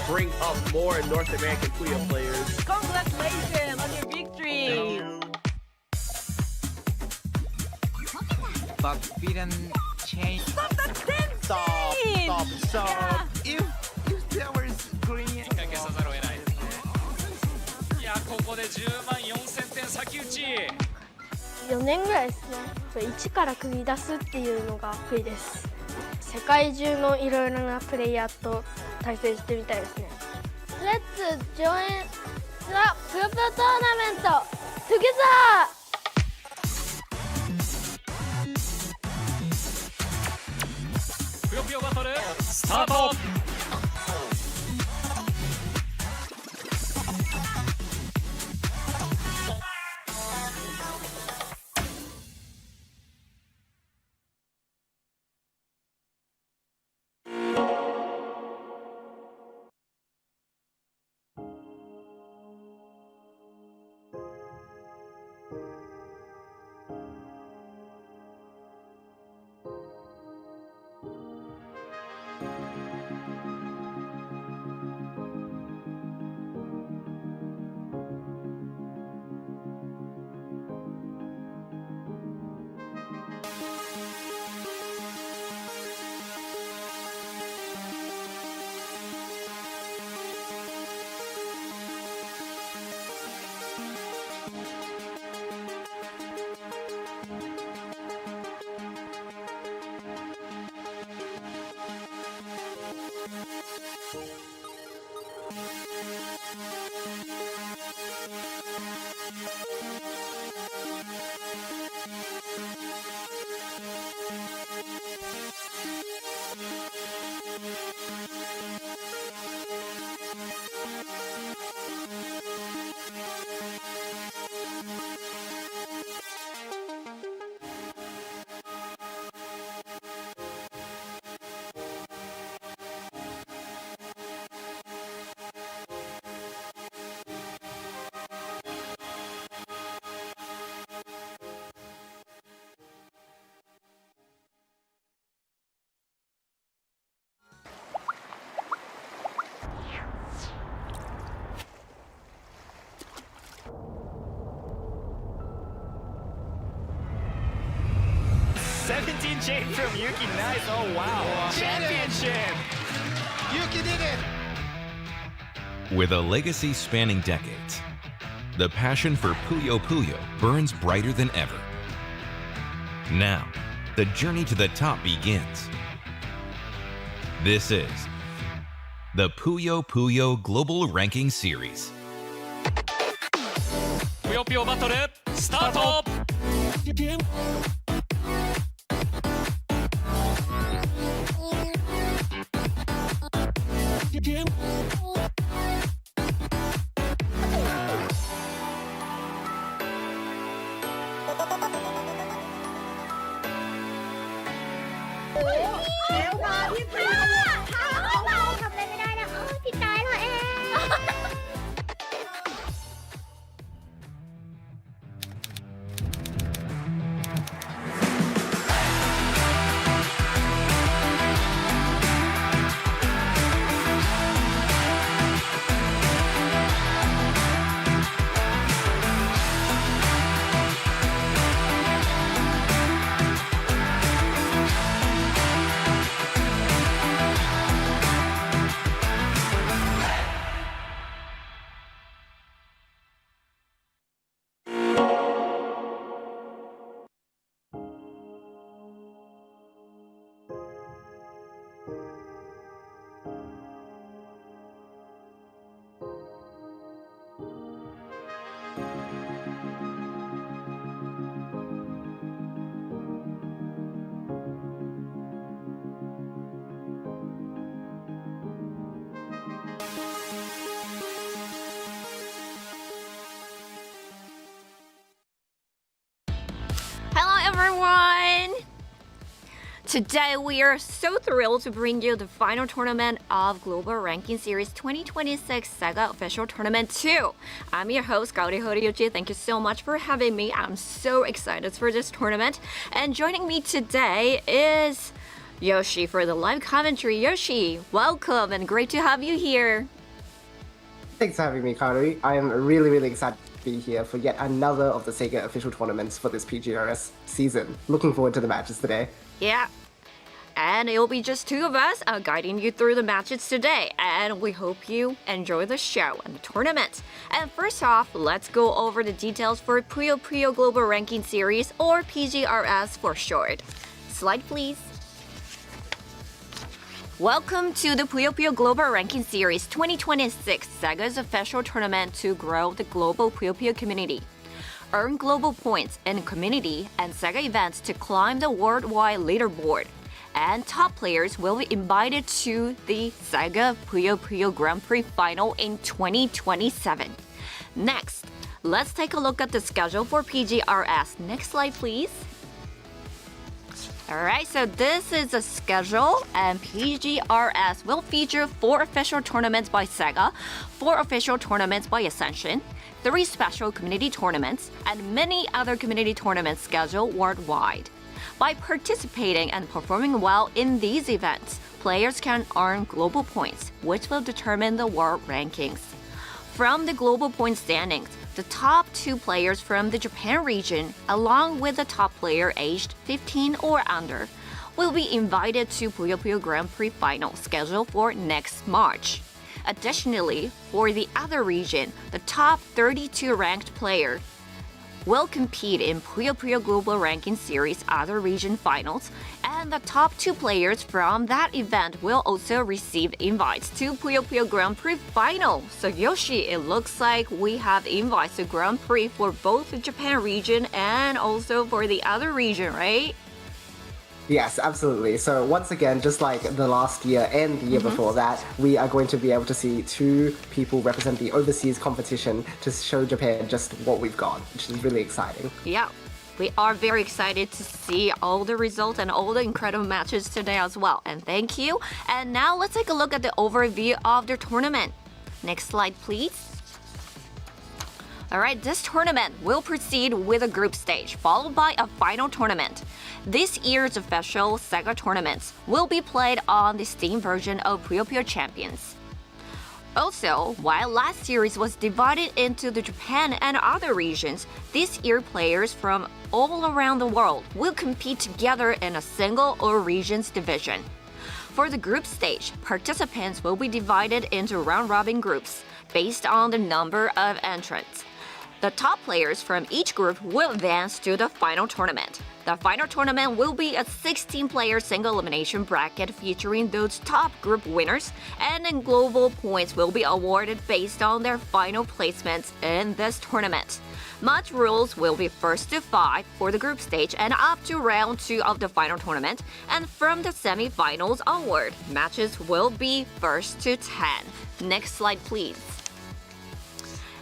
bring up more North American Puyo players. Congratulations on your victory! But we didn't change. Stop that dancing! So if there was green. 引っ掛けさざるを得ないですね。いやここで10万4000点先打ち。4年ぐらいですね。一から繰り出すっていうのが得意です。世界中のいろいろなプレイヤーと対戦してみたいですね。Let's join the Puyo Puyo tournament together! ぷよぷよバトルスタート。17 chain from Yuki, nice. Oh wow. Championship. Yuki did it. With a legacy spanning decades, the passion for Puyo Puyo burns brighter than ever. Now, the journey to the top begins. This is the Puyo Puyo Global Ranking Series. ぷよぷよバトルスタート。Everyone! Today we are so thrilled to bring you the final tournament of Global Ranking Series 2026 SEGA Official Tournament 2. I'm your host, Kaori Horiuchi. Thank you so much for having me. I'm so excited for this tournament. And joining me today is Yoshi for the live commentary. Yoshi, welcome and great to have you here. Thanks for having me, Kaori. I am really excited to be here for yet another of the SEGA official tournaments for this PGRS season. Looking forward to the matches today. Yeah. And it'll be just two of us guiding you through the matches today. And we hope you enjoy the show and the tournament. And first off, let's go over the details for Puyo Puyo Global Ranking Series, or PGRS for short. Slide please. Welcome to the Puyo Puyo Global Ranking Series 2026, SEGA's official tournament to grow the global Puyo Puyo community. Earn global points in community and SEGA events to climb the worldwide leaderboard. And top players will be invited to the SEGA Puyo Puyo Grand Prix final in 2027. Next, let's take a look at the schedule for PGRS. Next slide, please. Alright, so this is the schedule, and PGRS will feature 4 official tournaments by SEGA, 4 official tournaments by Ascension, 3 special community tournaments, and many other community tournaments scheduled worldwide. By participating and performing well in these events, players can earn global points, which will determine the world rankings. From the global point standings, the top 2 players from the Japan region, along with the top player aged 15 or under, will be invited to Puyo Puyo Grand Prix final scheduled for next March. Additionally, for the other region, the top 32 ranked player will compete in Puyo Puyo Global Ranking Series other region finals, and the top 2 players from that event will also receive invites to Puyo Puyo Grand Prix final. So Yoshi, it looks like we have invites to Grand Prix for both the Japan region and also for the other region, right? Yes, absolutely. So once again, just like the last year and the year before that, we are going to be able to see 2 people represent the overseas competition to show Japan just what we've got, which is really exciting. Yeah, we are very excited to see all the results and all the incredible matches today as well. And thank you. And now let's take a look at the overview of the tournament. Next slide, please. Alright, this tournament will proceed with a group stage, followed by a final tournament. This year's official SEGA tournaments will be played on the Steam version of Puyo Puyo Champions. Also, while last series was divided into the Japan and other regions, this year players from all around the world will compete together in a single or regions division. For the group stage, participants will be divided into round-robin groups based on the number of entrants. The top players from each group will advance to the final tournament. The final tournament will be a 16-player single elimination bracket featuring those top group winners, and then global points will be awarded based on their final placements in this tournament. Match rules will be first to 5 for the group stage and up to round 2 of the final tournament, and from the semi-finals onward, matches will be first to 10. Next slide, please.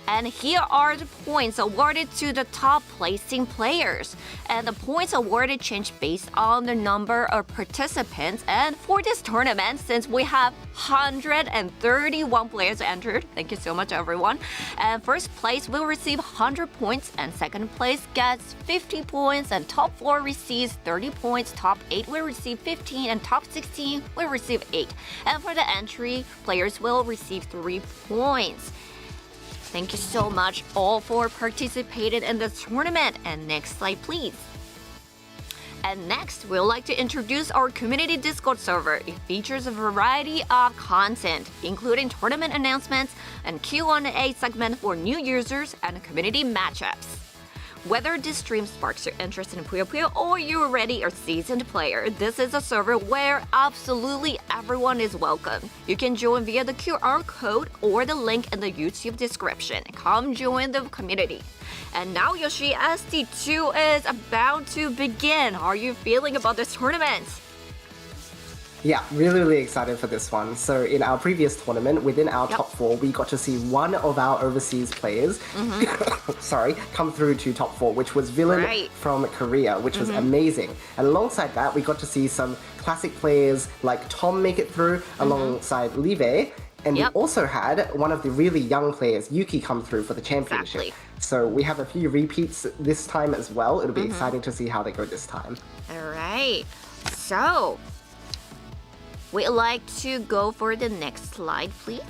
And here are the points awarded to the top placing players. And the points awarded change based on the number of participants. And for this tournament, since we have 131 players entered, thank you so much everyone. And first place will receive 100 points, and second place gets 50 points, and top 4 receives 30 points, top 8 will receive 15, and top 16 will receive 8. And for the entry, players will receive 3 points. Thank you so much all for participating in this tournament. And next slide, please. And next, we'd like to introduce our community Discord server. It features a variety of content, including tournament announcements and Q&A segment for new users and community matchups. Whether this stream sparks your interest in Puyo Puyo or you're already a seasoned player, this is a server where absolutely everyone is welcome. You can join via the QR code or the link in the YouTube description. Come join the community. And now Yoshi, SD2 is about to begin. How are you feeling about this tournament? Yeah, really excited for this one. So in our previous tournament, within our top 4, we got to see one of our overseas players come through to top 4, which was Villain from Korea, which was amazing. And alongside that, we got to see some classic players like Tom make it through alongside Live. And we also had one of the really young players, Yuki, come through for the championship. So we have a few repeats this time as well. It'll be exciting to see how they go this time. All right. So we'd like to go for the next slide, please.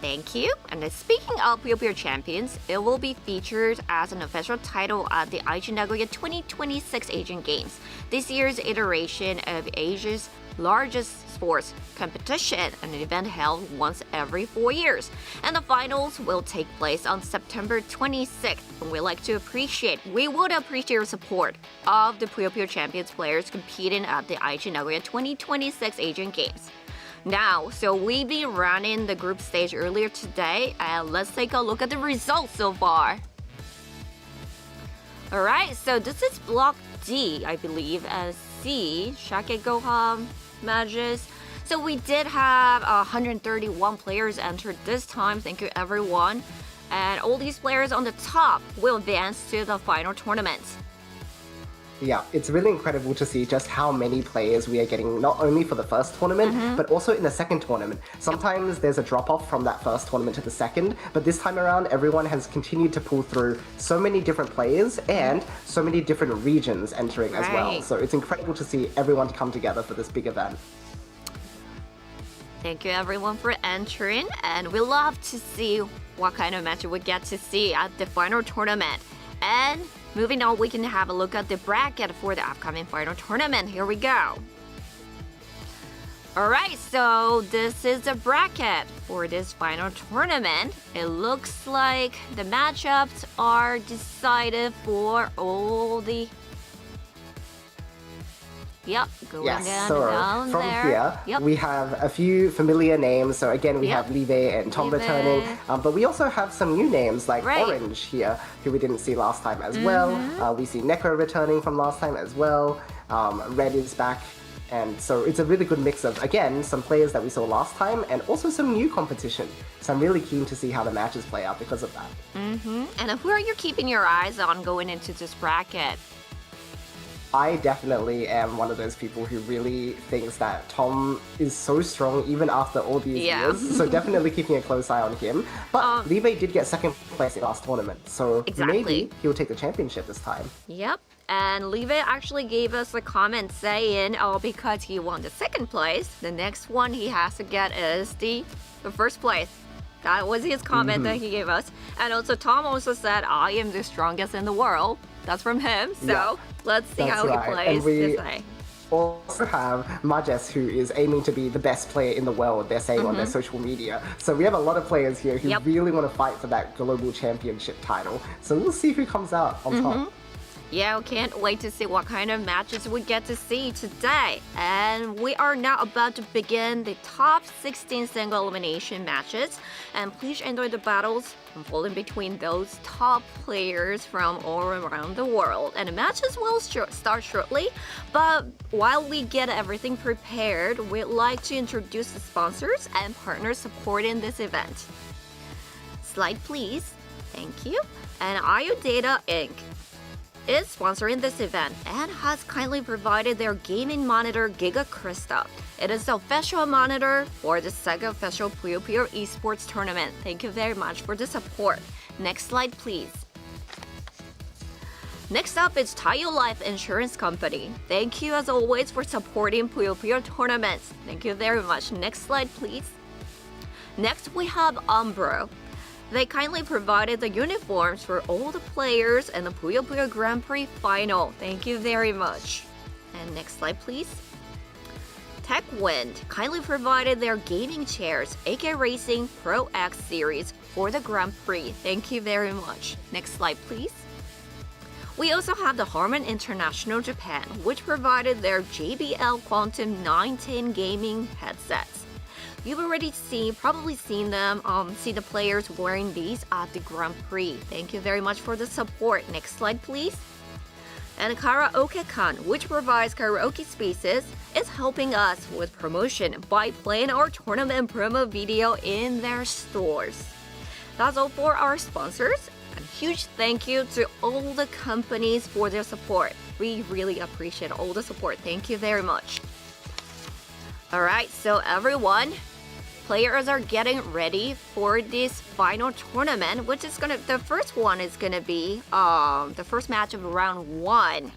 Thank you. And then speaking of Puyo Puyo Champions, it will be featured as an official title at the Aichi Nagoya 2026 Asian Games, this year's iteration of Asia's largest sports competition, an event held once every 4 years. And the finals will take place on September 26th. And we would appreciate your support of the Puyo Puyo Champions players competing at the Aichi Nagoya 2026 Asian Games. Now, so we've been running the group stage earlier today, and let's take a look at the results so far. Alright, so this is Block D, I believe, and C, Shake Gohan matches. So we did have 131 players entered this time, thank you everyone. And all these players on the top will advance to the final tournament. Yeah, it's really incredible to see just how many players we are getting, not only for the first tournament, but also in the second tournament. Sometimes there's a drop-off from that first tournament to the second, but this time around, everyone has continued to pull through so many different players and so many different regions entering as well. So it's incredible to see everyone come together for this big event. Thank you everyone for entering, and we love to see what kind of match we get to see at the final tournament. And moving on, we can have a look at the bracket for the upcoming final tournament. Here we go. Alright, so this is the bracket for this final tournament. It looks like the matchups are decided for all the... Yep, going down so down from there. here, we have a few familiar names. So again, we have Live and Tom returning, but we also have some new names like Orange here, who we didn't see last time as well. We see Neko returning from last time as well. Red is back. And so it's a really good mix of, again, some players that we saw last time and also some new competition. So I'm really keen to see how the matches play out because of that. And who are you keeping your eyes on going into this bracket? I definitely am one of those people who really thinks that Tom is so strong even after all these years. So definitely keeping a close eye on him. But Live did get second place in last tournament. So maybe he'll take the championship this time. Yep. And Live actually gave us a comment saying, because he won the second place, the next one he has to get is the first place. That was his comment that he gave us. And also Tom also said, I am the strongest in the world. That's from him. So let's see how he plays today. Also have Majes, who is aiming to be the best player in the world, they're saying on their social media. So we have a lot of players here who really want to fight for that global championship title. So we'll see who comes out on top. Yeah, can't wait to see what kind of matches we get to see today. And we are now about to begin the top 16 single elimination matches. And please enjoy the battles unfolding between those top players from all around the world. And the matches will start shortly. But while we get everything prepared, we'd like to introduce the sponsors and partners supporting this event. Slide please. Thank you. And IOData Inc. is sponsoring this event and has kindly provided their gaming monitor Giga Krista. It is the official monitor for the SEGA official Puyo Puyo esports tournament. Thank you very much for the support. Next slide, please. Next up is Taiyo Life Insurance Company. Thank you as always for supporting Puyo Puyo tournaments. Thank you very much. Next slide, please. Next, we have Umbro. They kindly provided the uniforms for all the players in the Puyo Puyo Grand Prix final. Thank you very much. And next slide, please. TechWind kindly provided their gaming chairs, AK Racing Pro X series for the Grand Prix. Thank you very much. Next slide, please. We also have the Harman International Japan, which provided their JBL Quantum 910 gaming headsets. You've already probably seen them, see the players wearing these at the Grand Prix. Thank you very much for the support. Next slide, please. And Karaoke-kan, which provides karaoke spaces, is helping us with promotion by playing our tournament promo video in their stores. That's all for our sponsors. And huge thank you to all the companies for their support. We really appreciate all the support. Thank you very much. Alright, so everyone, players are getting ready for this final tournament, which is the first one is gonna be the first match of round 1.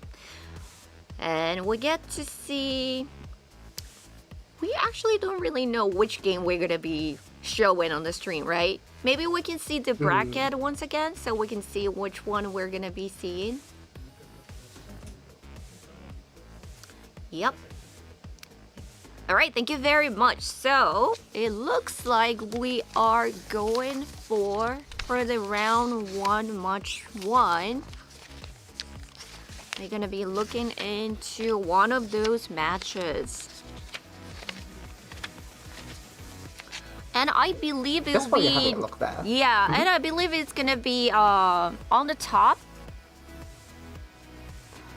And we get to see, we actually don't really know which game we're gonna be showing on the stream, right? Maybe we can see the bracket once again so we can see which one we're gonna be seeing. Yep. All right, thank you very much. So it looks like we are going for the round 1 match 1. We're gonna be looking into one of those matches. And I believe it'll That's why you're be having a look there. yeah, and I believe it's gonna be on the top.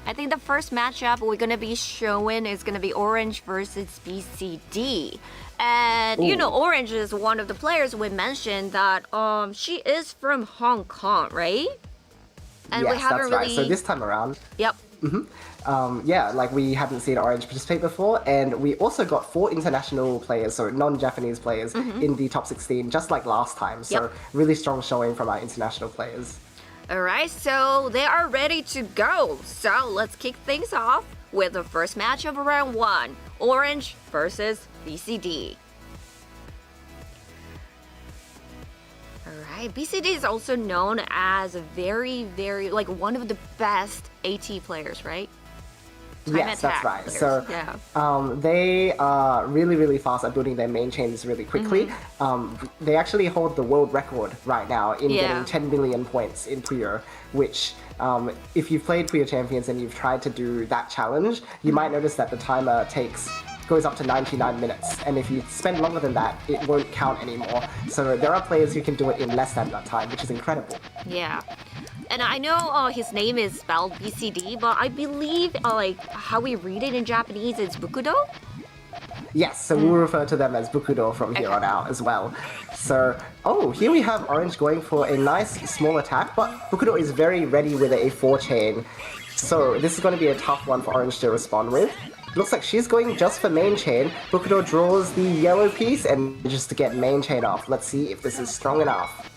I think the first matchup we're gonna be showing is gonna be Orange versus BCD. And you know, Orange is one of the players we mentioned that she is from Hong Kong, right? And yes, we haven't that's really right. So this time around, Yep. yeah, like we hadn't seen Orange participate before, and we also got 4 international players, so non-Japanese players, in the top 16, just like last time. So really strong showing from our international players. Alright, so they are ready to go. So let's kick things off with the first match of round 1. Orange versus BCD. Alright, BCD is also known as a very, like one of the best AT players, right? Yes, that's right. players. So yeah. they are really, really fast at building their main chains really quickly. They actually hold the world record right now in getting 10 million points in Puyo, which if you've played Puyo Champions and you've tried to do that challenge, you might notice that the timer goes up to 99 minutes, and if you spend longer than that, it won't count anymore. So there are players who can do it in less than that time, which is incredible. Yeah. And I know his name is spelled BCD, but I believe like how we read it in Japanese is Bukudo? Yes, so we'll refer to them as Bukudo from here on out as well. So, here we have Orange going for a nice small attack, but Bukudo is very ready with a 4 chain. So this is going to be a tough one for Orange to respond with. Looks like she's going just for main chain. Bukudo draws the yellow piece and just to get main chain off. Let's see if this is strong enough.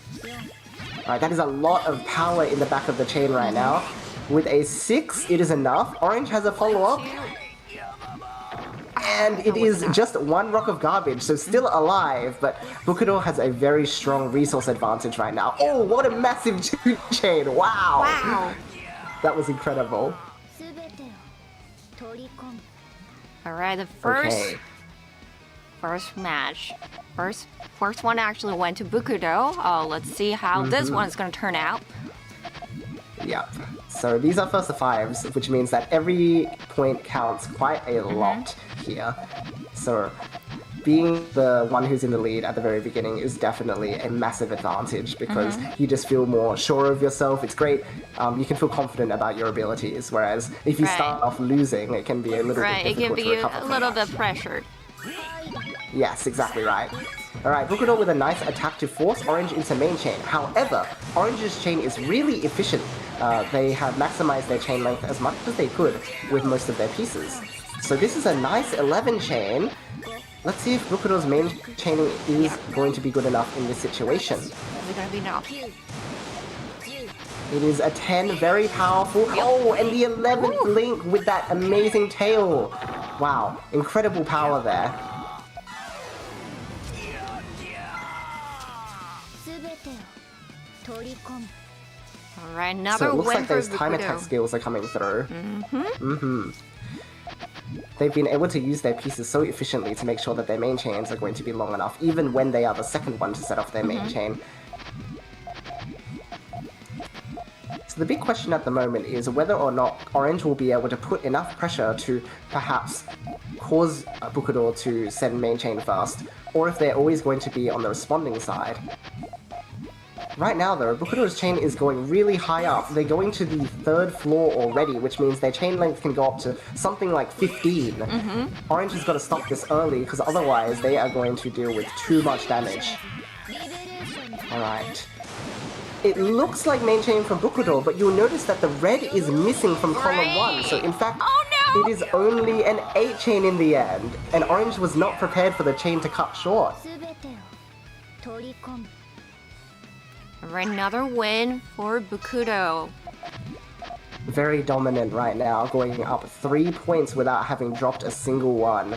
Alright, that is a lot of power in the back of the chain right now. With a 6, it is enough. Orange has a follow-up. And it is just 1 rock of garbage, so still alive, but Bukudo has a very strong resource advantage right now. Oh, what a massive 2 chain! Wow! Wow! That was incredible. Alright, the first match. First one actually went to Bukudo. Let's see how this one's gonna turn out. Yep. So these are first to 5s, which means that every point counts quite a lot here. So being the one who's in the lead at the very beginning is definitely a massive advantage because you just feel more sure of yourself. It's great. You can feel confident about your abilities, whereas if you start off losing, it can be a little bit difficult to recover. It can be a little bit pressured. Yes, exactly right. Alright, Bukudo with a nice attack to force Orange into main chain. However, Orange's chain is really efficient. They have maximized their chain length as much as they could with most of their pieces. So this is a nice 11 chain. Let's see if Bukudo's main chaining is going to be good enough in this situation. Is it gonna be enough? It is a 10, very powerful. Oh, and the 11th link with that amazing tail. Wow, incredible power there. Alright, another So it looks win like for those time Bukudo. attack skills are coming through. They've been able to use their pieces so efficiently to make sure that their main chains are going to be long enough, even when they are the second one to set off their main chain. So the big question at the moment is whether or not Orange will be able to put enough pressure to perhaps cause Bukudo to send main chain first, or if they're always going to be on the responding side. Right now though, Bukudo's chain is going really high up. They're going to the 3rd floor already, which means their chain length can go up to something like 15. Orange has got to stop this early, because otherwise they are going to deal with too much damage. Alright. It looks like main chain from Bukudo, but you'll notice that the red is missing from column 1, so in fact, it is only an 8 chain in the end, and Orange was not prepared for the chain to cut short. Another win for Bukudo. Very dominant right now, going up 3 points without having dropped a single one.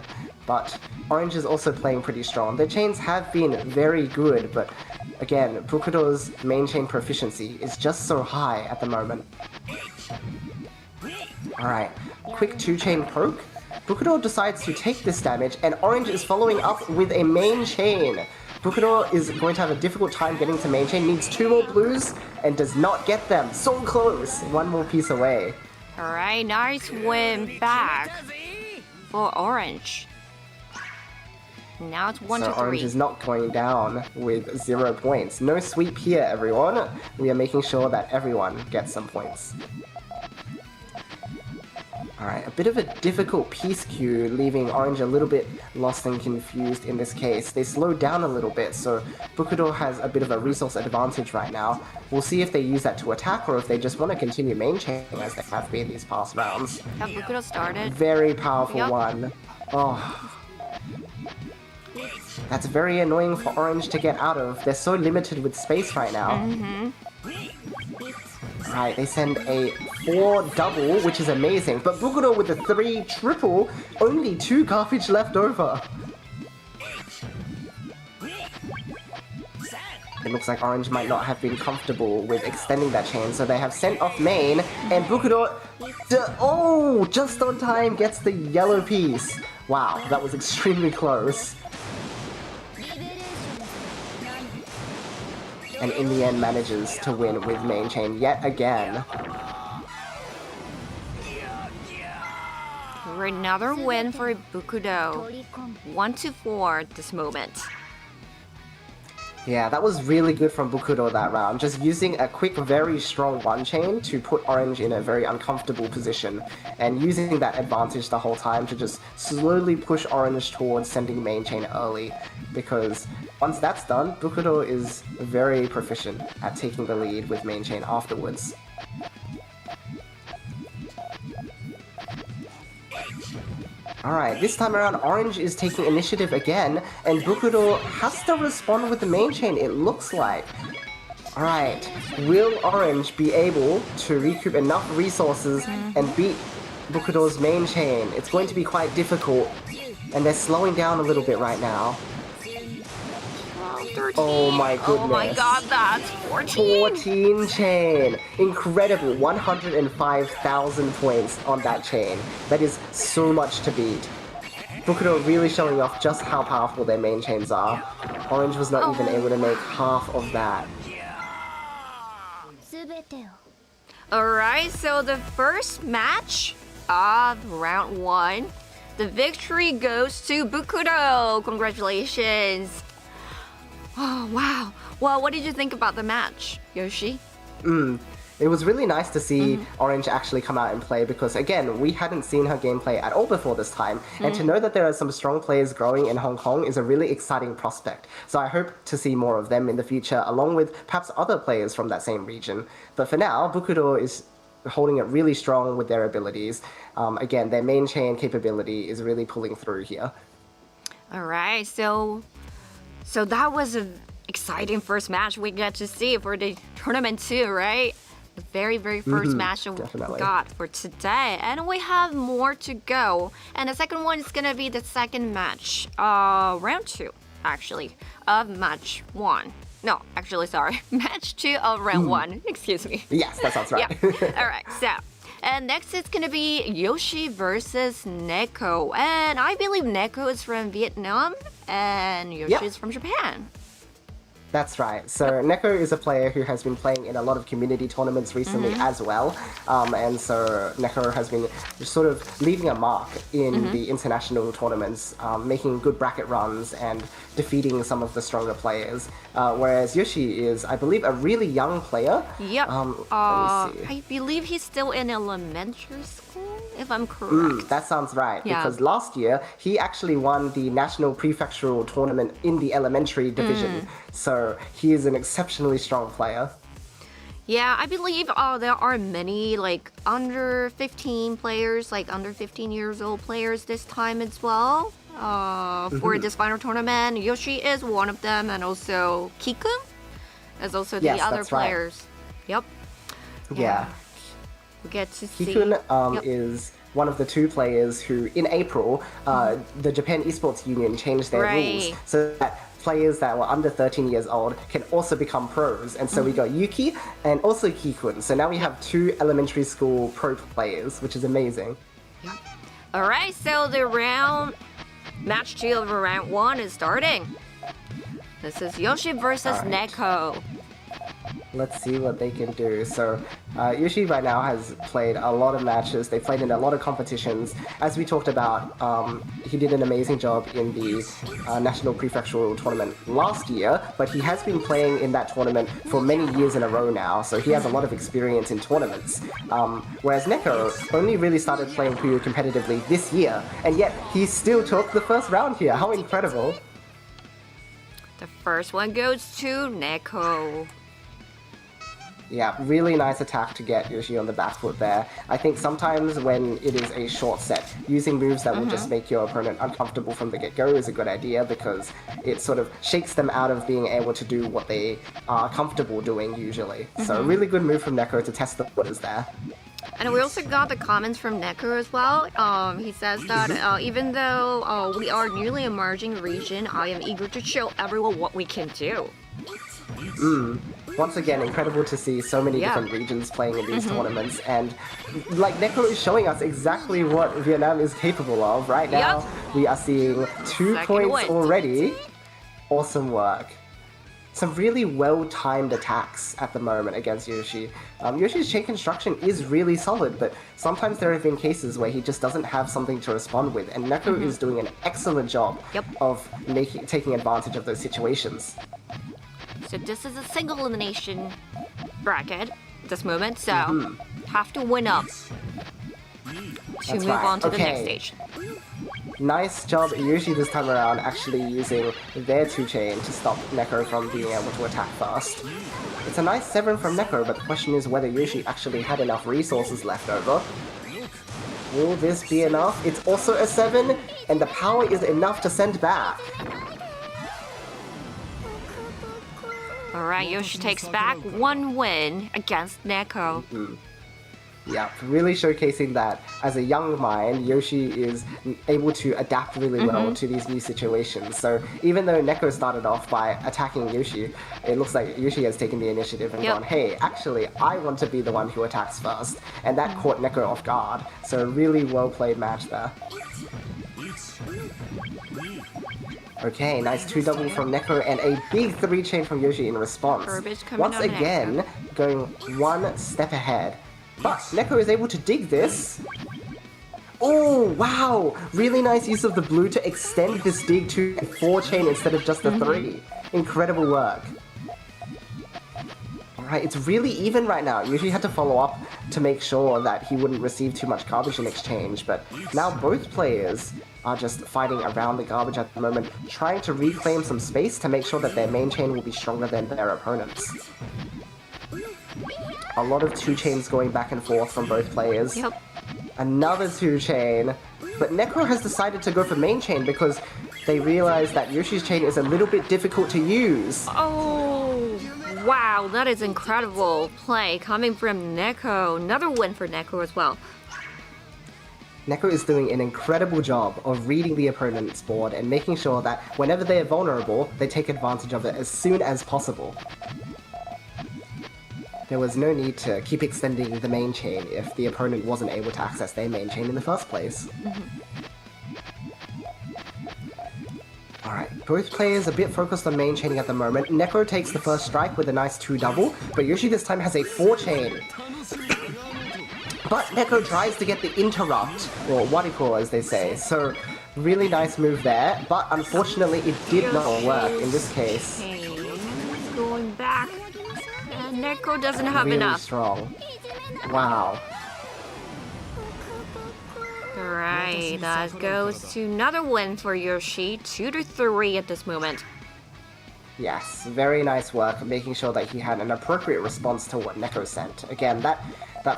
but Orange is also playing pretty strong. Their chains have been very good, but again, Bukudo's main chain proficiency is just so high at the moment. Alright, quick 2-chain poke. Bukudo decides to take this damage, and Orange is following up with a main chain. Bukudo is going to have a difficult time getting to main chain, needs 2 more blues, and does not get them. So close! 1 more piece away. Alright, nice win back for Orange. Now it's 1 So to 3. Orange is not going down with 0 points. No sweep here, everyone. We are making sure that everyone gets some points. Alright, a bit of a difficult piece queue, leaving Orange a little bit lost and confused in this case. They slowed down a little bit, so Bukudo has a bit of a resource advantage right now. We'll see if they use that to attack or if they just want to continue main chaining as they have been these past rounds. Have Bukudo started? Very powerful one. Oh. That's very annoying for Orange to get out of. They're so limited with space right now. Right, they send a 4 double, which is amazing, but Bukudo with a 3 triple, only 2 garbage left over. It looks like Orange might not have been comfortable with extending that chain, so they have sent off main, and Bukudo, oh, just on time, gets the yellow piece. Wow, that was extremely close. And in the end manages to win with main chain yet again. Another win for Bukudo. 1 to 4 at this moment. Yeah, that was really good from Bukudo that round. Just using a quick, very strong one chain to put Orange in a very uncomfortable position. And using that advantage the whole time to just slowly push Orange towards sending main chain early. Because once that's done, Bukudo is very proficient at taking the lead with main chain afterwards. Alright, this time around Orange is taking initiative again, and Bukudo has to respond with the main chain, it looks like. Alright, will Orange be able to recoup enough resources and beat Bukudo's main chain? It's going to be quite difficult, and they're slowing down a little bit right now. 13. Oh my goodness. Oh my god, that's 14. 14 chain. Incredible. 105,000 points on that chain. That is so much to beat. Bukudo really showing off just how powerful their main chains are. Orange was not even able to make half of that. Alright, so the first match of round 1, the victory goes to Bukudo. Congratulations. Oh, wow. Well, what did you think about the match, Yoshi? It was really nice to see Orange actually come out and play because, again, we hadn't seen her gameplay at all before this time. And to know that there are some strong players growing in Hong Kong is a really exciting prospect. So I hope to see more of them in the future, along with perhaps other players from that same region. But for now, Bukudo is holding it really strong with their abilities. Again, their main chain capability is really pulling through here. Alright, so that was an exciting first match we got to see for the tournament too, right? The very, very first match we got for today. And we have more to go. And the second one is gonna be the second match, round 2, actually, of match 1. No, actually, sorry, match 2 of round 1. Excuse me. Yes, that sounds right. Yeah. Alright, so. And next it's gonna be Yoshi versus Neko. And I believe Neko is from Vietnam and Yoshi is from Japan. That's right. So Neko is a player who has been playing in a lot of community tournaments recently as well. And so Neko has been sort of leaving a mark in the international tournaments, making good bracket runs and defeating some of the stronger players. Whereas Yoshi is, I believe, a really young player. Yep. Let me see. I believe he's still in elementary school, if I'm correct. That sounds right, because last year he actually won the national prefectural tournament in the elementary division. So he is an exceptionally strong player. Yeah, I believe there are many like under 15 players, like under 15 years old players this time as well. For this final tournament, Yoshi is one of them, and also Kiku is also the other players. Yep. Yeah. We get to see. Kikun is one of the two players who, in April, the Japan Esports Union changed their rules so that players that were under 13 years old can also become pros. And so we got Yuki and also Kikun. So now we have 2 elementary school pro players, which is amazing. Alright, so the match 2 of round 1 is starting. This is Yoshi versus Neko. Let's see what they can do. So Yoshi right now has played a lot of matches. They played in a lot of competitions. As we talked about, he did an amazing job in the National Prefectural Tournament last year, but he has been playing in that tournament for many years in a row now, so he has a lot of experience in tournaments. Whereas Neko only really started playing Puyo competitively this year, and yet he still took the first round here. How incredible! The first one goes to Neko. Yeah, really nice attack to get Yoshi on the back foot there. I think sometimes when it is a short set, using moves that will just make your opponent uncomfortable from the get-go is a good idea because it sort of shakes them out of being able to do what they are comfortable doing usually. So a really good move from Neko to test the waters there. And we also got the comments from Neko as well. He says that even though we are newly emerging region, I am eager to show everyone what we can do. Once again, incredible to see so many different regions playing in these tournaments, and like Neko is showing us exactly what Vietnam is capable of. Right now, we are seeing 2 points already. Awesome work. Some really well-timed attacks at the moment against Yoshi. Yoshi's chain construction is really solid, but sometimes there have been cases where he just doesn't have something to respond with, and Neko is doing an excellent job of taking advantage of those situations. So this is a single elimination bracket at this moment, so have to win up to move on to the next stage. Nice job, Yoshi this time around, actually using their 2-chain to stop Neko from being able to attack fast. It's a nice 7 from Neko, but the question is whether Yoshi actually had enough resources left over. Will this be enough? It's also a 7, and the power is enough to send back. Alright, Yoshi takes back 1 win against Neko. Yeah, really showcasing that as a young mind, Yoshi is able to adapt really well to these new situations. So even though Neko started off by attacking Yoshi, it looks like Yoshi has taken the initiative and gone, hey, actually, I want to be the one who attacks first. And that caught Neko off guard. So a really well-played match there. Okay, nice 2-double from Neko and a big 3-chain from Yoshi in response. Once again, going 1 step ahead. But Neko is able to dig this. Oh, wow! Really nice use of the blue to extend this dig to a 4-chain instead of just a 3. Incredible work. Alright, it's really even right now. Yoshi had to follow up to make sure that he wouldn't receive too much garbage in exchange, but now both players are just fighting around the garbage at the moment, trying to reclaim some space to make sure that their main chain will be stronger than their opponents. A lot of 2-chains going back and forth from both players. Another 2-chain. But Neko has decided to go for main chain because they realize that Yoshi's chain is a little bit difficult to use. Oh, wow, that is incredible play coming from Neko. Another win for Neko as well. Neko is doing an incredible job of reading the opponent's board and making sure that whenever they are vulnerable, they take advantage of it as soon as possible. There was no need to keep extending the main chain if the opponent wasn't able to access their main chain in the first place. Alright, both players a bit focused on main chaining at the moment. Neko takes the first strike with a nice 2-double, but Yoshi this time has a 4-chain. But Neko tries to get the interrupt, or wariko as they say, so really nice move there, but unfortunately it did not work in this case. Going back, and Neko doesn't have really enough. Strong. Wow. Alright, that goes to another win for Yoshi, 2-3 at this moment. Yes, very nice work, making sure that he had an appropriate response to what Neko sent. Again, that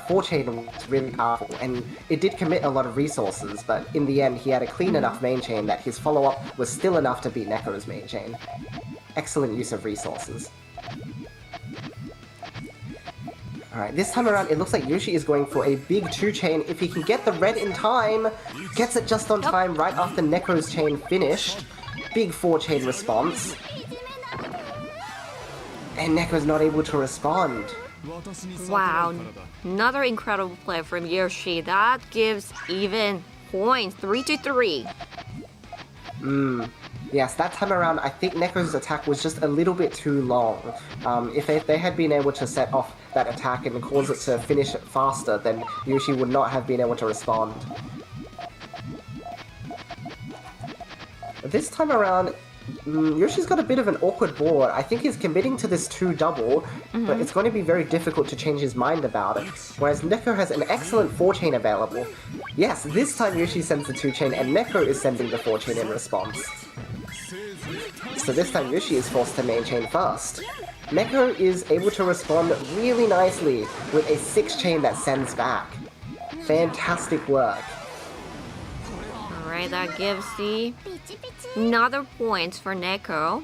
4-chain was really powerful, and it did commit a lot of resources, but in the end he had a clean enough main chain that his follow-up was still enough to beat Neko's main chain. Excellent use of resources. Alright, this time around it looks like Yoshi is going for a big 2-chain. If he can get the red in time, gets it just on time right after Neko's chain finished. Big 4-chain response. And Neko's not able to respond. Wow, another incredible play from Yoshi. That gives even points, 3-3. Yes, that time around, I think Neko's attack was just a little bit too long. If they had been able to set off that attack and cause it to finish it faster, then Yoshi would not have been able to respond. This time around, Yoshi's got a bit of an awkward board. I think he's committing to this 2-double, but it's going to be very difficult to change his mind about it. Whereas Neko has an excellent 4-chain available. Yes, this time Yoshi sends the 2-chain and Neko is sending the 4-chain in response. So this time Yoshi is forced to main chain first. Neko is able to respond really nicely with a 6-chain that sends back. Fantastic work. Alright, that gives the another points for Neko.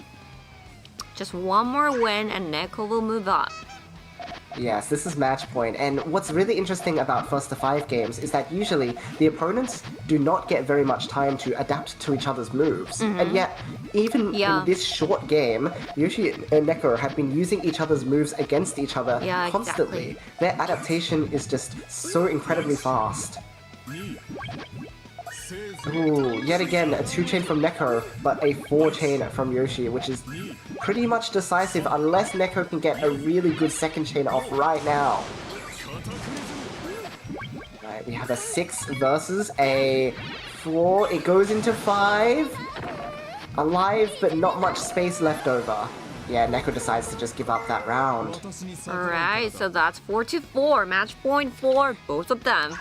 Just one more win and Neko will move up. Yes, this is match point, and what's really interesting about first to 5 games is that usually the opponents do not get very much time to adapt to each other's moves, and yet even in this short game, Yoshi and Neko have been using each other's moves against each other constantly. Exactly. Their adaptation is just so incredibly fast. Ooh, yet again a 2-chain from Neko, but a 4-chain from Yoshi, which is pretty much decisive unless Neko can get a really good 2nd chain off right now. Right, we have a 6 versus a 4. It goes into 5. Alive, but not much space left over. Yeah, Neko decides to just give up that round. Alright, so that's 4-4. Match point for both of them.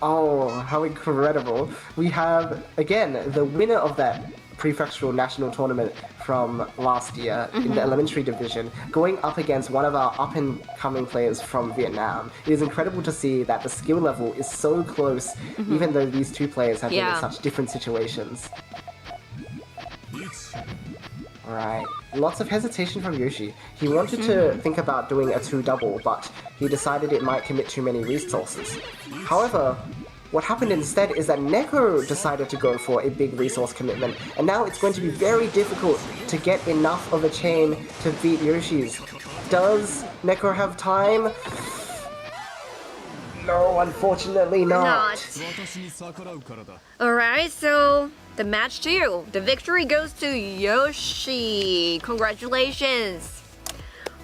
Oh, how incredible. We have, again, the winner of that prefectural national tournament from last year in the elementary division going up against one of our up-and-coming players from Vietnam. It is incredible to see that the skill level is so close, even though these two players have been in such different situations. Alright, lots of hesitation from Yoshi. He wanted to think about doing a 2-double, but he decided it might commit too many resources. However, what happened instead is that Neko decided to go for a big resource commitment, and now it's going to be very difficult to get enough of a chain to beat Yoshi's. Does Neko have time? No, unfortunately not. Alright, so the match 2. The victory goes to Yoshi. Congratulations.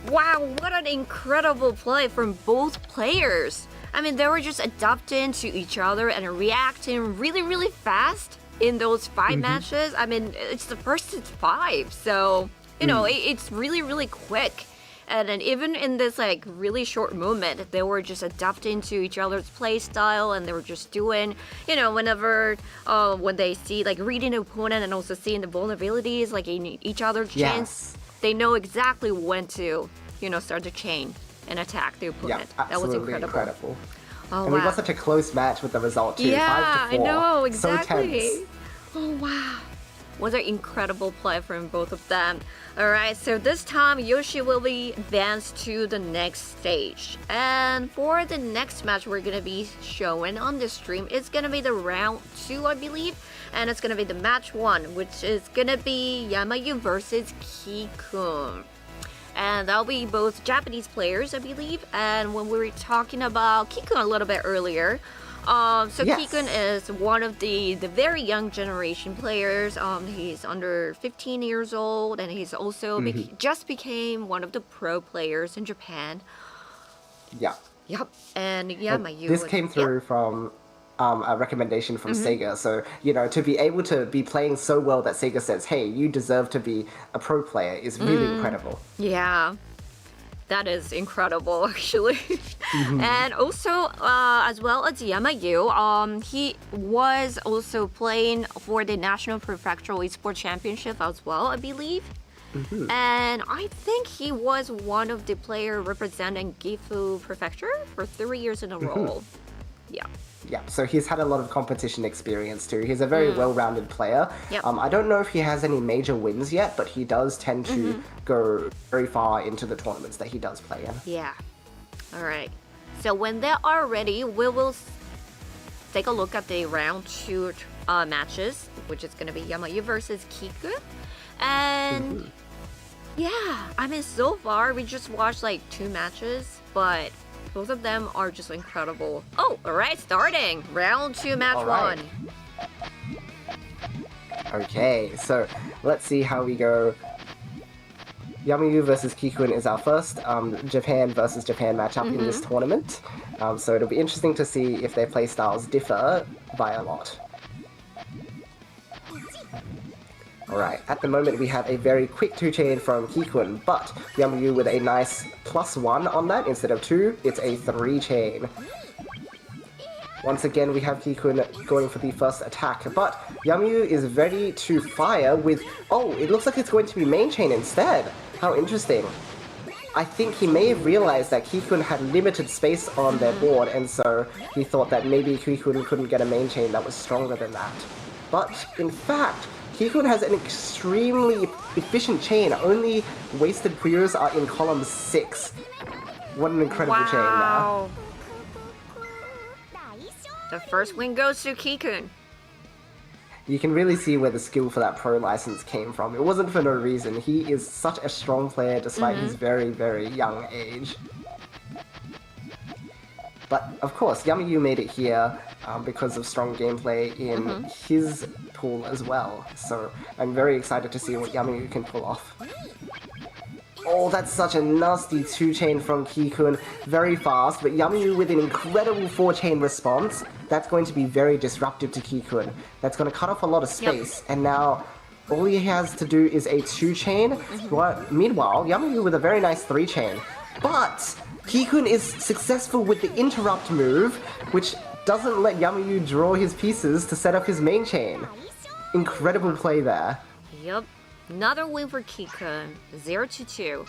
Wow, what an incredible play from both players. I mean, they were just adapting to each other and reacting really, really fast in those 5 matches. I mean, it's the first 5, so, you know, it's really, really quick. And then even in this like really short moment, they were just adapting to each other's play style, and they were just doing, you know, whenever when they see like reading the opponent and also seeing the vulnerabilities like in each other's chains, they know exactly when to, you know, start the chain and attack the opponent. Yeah, that was incredible. Oh, and we got such a close match with the result too. Yeah, 5-4. I know, exactly. So tense. Oh wow. What an incredible play from both of them. Alright, so this time Yoshi will be advanced to the next stage. And for the next match we're gonna be showing on the stream, it's gonna be the round 2, I believe. And it's gonna be the match 1, which is gonna be Yamayu versus Kikun. And that'll be both Japanese players, I believe. And when we were talking about Kikun a little bit earlier, Kikun is one of the very young generation players. He's under 15 years old, and he's also just became one of the pro players in Japan. Yeah. Yep. And Yamayu. This came through from a recommendation from SEGA. So, you know, to be able to be playing so well that SEGA says, hey, you deserve to be a pro player is really incredible. Yeah. That is incredible, actually. And also, as well as Yamayu, he was also playing for the National Prefectural Esports Championship as well, I believe. And I think he was one of the players representing Gifu Prefecture for 3 years in a row. Yeah. Yeah, so he's had a lot of competition experience too. He's a very well-rounded player. Yep. I don't know if he has any major wins yet, but he does tend to go very far into the tournaments that he does play in. Yeah. All right. So when they are ready, we will take a look at the round 2 matches, which is going to be Yamayu versus Kiku. And yeah, I mean, so far we just watched like 2 matches, but both of them are just incredible. Oh, all right, starting round 2, match All right. 1. Okay, so let's see how we go. Yamayu versus Kikun is our first Japan versus Japan matchup in this tournament. So it'll be interesting to see if their playstyles differ by a lot. Alright, at the moment we have a very quick 2-chain from Kikun, but Yamayu with a nice +1 on that instead of 2, it's a 3-chain. Once again, we have Kikun going for the first attack, but Yamayu is ready to fire with... Oh, it looks like it's going to be main chain instead. How interesting. I think he may have realized that Kikun had limited space on their board, and so he thought that maybe Kikun couldn't get a main chain that was stronger than that. But, in fact, Kikun has an extremely efficient chain. Only wasted Puyos are in column 6. What an incredible chain there. The first win goes to Kikun. You can really see where the skill for that pro license came from. It wasn't for no reason. He is such a strong player despite his very, very young age. But of course, Yamayu made it here because of strong gameplay in his pool as well. So I'm very excited to see what Yamayu can pull off. Oh, that's such a nasty 2-chain from Kikun. Very fast, but Yamayu with an incredible 4-chain response. That's going to be very disruptive to Kikun. That's going to cut off a lot of space. And now, all he has to do is a 2-chain. Meanwhile, Yamayu with a very nice 3-chain. But Kikun is successful with the interrupt move, which doesn't let Yamayu draw his pieces to set up his main chain. Incredible play there. Yep. Another win for Kikun, 0-2.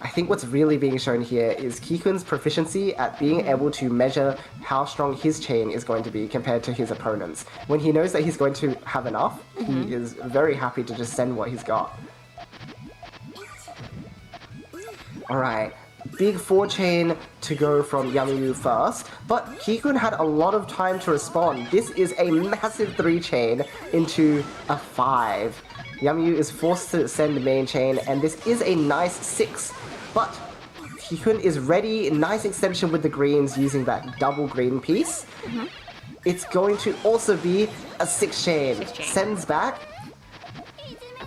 I think what's really being shown here is Kikun's proficiency at being able to measure how strong his chain is going to be compared to his opponents. When he knows that he's going to have enough, he is very happy to just send what he's got. Alright, big 4-chain to go from Yamayu first, but Kikun had a lot of time to respond. This is a massive 3-chain into a 5. Yamayu is forced to send the main chain, and this is a nice 6. But Kikun is ready, nice extension with the greens using that double green piece. It's going to also be a 6-chain. Sends back,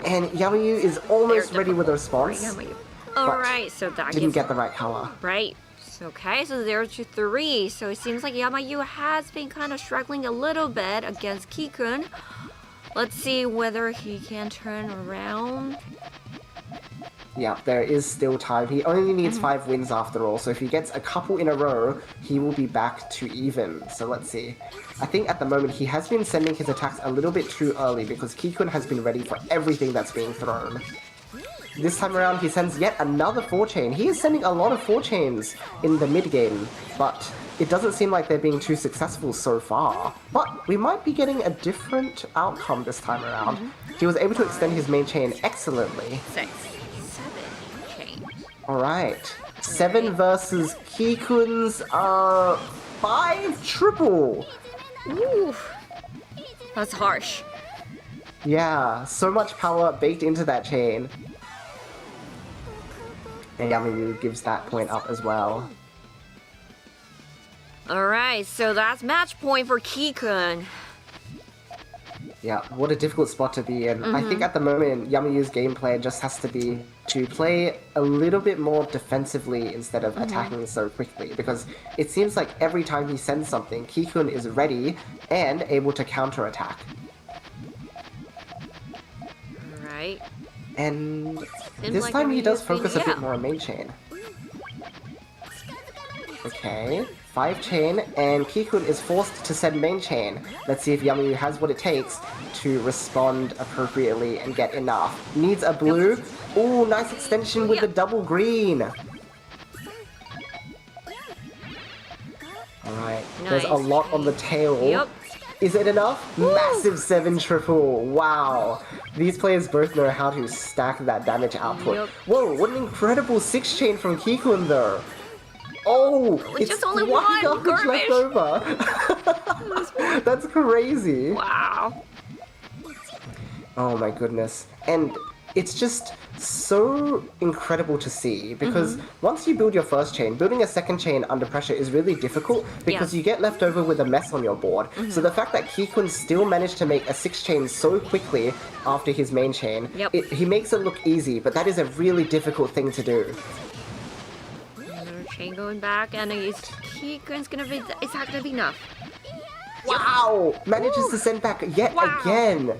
and Yamayu is almost ready with a response. Alright, so that didn't get the right color. Right. Okay, so 0-3. So it seems like Yamayu has been kind of struggling a little bit against Kikun. Let's see whether he can turn around. Yeah, there is still time. He only needs 5 wins after all, so if he gets a couple in a row, he will be back to even. So let's see. I think at the moment he has been sending his attacks a little bit too early because Kikun has been ready for everything that's being thrown. This time around he sends yet another 4-chain. He is sending a lot of 4-chains in the mid-game, but it doesn't seem like they're being too successful so far. But we might be getting a different outcome this time around. He was able to extend his main chain excellently. 6, 7 chain. Alright. 7 versus Kikun's 5 triple. Ooh, that's harsh. Yeah, so much power baked into that chain. And Yamayu gives that point up as well. Alright, so that's match point for Kikun. Yeah, what a difficult spot to be in. I think at the moment, Yamayu's gameplay just has to be to play a little bit more defensively instead of attacking so quickly, because it seems like every time he sends something, Kikun is ready and able to counterattack. Alright. And Seems this like time he does Yamayu's been- focus a bit more on main chain. Okay, 5-chain, and Kikun is forced to send main chain. Let's see if Yamayu has what it takes to respond appropriately and get enough. Needs a blue. Ooh, nice extension with the double green. Alright, there's a Nice. lot on the tail. Yep. Is it enough? Massive 7 triple. Wow. These players both know how to stack that damage output. Yep. Whoa, what an incredible 6 chain from Kikun though. Oh, it's just only one one garbage left over. That's crazy. Wow. Oh my goodness. And it's just so incredible to see because once you build your first chain, building a second chain under pressure is really difficult because you get left over with a mess on your board. So the fact that Kikun still managed to make a 6 chain so quickly after his main chain, he makes it look easy, but that is a really difficult thing to do. Another chain going back, and Kikun's gonna be. Is that gonna be enough? Wow! Manages to send back yet again.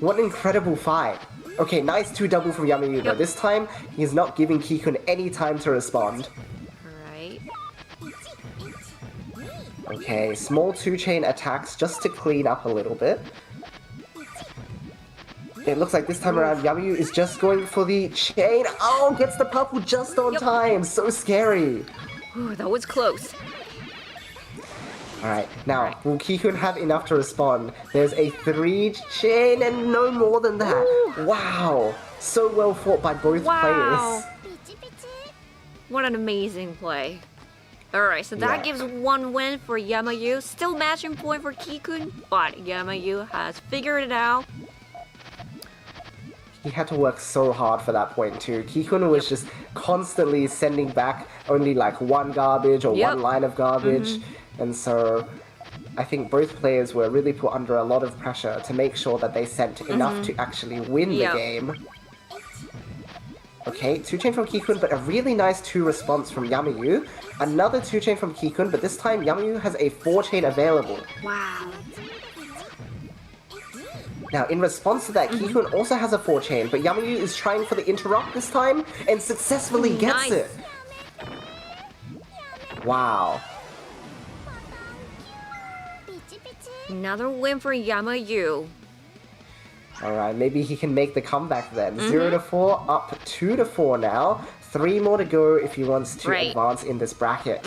What an incredible fight. Okay, nice 2 double from Yamayu, but this time he's not giving Kikun any time to respond. Alright. Okay, small 2 chain attacks just to clean up a little bit. It looks like this time around Yamayu is just going for the chain. Oh, gets the purple just on time. So scary. Ooh, that was close. Alright, now, will Kikun have enough to respond? There's a 3 chain and no more than that. Ooh. Wow, so well fought by both players. What an amazing play. Alright, so that gives 1 win for Yamayu. Still matching point for Kikun, but Yamayu has figured it out. He had to work so hard for that point too. Kikun was just constantly sending back only like 1 garbage or 1 line of garbage. And so I think both players were really put under a lot of pressure to make sure that they sent enough to actually win the game. Okay, 2 chain from Kikun, but a really nice 2 response from Yamayu. Another 2 chain from Kikun, but this time Yamayu has a 4 chain available. Wow. Now, in response to that, Kikun also has a 4 chain, but Yamayu is trying for the interrupt this time and successfully gets it. Wow. Another win for Yamayu. Alright, maybe he can make the comeback then. 0 to 4, up 2 to 4 now. 3 more to go if he wants to advance in this bracket.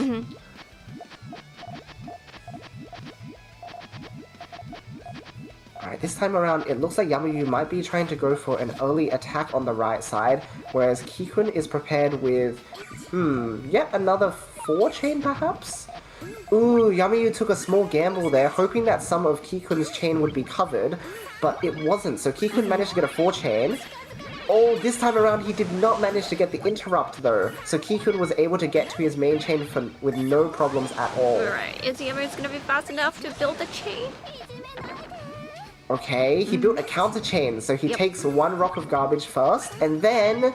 Alright, this time around, it looks like Yamayu might be trying to go for an early attack on the right side, whereas Kikun is prepared with, yet another 4 chain perhaps? Ooh, Yamayu took a small gamble there, hoping that some of Kikun's chain would be covered, but it wasn't, so Kikun managed to get a 4 chain. Oh, this time around he did not manage to get the interrupt though, so Kikun was able to get to his main chain with no problems at all. Alright, is Yamayu gonna be fast enough to build the chain? Okay, he built a counter chain, so he takes 1 rock of garbage first, and then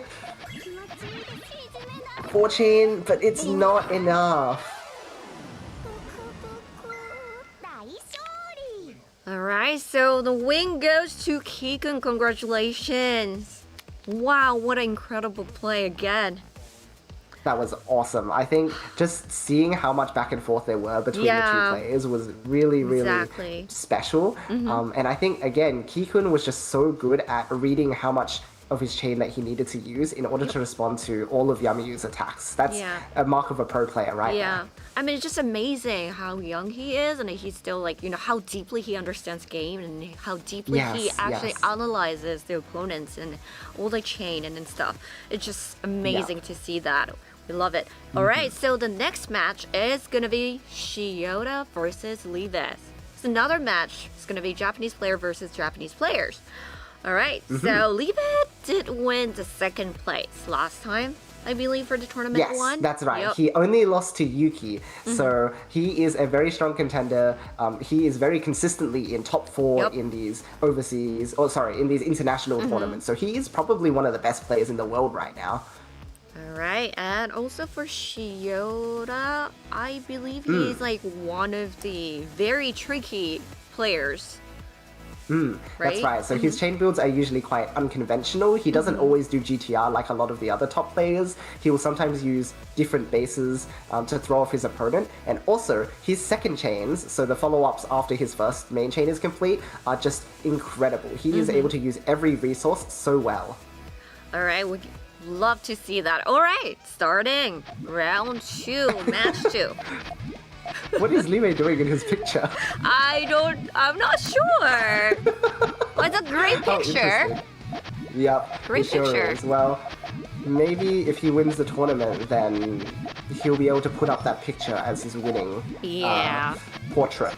4 chain, but it's not enough. Alright, so the win goes to Kikun. Congratulations. Wow, what an incredible play again. That was awesome. I think just seeing how much back and forth there were between the 2 players was really, really special. And I think, again, Kikun was just so good at reading how much of his chain that he needed to use in order to respond to all of Yamayu's attacks. That's a mark of a pro player right now. I mean, it's just amazing how young he is, and he's still like, you know, how deeply he understands game and how deeply he actually analyzes the opponents and all the chain and stuff. It's just amazing to see that. We love it. Alright, so the next match is gonna be Shiota versus Levis. It's another match. It's gonna be Japanese player versus Japanese players. Alright, so Levis did win the 2nd place last time, I believe, for the tournament one. Yes, that's right. He only lost to Yuki, so he is a very strong contender. He is very consistently in top 4 in these overseas, in these international tournaments. So he is probably one of the best players in the world right now. Alright, and also for Shiota, I believe he's like one of the very tricky players. That's right. So his chain builds are usually quite unconventional. He doesn't always do GTR like a lot of the other top players. He will sometimes use different bases to throw off his opponent. And also, his second chains, so the follow-ups after his first main chain is complete, are just incredible. He is able to use every resource so well. Alright, would love to see that. Alright, starting round 2, match 2. What is Liwei doing in his picture? I'm not sure. It's a great Oh, picture. interesting. Yep. Great it sure picture. is. Well, maybe if he wins the tournament, then he'll be able to put up that picture as his winning Yeah. portrait.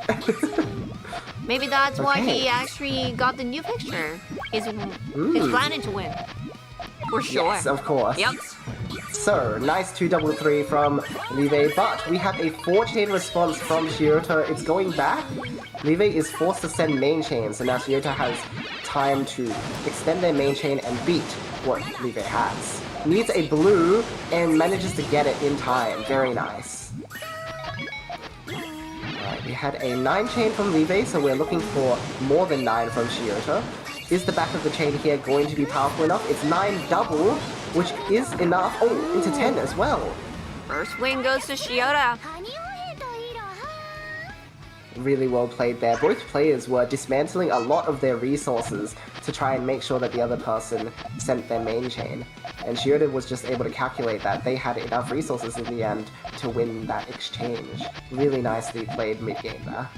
Maybe that's why Okay. he actually got the new picture. He's planning to win. For sure. Yes, of course. Yep. So, nice 2-3 from Liwei, but we have a 4-chain response from Shirota. It's going back. Liwei is forced to send main chain, so now Shirota has time to extend their main chain and beat what Liwei has. Needs a blue and manages to get it in time. Very nice. Alright, we had a 9-chain from Liwei, so we're looking for more than 9 from Shirota. Is the back of the chain here going to be powerful enough? It's 9 double, which is enough. Oh, into 10 as well. First win goes to Shirota. Really well played there. Both players were dismantling a lot of their resources to try and make sure that the other person sent their main chain. And Shirota was just able to calculate that they had enough resources in the end to win that exchange. Really nicely played mid-game there.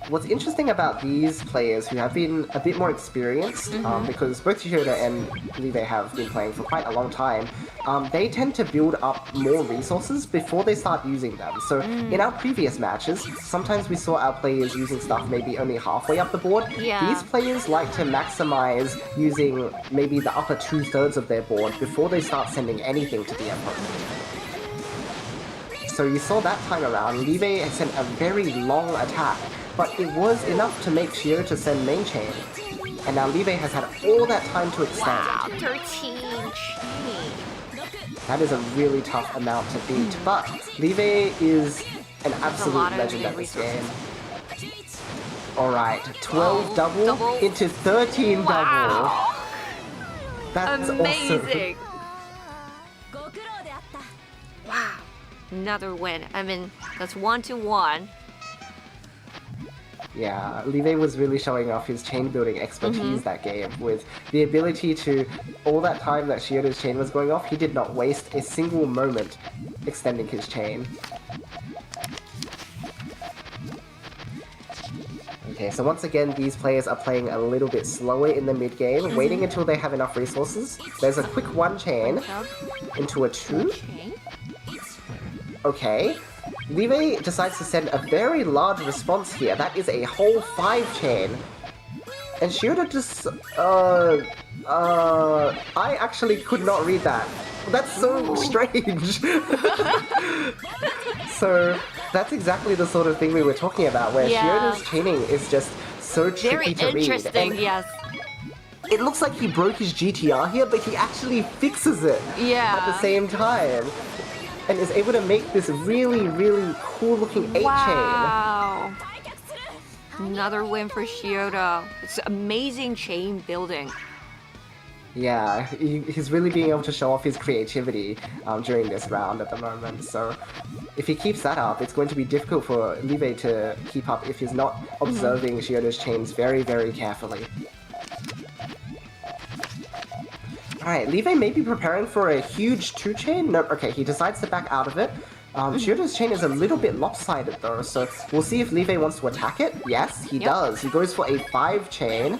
What's interesting about these players who have been a bit more experienced, because both Shirota and Liwei have been playing for quite a long time, they tend to build up more resources before they start using them. So in our previous matches, sometimes we saw our players using stuff maybe only halfway up the board. Yeah. These players like to maximize using maybe the upper 2/3 of their board before they start sending anything to the opponent. So you saw that time around, Liwei had sent a very long attack, but it was enough to make Shirota send main chain. And now Liwei has had all that time to extend. Wow, 13 chain. That is a really tough amount to beat, but Liwei is an absolute lot of legend new at this resources. game. Alright, 12 double into 13 double. Wow. That's Amazing. awesome. Wow. Another win. I mean, that's 1-1. Yeah, Liwei was really showing off his chain building expertise that game with the ability to, all that time that Shioda's chain was going off, he did not waste a single moment extending his chain. Okay, so once again, these players are playing a little bit slower in the mid-game, waiting until they have enough resources. There's a quick 1 chain into a 2. Okay. Liwei decides to send a very large response here. That is a whole 5 chain. And Shioda just, I actually could not read that. That's so strange. So, that's exactly the sort of thing we were talking about, where Shioda's chaining is just so tricky to read. Very interesting, And yes. it looks like he broke his GTR here, but he actually fixes it at the same time. And is able to make this really, really cool looking 8 chain. Wow. Another win for Shioda. It's amazing chain building. Yeah, he's really being able to show off his creativity during this round at the moment. So if he keeps that up, it's going to be difficult for Liwei to keep up if he's not observing Shioda's chains very, very carefully. Alright, Liwei may be preparing for a huge 2 chain. Nope, okay, he decides to back out of it. Shioda's chain is a little bit lopsided though, so we'll see if Liwei wants to attack it. Yes, he does. He goes for a 5 chain.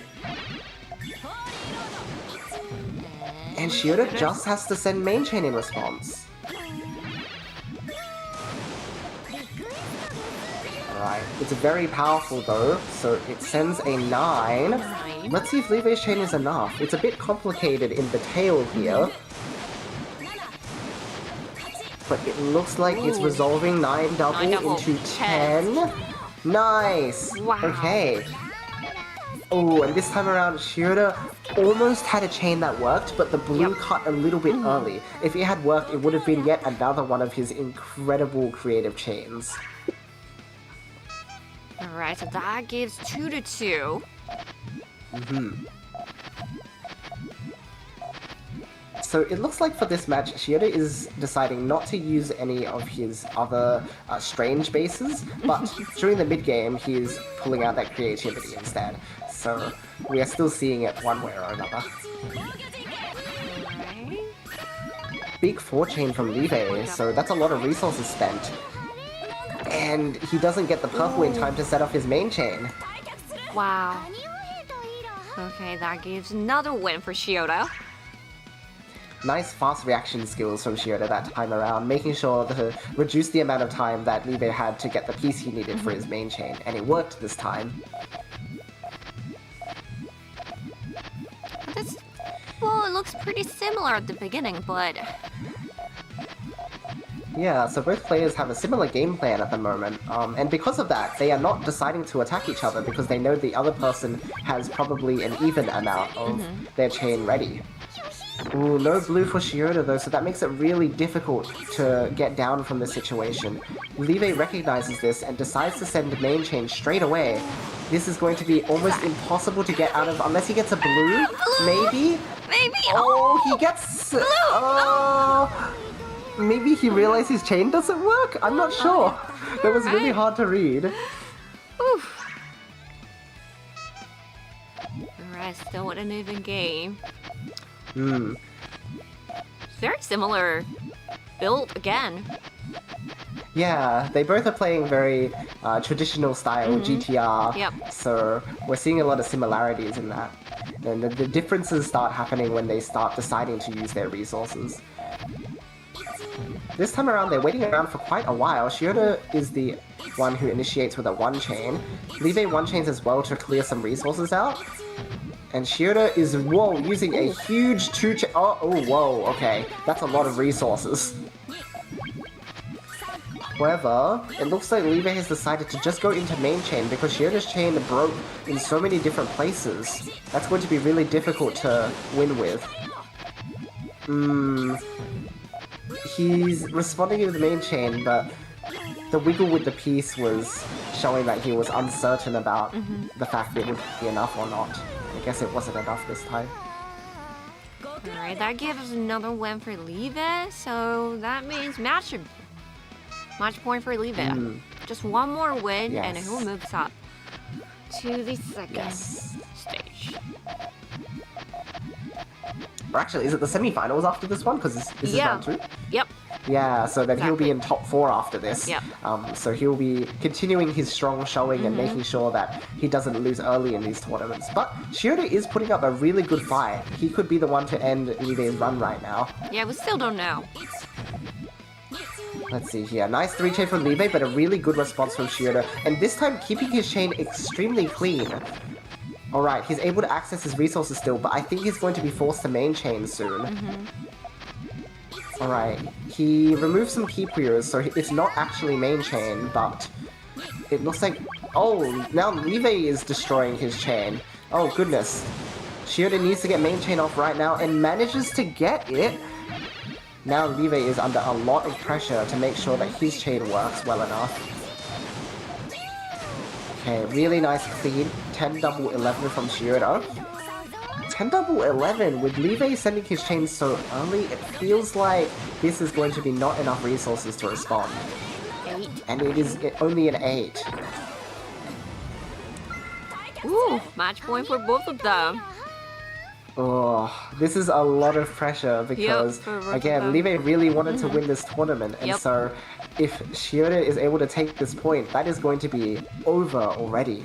And Shioda just has to send main chain in response. Alright, it's very powerful though, so it sends a 9. Let's see if Liwei's chain is enough. It's a bit complicated in the tail here. But it looks like it's resolving 9 double into 10. Nice! Wow. Okay. Oh, and this time around, Shioda almost had a chain that worked, but the blue cut a little bit early. If it had worked, it would have been yet another one of his incredible creative chains. Alright, so that gives 2-2. So it looks like for this match, Shioda is deciding not to use any of his other strange bases, but during the mid-game, he is pulling out that creativity instead. So we are still seeing it one way or another. big 4 chain from Live, so that's a lot of resources spent. And he doesn't get the purple in time to set off his main chain. Wow. Okay, that gives another win for Shiota. Nice fast reaction skills from Shiota that time around, making sure to reduce the amount of time that Live had to get the piece he needed for his main chain, and it worked this time. Well, it looks pretty similar at the beginning, but... Yeah, so both players have a similar game plan at the moment, and because of that, they are not deciding to attack each other because they know the other person has probably an even amount of their chain ready. Ooh, no blue for Shiota though, so that makes it really difficult to get down from this situation. Live recognizes this and decides to send main chain straight away. This is going to be almost impossible to get out of unless he gets a blue, maybe? Maybe! Oh, he gets... maybe he realized his chain doesn't work? I'm not sure. That was really hard to read. Oof. Alright, still an even game. Very similar build again. Yeah, they both are playing very traditional style GTR. Yep. So we're seeing a lot of similarities in that. And the differences start happening when they start deciding to use their resources. This time around, they're waiting around for quite a while. Shiota is the one who initiates with a 1 chain. Live 1 chains as well to clear some resources out. And Shiota is, whoa, using a huge 2 chain. Oh, whoa, okay. That's a lot of resources. However, it looks like Live has decided to just go into main chain because Shiota's chain broke in so many different places. That's going to be really difficult to win with. He's responding with the main chain, but the wiggle with the piece was showing that he was uncertain about the fact that it would be enough or not. I guess it wasn't enough this time. Alright, that gives another win for Live, so that means match point for Live. Just one more win and he'll move up to the second stage. Or actually, is it the semi-finals after this one? Because this is round 2? Yep. Yeah, so then he'll be in top 4 after this. Yep. So he'll be continuing his strong showing and making sure that he doesn't lose early in these tournaments. But Shiota is putting up a really good fight. He could be the one to end Live's run right now. Yeah, we still don't know. Let's see here. Nice 3 chain from Live, but a really good response from Shiota. And this time keeping his chain extremely clean. Alright, he's able to access his resources still, but I think he's going to be forced to main chain soon. Alright, he removed some Puyos, so it's not actually main chain, but it looks like... Oh, now Live is destroying his chain. Oh, goodness. Shiota needs to get main chain off right now and manages to get it. Now Live is under a lot of pressure to make sure that his chain works well enough. Okay, really nice clean 10-11 from Shiota. 10-11 with Live sending his chain so early, it feels like this is going to be not enough resources to respond. 8. And it is only an 8. Ooh, match point for both of them. Oh, this is a lot of pressure because, again, Live really wanted to win this tournament, and so if Shiota is able to take this point, that is going to be over already.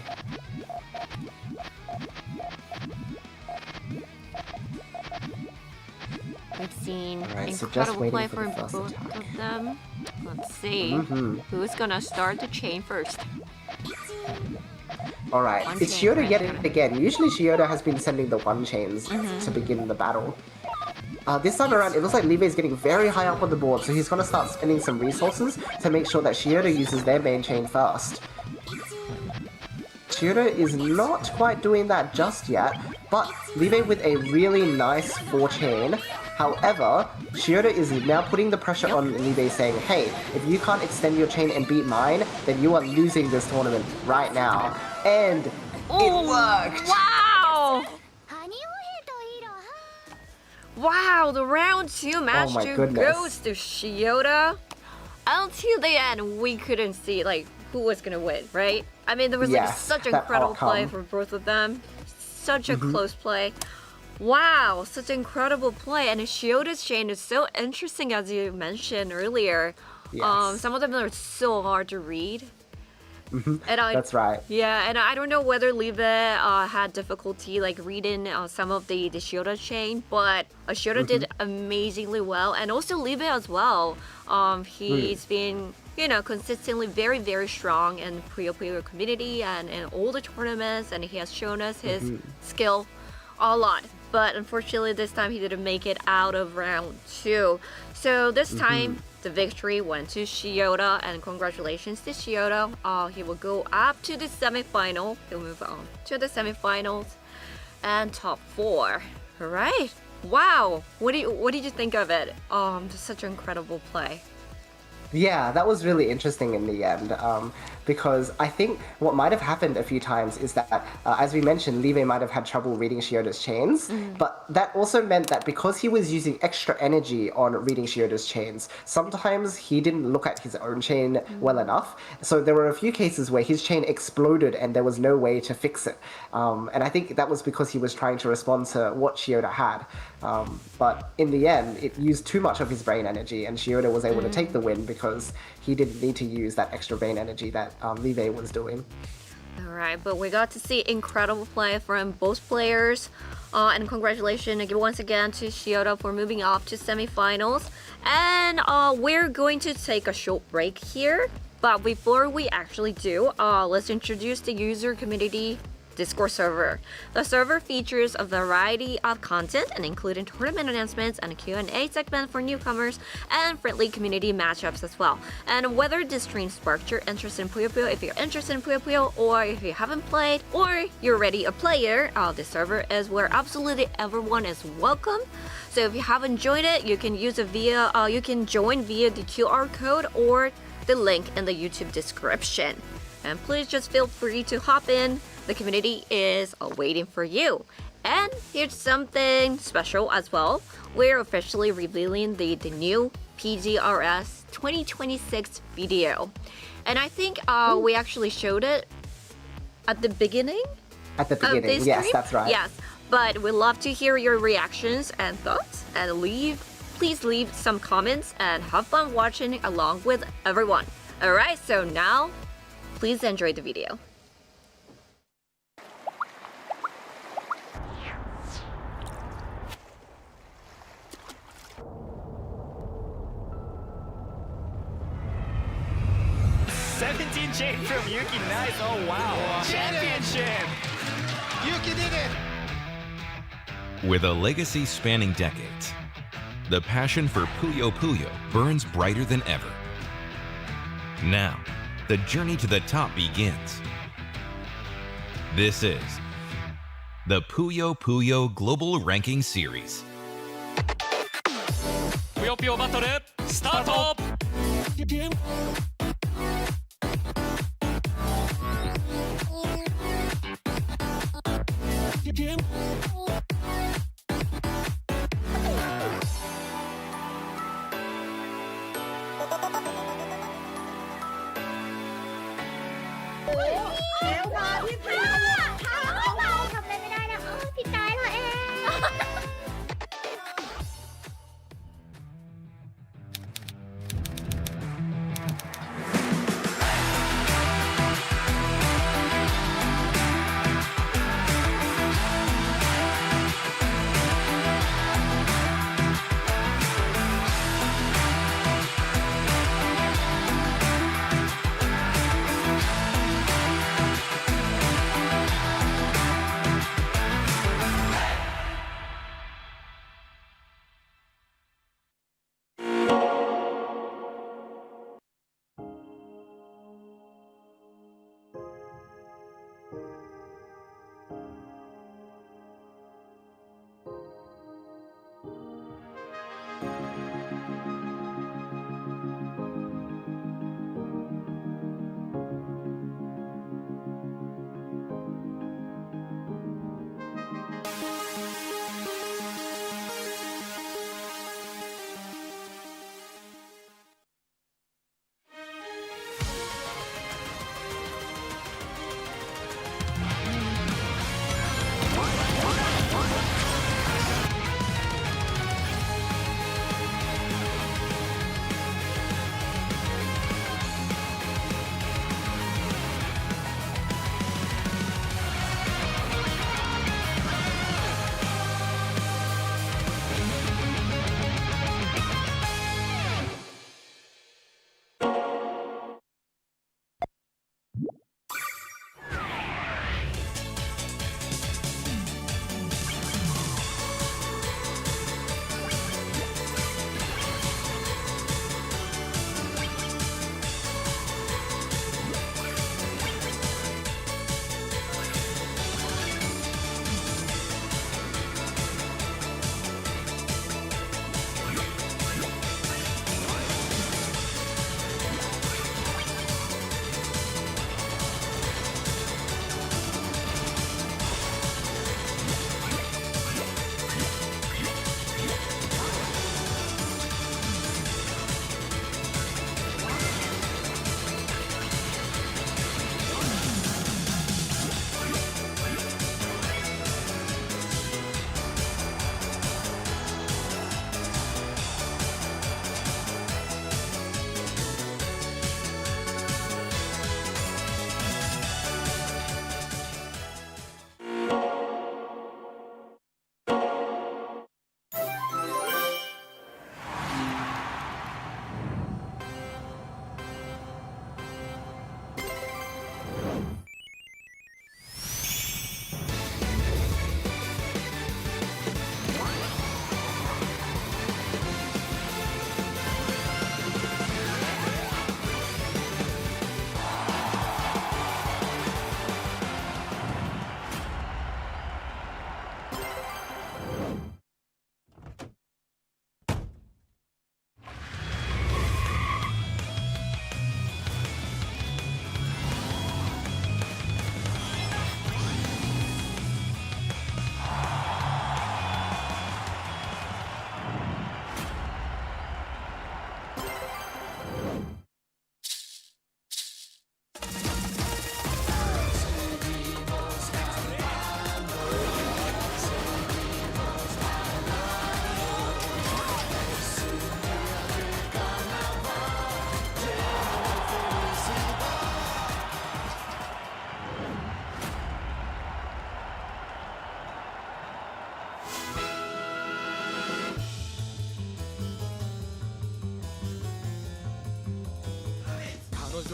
We've seen so just incredible waiting play for the for first both attack. of them. Let's see who's gonna start the chain first. Alright, One it's chain Shiota right yet there. again. Usually Shiota has been sending the 1 chains to begin the battle. This time around, it looks like Live is getting very high up on the board, so he's going to start spending some resources to make sure that Shiota uses their main chain first. Shiota is not quite doing that just yet, but Live with a really nice 4 chain. However, Shiota is now putting the pressure on Live, saying, hey, if you can't extend your chain and beat mine, then you are losing this tournament right now. And it worked! Wow! Wow, the round 2 match my 2 goodness. goes to Shiota. Until the end, we couldn't see like who was gonna win, right? I mean, there was like such that incredible play outcome. for both of them. Such a close play. Wow, such incredible play. And Shioda's chain is so interesting, as you mentioned earlier. Yes. Some of them are so hard to read. And That's right. Yeah, and I don't know whether Live had difficulty like reading some of the Shioda chain, but Shioda did amazingly well, and also Live as well. He's been, you know, consistently very, very strong in Puyo Puyo community and in all the tournaments, and he has shown us his skill a lot. But unfortunately, this time he didn't make it out of round 2. So this time, the victory went to Shioda, and congratulations to Shioda. He will go up to the semifinal. He'll move on to the semifinals and top 4. All right. Wow. What did you think of it? Such an incredible play. Yeah, that was really interesting in the end, because I think what might have happened a few times is that, as we mentioned, Live might have had trouble reading Shioda's chains, but that also meant that because he was using extra energy on reading Shioda's chains, sometimes he didn't look at his own chain well enough. So there were a few cases where his chain exploded and there was no way to fix it. And I think that was because he was trying to respond to what Shioda had. But in the end, it used too much of his brain energy, and Shioda was able to take the win because he didn't need to use that extra brain energy that Live was doing. All right, but we got to see incredible play from both players. And congratulations once again to Shioda for moving off to semifinals. And we're going to take a short break here. But before we actually do, let's introduce the user community Discord server. The server features a variety of content, and including tournament announcements and a Q&A segment for newcomers and friendly community matchups as well. And whether this stream sparked your interest in Puyo Puyo, if you're interested in Puyo Puyo, or if you haven't played, or you're already a player, this server is where absolutely everyone is welcome. So if you haven't joined it, you can use it via you can join via the QR code or the link in the YouTube description. And please just feel free to hop in. The community is waiting for you. And here's something special as well. We're officially revealing the new PGRS 2026 video. And I think we actually showed it at the beginning. At the beginning, of this yes, stream. that's right. Yes, but we'd love to hear your reactions and thoughts, and please leave some comments and have fun watching along with everyone. Alright, so now please enjoy the video. Chain from Yuki, nice. Oh wow. Championship. Yuki did it. With a legacy spanning decades, the passion for Puyo Puyo burns brighter than ever. Now, the journey to the top begins. This is the Puyo Puyo Global Ranking Series. Puyo Puyo バトルスタート。「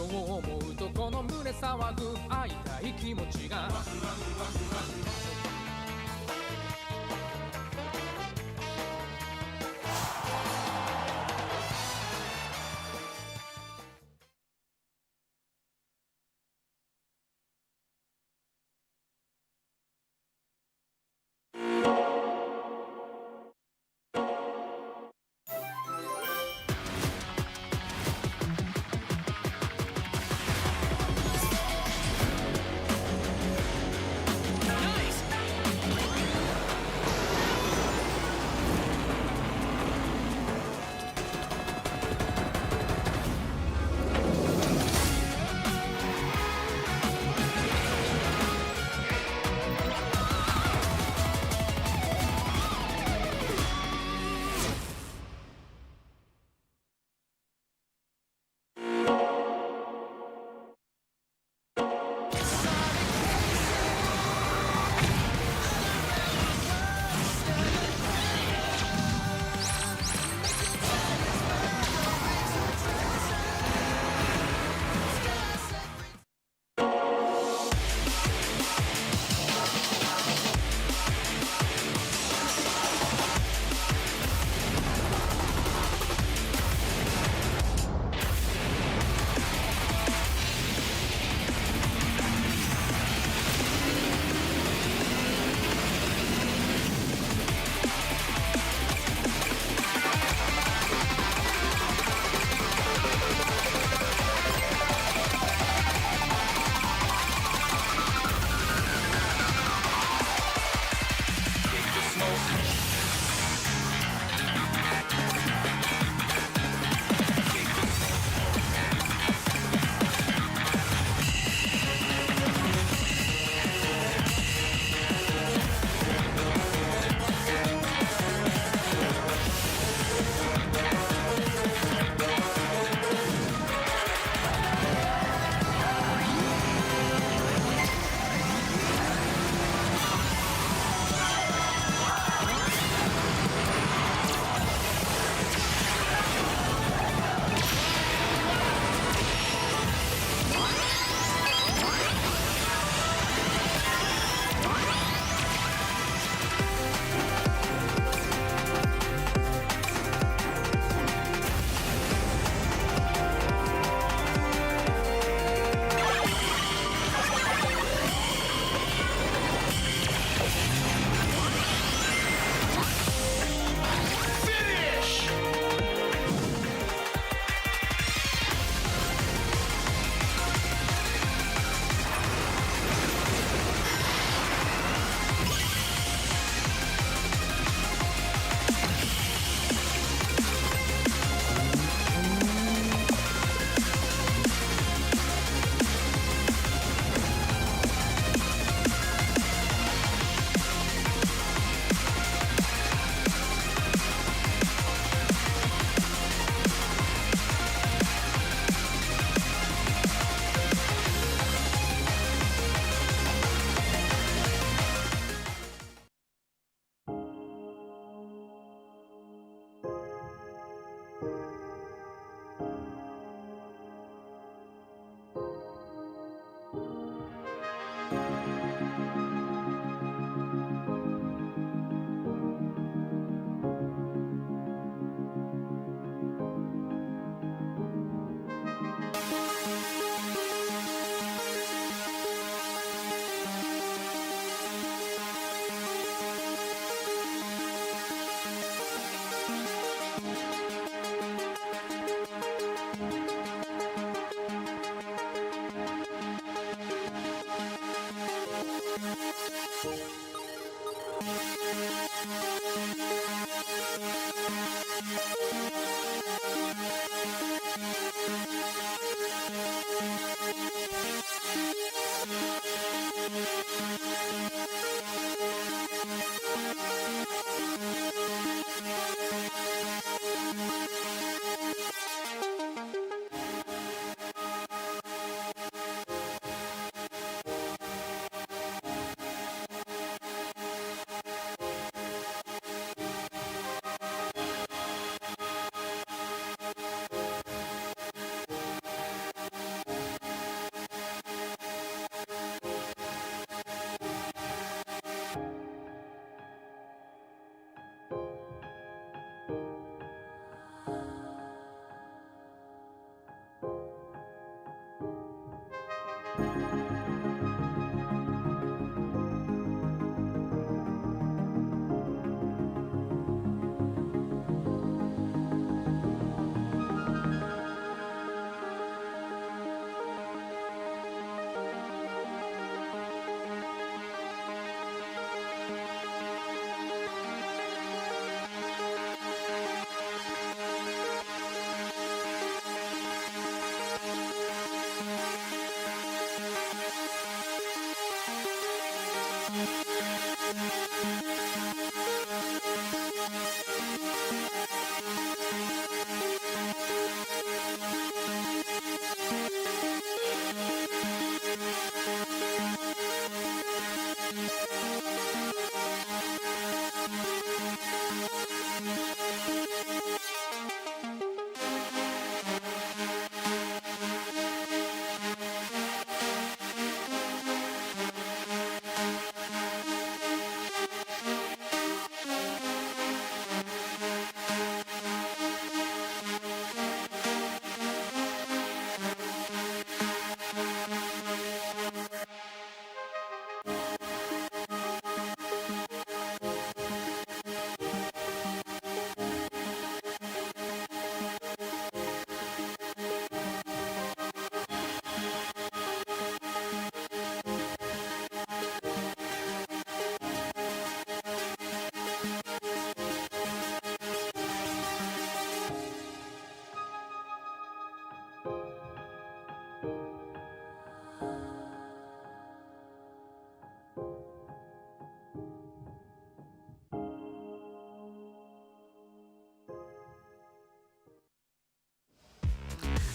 を思うとこの胸騒ぐ会いたい気持ちが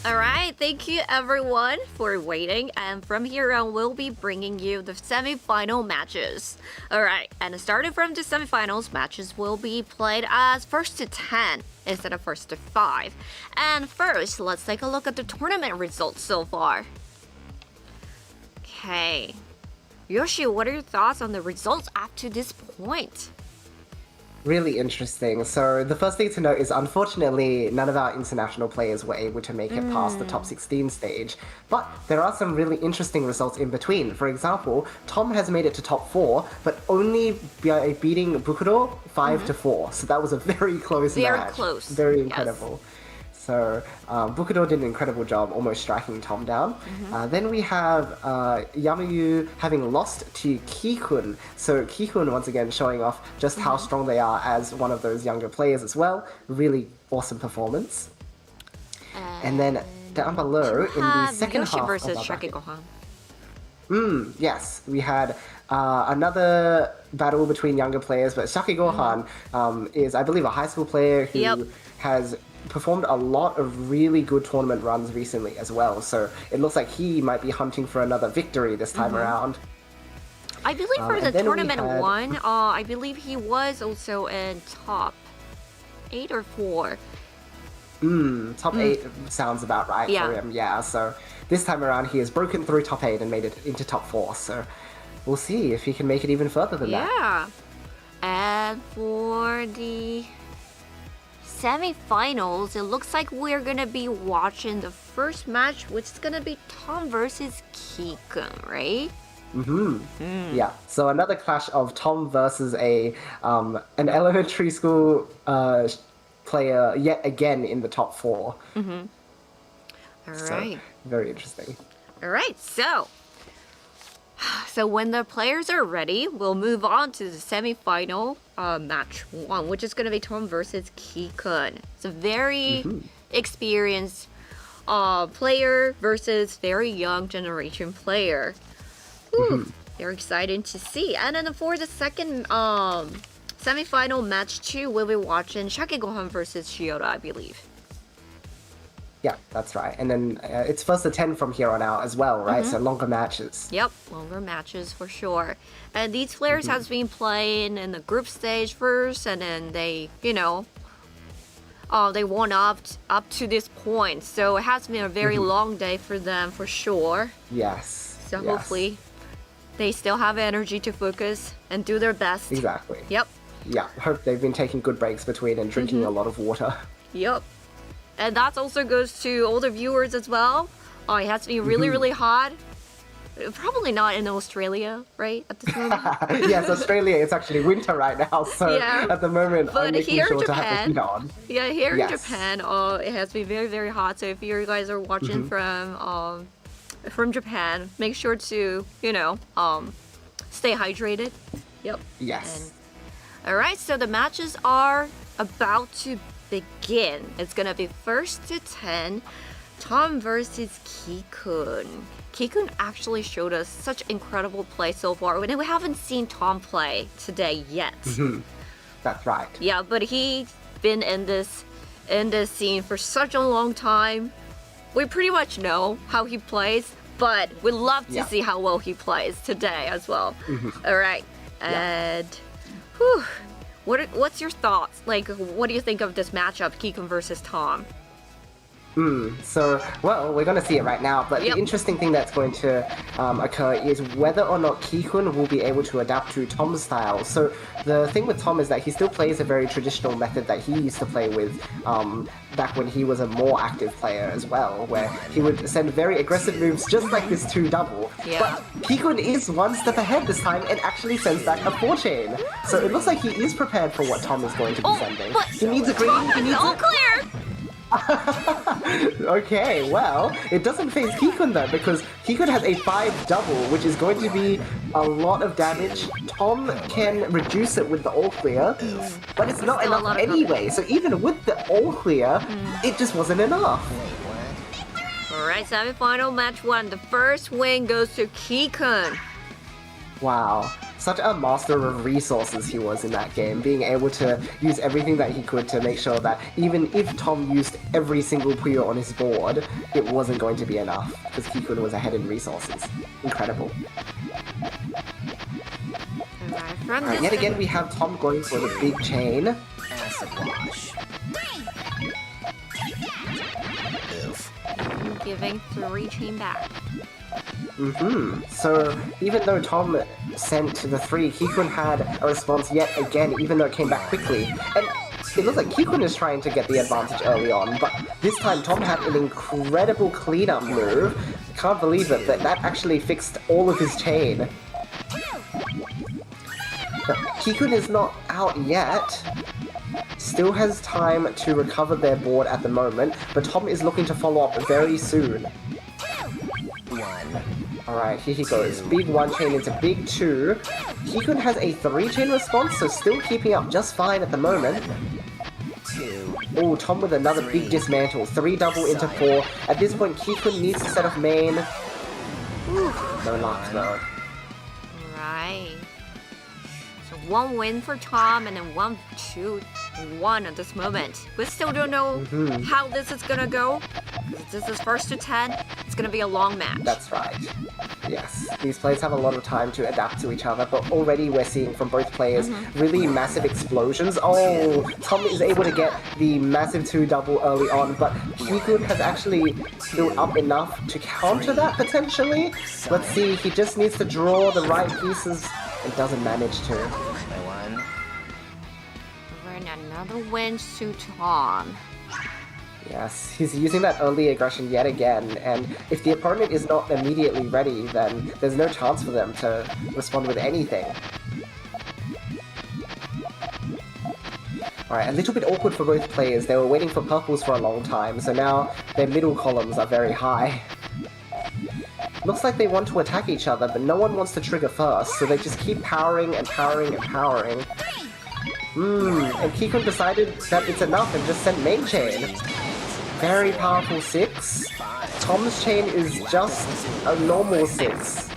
Alright, thank you everyone for waiting, and from here on we'll be bringing you the semi-final matches. Alright, and starting from the semi-finals, matches will be played as first to 10 instead of first to 5. And first, let's take a look at the tournament results so far. Okay, Yoshi, what are your thoughts on the results up to this point? Really interesting. So the first thing to note is, unfortunately, none of our international players were able to make it past the top 16 stage. But there are some really interesting results in between. For example, Tom has made it to top 4, but only by beating Bukuro 5-4. So that was a very close match. Very close. Very incredible. Yes. So Bukuro did an incredible job almost striking Tom down. Then we have Yamayu having lost to Kikun. So Kikun once again showing off just how strong they are as one of those younger players as well. Really awesome performance. And then down below in the second Yoshi half versus of Shaki Gohan. Yes, we had another battle between younger players, but Shaki Gohan is, I believe, a high school player who has performed a lot of really good tournament runs recently as well. So it looks like he might be hunting for another victory this time around. I believe for the tournament one, I believe he was also in top 8 or 4. Top 8 sounds about right for him, yeah. So this time around he has broken through top 8 and made it into top 4. So we'll see if he can make it even further than that. Yeah. And for the semi-finals, it looks like we're gonna be watching the first match, which is gonna be Tom versus Kikun, right? Yeah. So another clash of Tom versus an elementary school player yet again in the top 4. All right. So, very interesting. All right. So when the players are ready, we'll move on to the semi-final match 1, which is going to be Tom versus Kikun. It's a very experienced player versus very young generation player. They're exciting to see. And then for the second semi-final match 2, we'll be watching Shaki Gohan versus Shiota, I believe. Yeah, that's right. And then it's first to 10 from here on out as well, right? So longer matches. Yep, longer matches for sure. And these players has been playing in the group stage first, and then they, they won up to this point. So it has been a very long day for them for sure. Yes. So hopefully they still have energy to focus and do their best. Exactly. Yep. Yeah, hope they've been taking good breaks between and drinking a lot of water. Yep. And that also goes to all the viewers as well. It has to be really, really hot. Probably not in Australia, right? At this moment. Yes, Australia, it's actually winter right now. So at the moment, I'm making sure to have the heat on. Yeah, here in Japan, it has been very, very hot. So if you guys are watching from Japan, make sure to, stay hydrated. Yep. Yes. All right, so the matches are about to begin. It's gonna be first to 10 Tom versus Kikun. Kikun actually showed us such incredible play so far. We haven't seen Tom play today yet. That's right. Yeah, but he's been in this scene for such a long time. We pretty much know how he plays, but we'd love to see how well he plays today as well. All right, and what's your thoughts? Like, what do you think of this matchup, Kikun versus Tom? So, well, we're going to see it right now, but the interesting thing that's going to occur is whether or not Kikun will be able to adapt to Tom's style. So, the thing with Tom is that he still plays a very traditional method that he used to play with back when he was a more active player as well, where he would send very aggressive moves just like this 2-double. But Kikun is one step ahead this time and actually sends back a 4-chain. So, it looks like he is prepared for what Tom is going to be sending. He needs a green, he needs all clear! Okay, well, it doesn't phase Kikun though, because Kikun has a 5-double, which is going to be a lot of damage. Tom can reduce it with the all clear, but it's not enough anyway. So even with the all clear, it just wasn't enough. Alright, semi-final match 1. The first win goes to Kikun. Wow. Such a master of resources he was in that game, being able to use everything that he could to make sure that even if Tom used every single Puyo on his board, it wasn't going to be enough, because Kikun was ahead in resources. Incredible. Alright, yet again we have Tom going for the big chain. Giving 3 chain back. So even though Tom sent the 3, Kikun had a response yet again, even though it came back quickly. And it looks like Kikun is trying to get the advantage early on, but this time Tom had an incredible cleanup move. Can't believe it, but that actually fixed all of his chain. But Kikun is not out yet. Still has time to recover their board at the moment, but Tom is looking to follow up very soon. Alright, here he goes. Big 1 chain into big 2. Kikun has a 3-chain response, so still keeping up just fine at the moment. Oh, Tom with another big dismantle. 3-double into 4. At this point, Kikun needs to set off main. No luck though. Right. So 1 win for Tom, and then 1-2-1 at this moment. We still don't know how this is gonna go. This is first to 10. It's gonna be a long match. That's right. Yes, these players have a lot of time to adapt to each other, but already we're seeing from both players really massive explosions. Oh, Tom is able to get the massive 2-double early on, but Kikun has actually built up enough to counter that potentially. Let's see, he just needs to draw the right pieces and doesn't manage to. Another win to Tom. Yes, he's using that early aggression yet again, and if the opponent is not immediately ready, then there's no chance for them to respond with anything. Alright, a little bit awkward for both players. They were waiting for purples for a long time, so now their middle columns are very high. Looks like they want to attack each other, but no one wants to trigger first, so they just keep powering and powering and powering. And Kikun decided that it's enough and just sent main chain. Very powerful 6. Tom's chain is just a normal 6.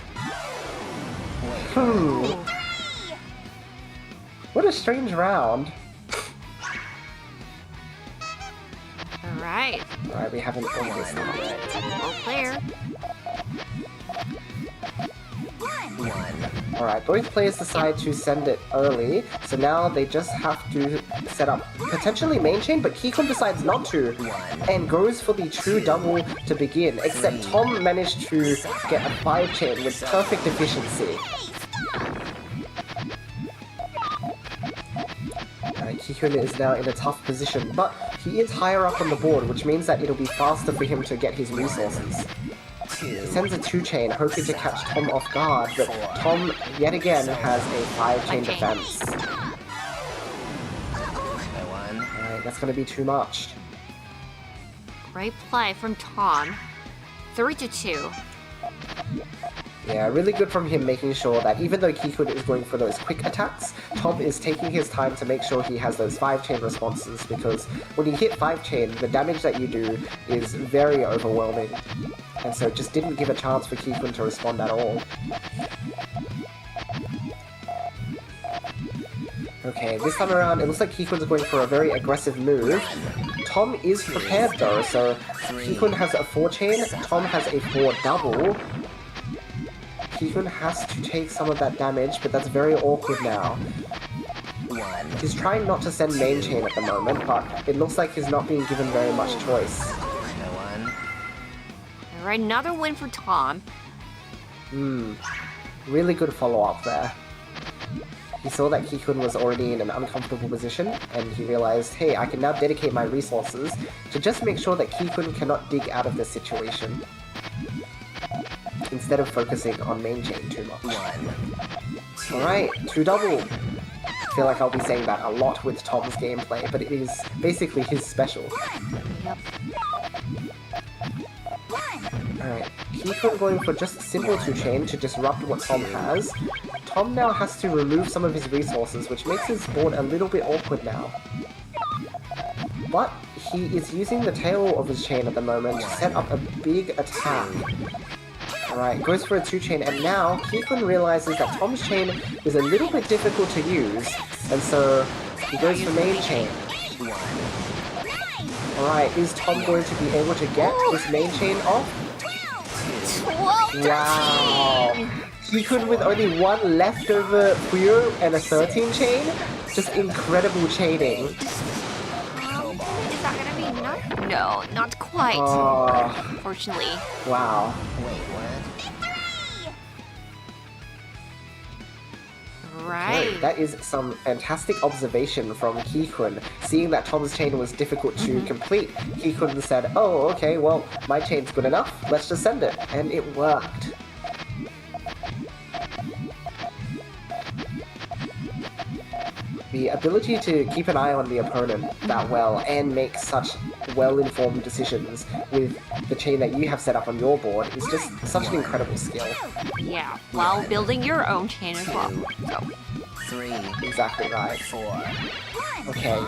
What a strange round. Alright. Alright, we haven't almost All clear. Alright, both players decide to send it early, so now they just have to set up potentially main chain, but Kikun decides not to, and goes for the 2-double to begin, except Tom managed to get a 5-chain with perfect efficiency. Alright, Kikun is now in a tough position, but he is higher up on the board, which means that it'll be faster for him to get his resources. He sends a 2-chain, hoping to catch Tom off guard, but Tom, yet again, has a 5-chain defense. Alright, that's gonna be too much. Great play from Tom. 3-2. Yeah, really good from him making sure that even though Kikun is going for those quick attacks, Tom is taking his time to make sure he has those 5-chain responses, because when you hit 5-chain, the damage that you do is very overwhelming. And so it just didn't give a chance for Kikun to respond at all. Okay, this time around, it looks like Kikun's going for a very aggressive move. Tom is prepared though, so Kikun has a 4-chain, Tom has a 4-double. Kikun has to take some of that damage, but that's very awkward now. He's trying not to send main chain at the moment, but it looks like he's not being given very much choice. Alright, another win for Tom. Really good follow-up there. He saw that Kikun was already in an uncomfortable position, and he realized, hey, I can now dedicate my resources to just make sure that Kikun cannot dig out of this situation, instead of focusing on main chain too much. Alright, 2-double. I feel like I'll be saying that a lot with Tom's gameplay, but it is basically his special. Yep. Alright, Kikun going for just a simple 2-chain to disrupt what Tom has. Tom now has to remove some of his resources, which makes his board a little bit awkward now. But he is using the tail of his chain at the moment to set up a big attack. Alright, goes for a 2-chain, and now Kikun realizes that Tom's chain is a little bit difficult to use, and so he goes for main chain. Alright, is Tom going to be able to get this main chain off? 12, Wow! Kikun with only one leftover Puyo and a 13-chain? Just incredible chaining. Is that gonna be enough? No, not quite. Unfortunately. Wow. Right. Okay, that is some fantastic observation from Kikun. Seeing that Tom's chain was difficult to complete, Kikun said, oh, okay, well, my chain's good enough, let's just send it. And it worked. The ability to keep an eye on the opponent that well and make such well-informed decisions with the chain that you have set up on your board is just such an incredible skill. Yeah, while building your own chain as well. So. Exactly right. Okay,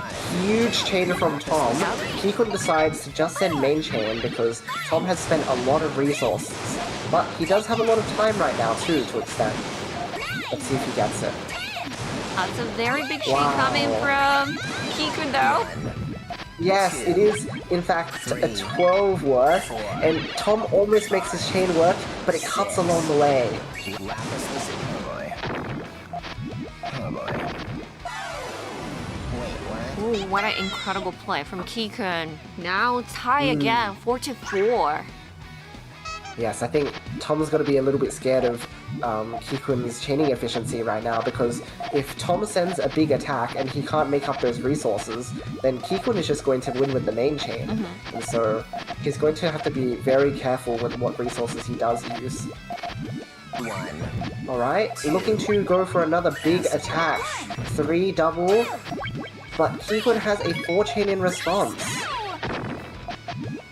huge chain from Tom. Kikun decides to just send main chain because Tom has spent a lot of resources. But he does have a lot of time right now too to extend. Let's see if he gets it. That's a very big chain coming from Kikun though. Yes, it is in fact a 12 worth, and Tom almost makes his chain work, but it cuts along the way. Ooh, what an incredible play from Kikun. Now tie again, 4-4. Yes, I think Tom's got to be a little bit scared of Kikun's chaining efficiency right now, because if Tom sends a big attack and he can't make up those resources, then Kikun is just going to win with the main chain. And so he's going to have to be very careful with what resources he does use. Alright, looking to go for another big attack. 3-double, but Kikun has a 4-chain in response.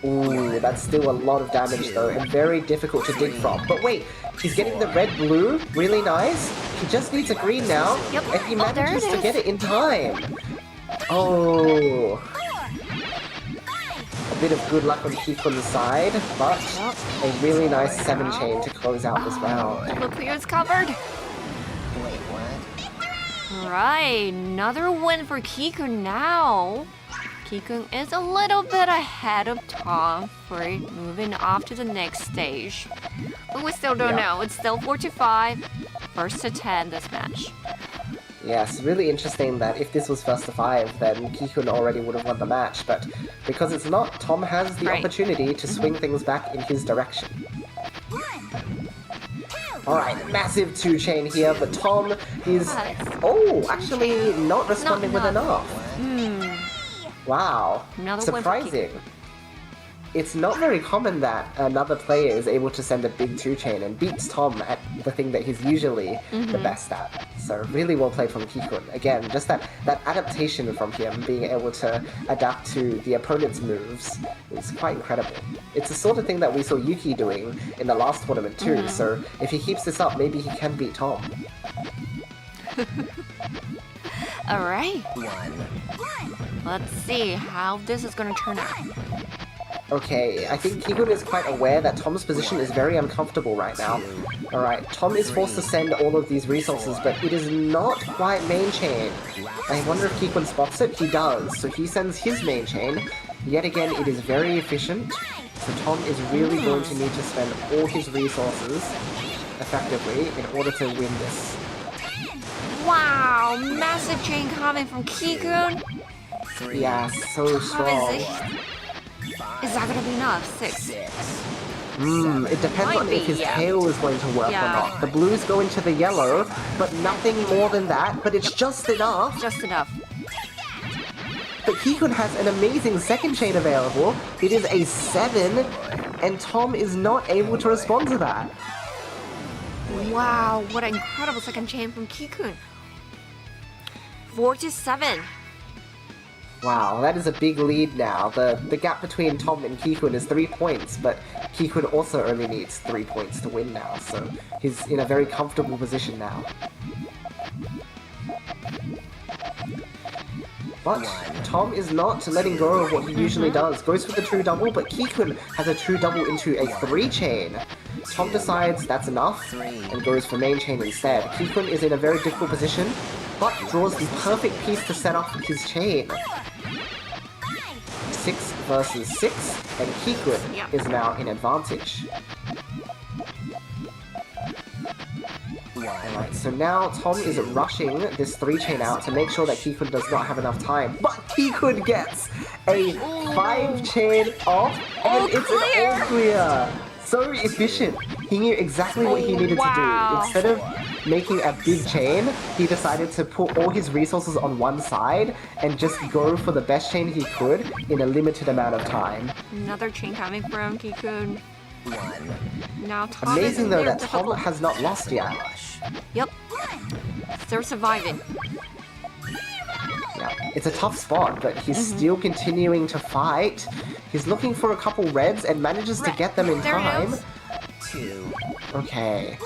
Ooh, that's still a lot of damage though, and very difficult to dig from. But wait, he's getting the red-blue, really nice. He just needs a green now, and he manages to get it in time. Oh. A bit of good luck on Kikun's side, but a really nice 7-chain to close out this round. Look who's covered. Alright, another win for Kikun now. Kikun is a little bit ahead of Tom for moving off to the next stage. But we still don't know. It's still 4-5. First to 10 this match. Yes, really interesting that if this was first to 5, then Kikun already would have won the match. But because it's not, Tom has the opportunity to swing things back in his direction. Alright, massive 2-chain here, but Tom is... Oh, actually not responding with enough. Wow, surprising. it's not very common that another player is able to send a big 2-chain and beats Tom at the thing that he's usually the best at. So really well played from Kikun. Again, just that adaptation from him, being able to adapt to the opponent's moves is quite incredible. It's the sort of thing that we saw Yuki doing in the last tournament too, so if he keeps this up, maybe he can beat Tom. Alright. Let's see how this is gonna turn out. Okay, I think Kikun is quite aware that Tom's position is very uncomfortable right now. Alright, Tom is forced to send all of these resources, but it is not quite main chain. I wonder if Kikun spots it? He does, so he sends his main chain. Yet again, it is very efficient, so Tom is really going to need to spend all his resources effectively in order to win this. Wow, massive chain coming from Kikun. Yeah, so strong. Is that gonna be enough? 6. It depends on if his tail is going to work or Yeah. not. The blues go into the yellow, but nothing more than that, but it's just enough. Just enough. But Kikun has an amazing second chain available. It is a 7, and Tom is not able to respond to that. Wow, what an incredible second chain from Kikun. 4-7. Wow, that is a big lead now. The gap between Tom and Kikun is 3 points, but Kikun also only needs 3 points to win now, so he's in a very comfortable position now. But Tom is not letting go of what he usually does. Goes for the true double, but Kikun has a true double into a 3-chain. Tom decides that's enough and goes for main chain instead. Kikun is in a very difficult position, but draws the perfect piece to set off his chain. 6 versus 6, and Kikun is now in advantage. Alright, so now Tom is rushing this 3-chain out to make sure that Kikun does not have enough time. But Kikun gets a 5-chain off, and it's an all clear! So efficient. He knew exactly what he needed to do. Instead of making a big chain, he decided to put all his resources on one side and just go for the best chain he could in a limited amount of time. Another chain coming from Kikun. Now Tom Amazing is though very that Tom difficult. has not lost yet. Yep. Still surviving. Yeah, it's a tough spot, but he's still continuing to fight. He's looking for a couple reds and manages to get them in There he time. goes. Okay.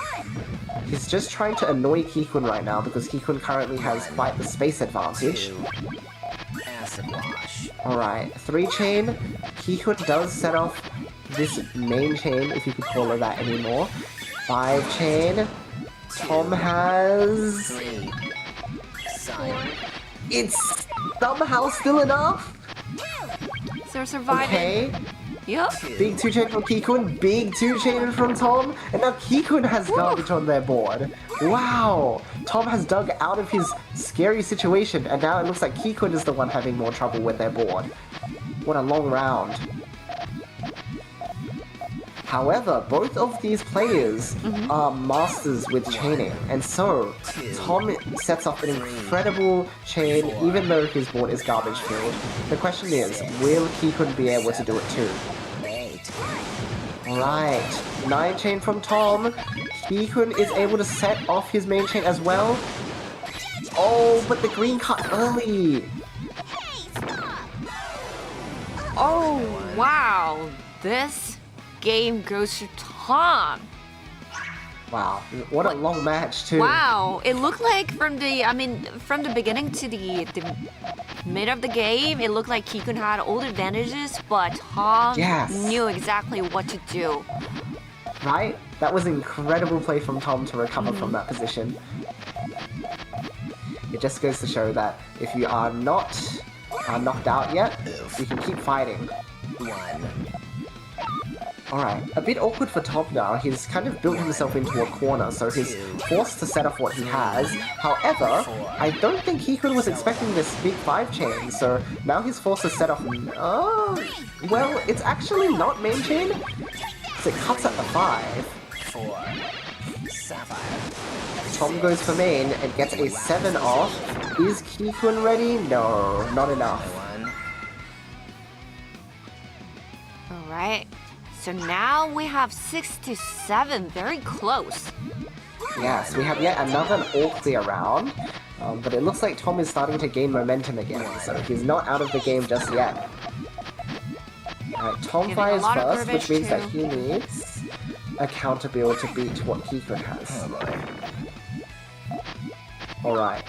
He's just trying to annoy Kikun right now because Kikun currently has quite the space advantage. Alright, 3-chain. Kikun does set off this main chain, if you could call it that anymore. 5-chain. Tom has... It's somehow still enough? Still surviving. Okay. Yep. Big 2-chain from Kikun, big 2-chain from Tom, and now Kikun has garbage on their board. Wow! Tom has dug out of his scary situation, and now it looks like Kikun is the one having more trouble with their board. What a long round. However, both of these players are masters with chaining, and so Tom sets up an incredible chain even though his board is garbage filled. The question is, will Kikun be able to do it too? Alright, 9-chain from Tom. Kikun is able to set off his main chain as well. Oh, but the green cut early! Oh, wow. This game goes to Tom. Wow, what a long match too. Wow, it looked like from the beginning to the mid of the game, it looked like Kikun had all the advantages, but Tom knew exactly what to do. Right? That was an incredible play from Tom to recover from that position. It just goes to show that if you are not knocked out yet, you can keep fighting. Alright, a bit awkward for Tom now. He's kind of built himself into a corner, so he's forced to set off what he has. However, I don't think Kikun was expecting this big 5-chain, so now he's forced to set off... well, it's actually not main chain, so it cuts at the 5. Tom goes for main and gets a 7 off. Is Kikun ready? No, not enough. So now we have 6-7, very close. Yes, we have yet another all-clear round, but it looks like Tom is starting to gain momentum again, so he's not out of the game just yet. Alright, Tom fires first, which means that he needs a counter build to beat what Kikun has. Alright.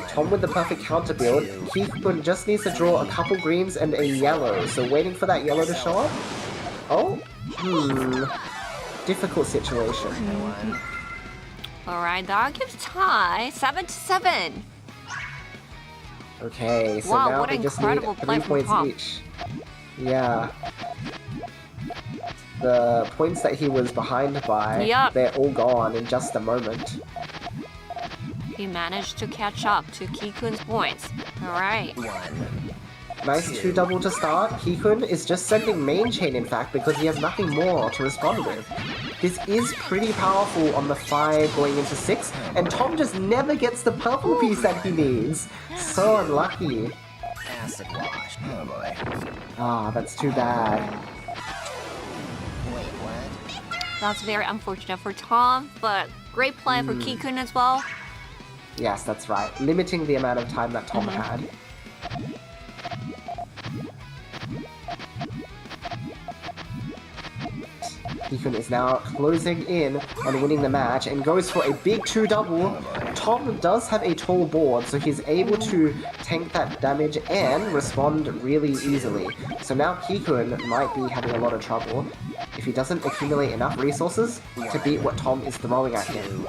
Tom with the perfect counter build. Kikun just needs to draw a couple greens and a yellow, so waiting for that yellow to show up. Oh? Difficult situation. Alright, that gives tie. 7-7. Okay, so Wow, now what they an just need incredible 3 play from points Tom. each. Yeah. The points that he was behind by, Yep. they're all gone in just a moment. He managed to catch up to Kikun's points. Alright. Nice 2-double to start. Kikun is just sending main chain, in fact, because he has nothing more to respond with. This is pretty powerful on the 5 going into 6, and Tom just never gets the purple piece that he needs. So unlucky. Ah, that's too bad. That's very unfortunate for Tom, but great play for Kikun as well. Yes, that's right. Limiting the amount of time that Tom had. Kikun is now closing in on winning the match and goes for a big 2-double. Tom does have a tall board, so he's able to tank that damage and respond really easily. So now Kikun might be having a lot of trouble if he doesn't accumulate enough resources to beat what Tom is throwing at him.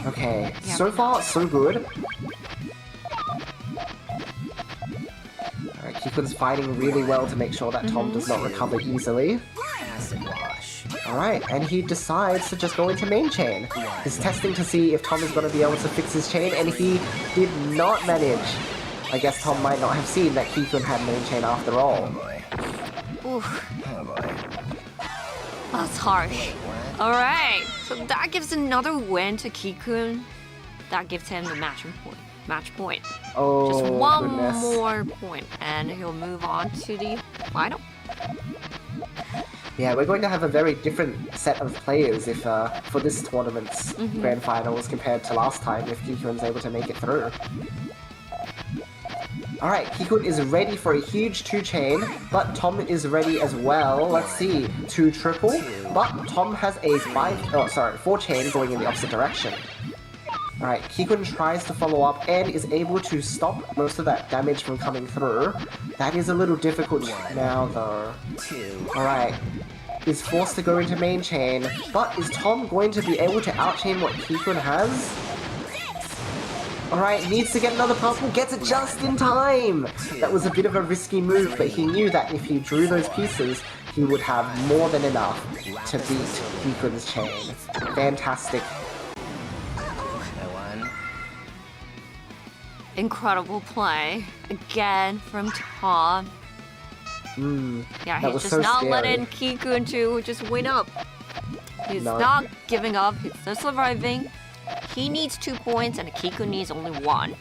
Okay, so far so good. Alright, Kikun's fighting really well to make sure that Tom does not recover easily. Alright, and he decides to just go into main chain. He's testing to see if Tom is going to be able to fix his chain, and he did not manage. I guess Tom might not have seen that Kikun had main chain after all. Oof. That's harsh. Alright, so that gives another win to Kikun. That gives him the match point. Oh, Just one goodness. more point, and he'll move on to the final. Yeah, we're going to have a very different set of players if for this tournament's grand finals compared to last time if Kikun's able to make it through. Alright, Kikun is ready for a huge 2-chain, but Tom is ready as well. Let's see, 2-triple, but Tom has a 4-chain going in the opposite direction. Alright, Kikun tries to follow up and is able to stop most of that damage from coming through. That is a little difficult now though. Alright, is forced to go into main chain, but is Tom going to be able to outchain what Kikun has? Alright, needs to get another purple, gets it just in time! That was a bit of a risky move, but he knew that if he drew those pieces, he would have more than enough to beat Kikun's chain. Fantastic. Incredible play again from Tom. Yeah, that he's was just so not scary. letting Kikun to just win up. He's No. not giving up. He's still surviving. He needs 2 points, and Kikun needs only 1.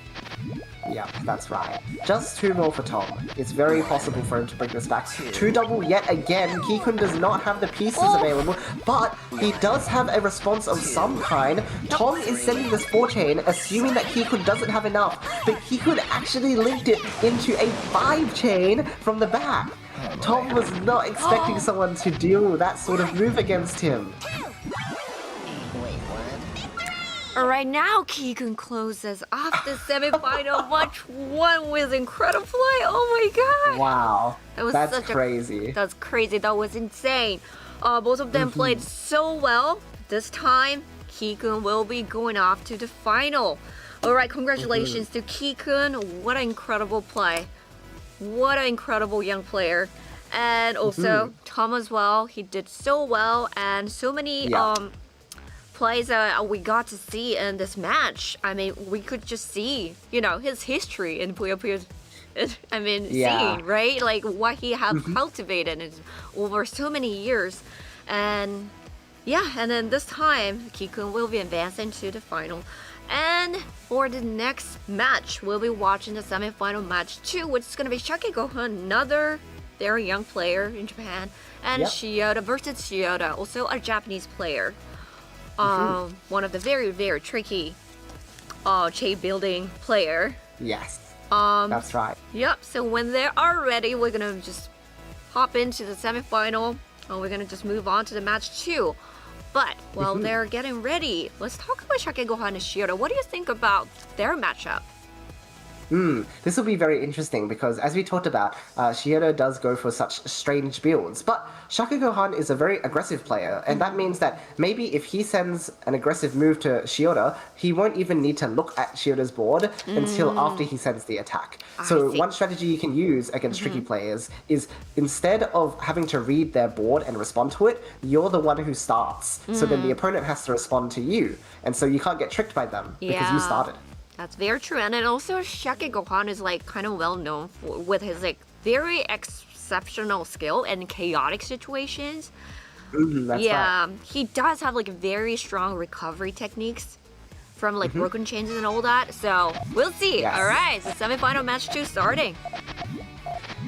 Yeah, that's right. Just 2 more for Tom. It's very possible for him to bring this back. 2-double yet again. Kikun does not have the pieces available, but he does have a response of some kind. Tom is sending this 4-chain, assuming that Kikun doesn't have enough, but Kikun actually linked it into a 5-chain from the back. Tom was not expecting someone to deal that sort of move against him. Alright, now Kikun closes off the semi-final match 1 with incredible play. Oh my god! Wow, That was that's such crazy. That's crazy. That was insane. Both of them played so well. This time, Kikun will be going off to the final. Alright, congratulations to Kikun. What an incredible play. What an incredible young player. And also, Tom as well. He did so well, and so many plays that we got to see in this match. I mean, we could just see, you know, his history in Puyo Puyo's scene, right? Like what he has cultivated over so many years. And yeah, and then this time, Kikun will be advancing to the final. And for the next match, we'll be watching the semi-final match 2, which is going to be Shake Gohan, another very young player in Japan, and Shiota versus Shiota, also a Japanese player. One of the very, very tricky chain building player. Yes. That's right. Yep, so when they are ready, we're gonna just hop into the semifinal, and we're gonna just move on to the match 2. But while they're getting ready, let's talk about Shake Gohan and Shiota. What do you think about their matchup? This will be very interesting because, as we talked about, Shiota does go for such strange builds. But Shake Gohan is a very aggressive player, and that means that maybe if he sends an aggressive move to Shiota, he won't even need to look at Shiota's board until after he sends the attack. So one strategy you can use against tricky players is instead of having to read their board and respond to it, you're the one who starts. So then the opponent has to respond to you, and so you can't get tricked by them because you started. That's very true, and then also Shake Gohan is like kind of well known with his like very exceptional skill in chaotic situations. That's right. He does have like very strong recovery techniques from like broken chains and all that. So we'll see. Yes. All right, so semifinal match 2 starting.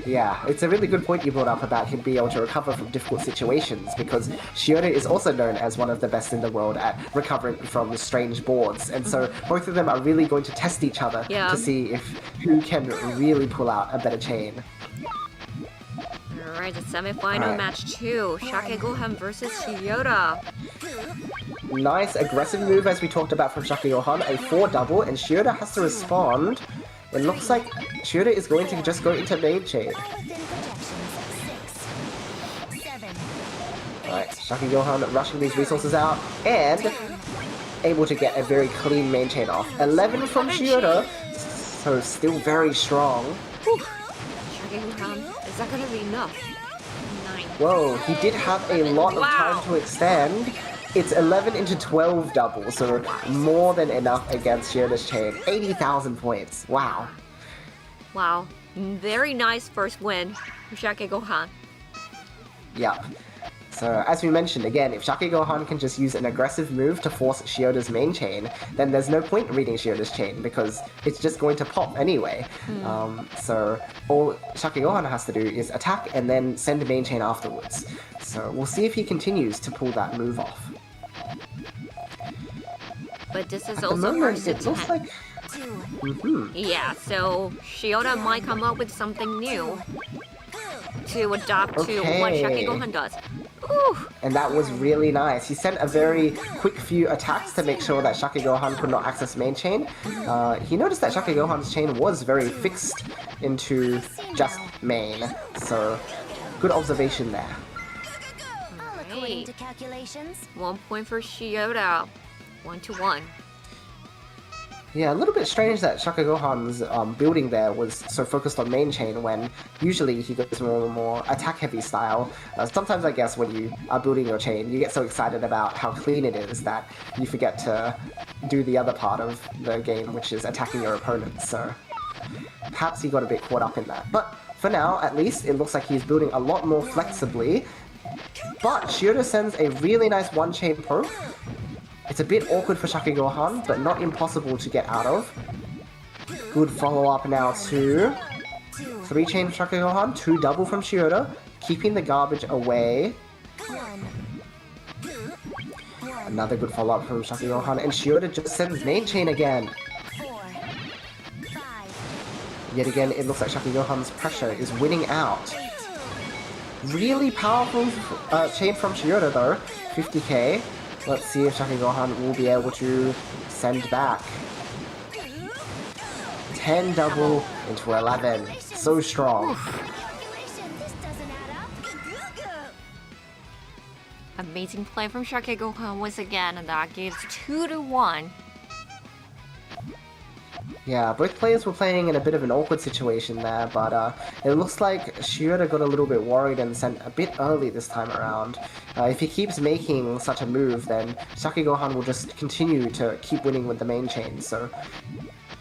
Yeah, it's a really good point you brought up about him being able to recover from difficult situations because Shiota is also known as one of the best in the world at recovering from strange boards. And so both of them are really going to test each other to see who can really pull out a better chain. All right, the semifinal match 2, Shake Gohan versus Shiota. Nice aggressive move as we talked about from Shake Gohan, a 4 double, and Shiota has to respond. It looks like Shiota is going to just go into main chain. Alright, Shake Gohan rushing these resources out and able to get a very clean main chain off. 11 from Shiota, so still very strong. Shake Gohan, is that gonna be enough? 9. Whoa, he did have a lot of time to extend. It's 11 into 12 double, so more than enough against Shiota's chain. 80,000 points. Wow. Wow. Very nice first win for Shake Gohan. Yep. So, as we mentioned, again, if Shake Gohan can just use an aggressive move to force Shiota's main chain, then there's no point reading Shiota's chain because it's just going to pop anyway. So, all Shake Gohan has to do is attack and then send main chain afterwards. So, we'll see if he continues to pull that move off. But this is At also the moment, first it looks attempt. like... Yeah, so Shiota might come up with something new to adapt to what Shake Gohan does. Ooh. And that was really nice. He sent a very quick few attacks to make sure that Shake Gohan could not access main chain. He noticed that Shake Gohan's chain was very fixed into just main. So, good observation there. According to calculations, 1 point for Shiota. 1-1. Yeah, a little bit strange that Shake Gohan's building there was so focused on main chain when usually he goes more attack-heavy style. Sometimes I guess when you are building your chain, you get so excited about how clean it is that you forget to do the other part of the game, which is attacking your opponent. So perhaps he got a bit caught up in that. But for now, at least, it looks like he's building a lot more flexibly. But Shiota sends a really nice one-chain poke. It's a bit awkward for Shake Gohan, but not impossible to get out of. Good follow-up now to 3-chain Shake Gohan, 2 double from Shiota, keeping the garbage away. Another good follow-up from Shake Gohan, and Shiota just sends main chain again. Yet again, it looks like Shake Gohan's pressure is winning out. Really powerful chain from Shiota though, 50k. Let's see if Shake Gohan will be able to send back. 10 double into 11. So strong. Amazing play from Shake Gohan once again, and that gives 2-1. Yeah, both players were playing in a bit of an awkward situation there, but it looks like Shiota got a little bit worried and sent a bit early this time around. If he keeps making such a move, then Shake Gohan will just continue to keep winning with the main chain, so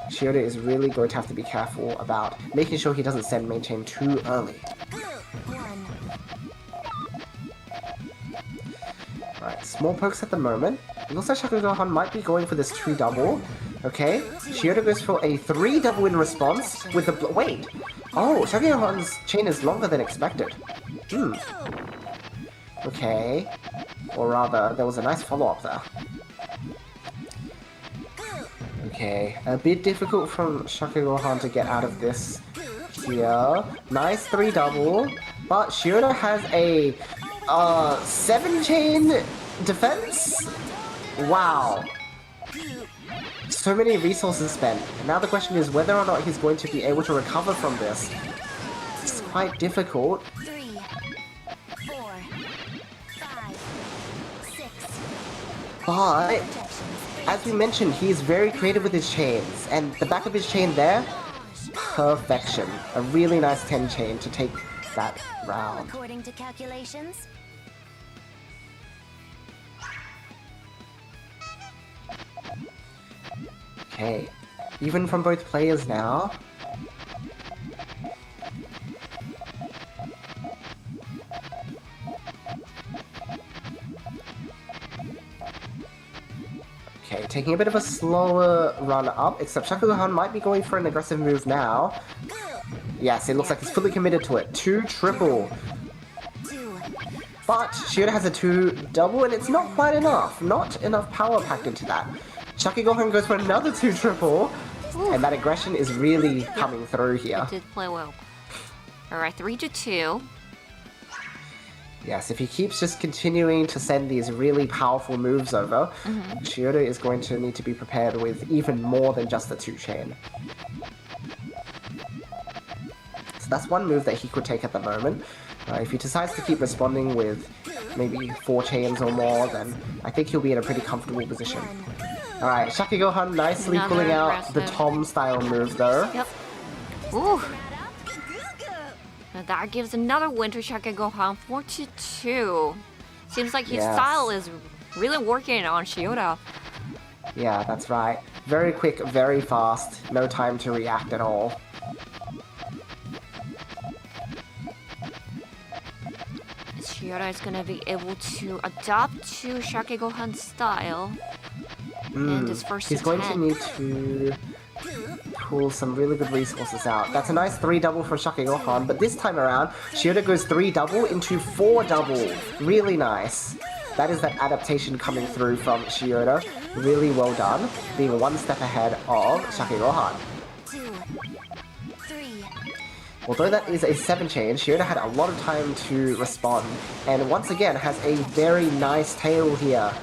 Shiota is really going to have to be careful about making sure he doesn't send main chain too early. Right, small pokes at the moment. It looks like Shake Gohan might be going for this 2 double. Okay, Shiota goes for a 3 double in response with the... Wait! Oh, Shakegohan's chain is longer than expected. Okay. Or rather, there was a nice follow-up there. Okay, a bit difficult from Shakegohan to get out of this here. Nice 3 double, but Shiota has a 7 chain defense? Wow. So many resources spent. Now the question is whether or not he's going to be able to recover from this. It's quite difficult. 3, 4, 5, 6. But, as we mentioned, he is very creative with his chains. And the back of his chain there, perfection. A really nice 10 chain to take that round. According to calculations. Okay, even from both players now. Okay, taking a bit of a slower run up, except Shakegohan might be going for an aggressive move now. Yes, it looks like he's fully committed to it. 2 triple. But Shiota has a 2 double and it's not quite enough. Not enough power packed into that. Shakegohan goes for another 2 triple, and that aggression is really coming through here. It did play well. Alright, 3-2. Yes, if he keeps just continuing to send these really powerful moves over, Shiota is going to need to be prepared with even more than just the 2 chain. So that's one move that he could take at the moment. If he decides to keep responding with maybe 4 chains or more, then I think he'll be in a pretty comfortable position. Alright, Shakegohan nicely pulling out the Tom-style move though. Yep. Ooh. Now that gives another win to Shakegohan, 4-2. Seems like his style is really working on Shiota. Yeah, that's right. Very quick, very fast, no time to react at all. Shiota is gonna be able to adapt to Shakegohan's style. In this first He's going to need to pull some really good resources out. That's a nice 3 double for Shakegohan, but this time around, Shiota goes 3 double into 4 double. Really nice. That is that adaptation coming through from Shiota. Really well done, being 1 step ahead of Shakegohan. 2, 3. Although that is a 7 chain, Shiota had a lot of time to respond, and once again has a very nice tail here,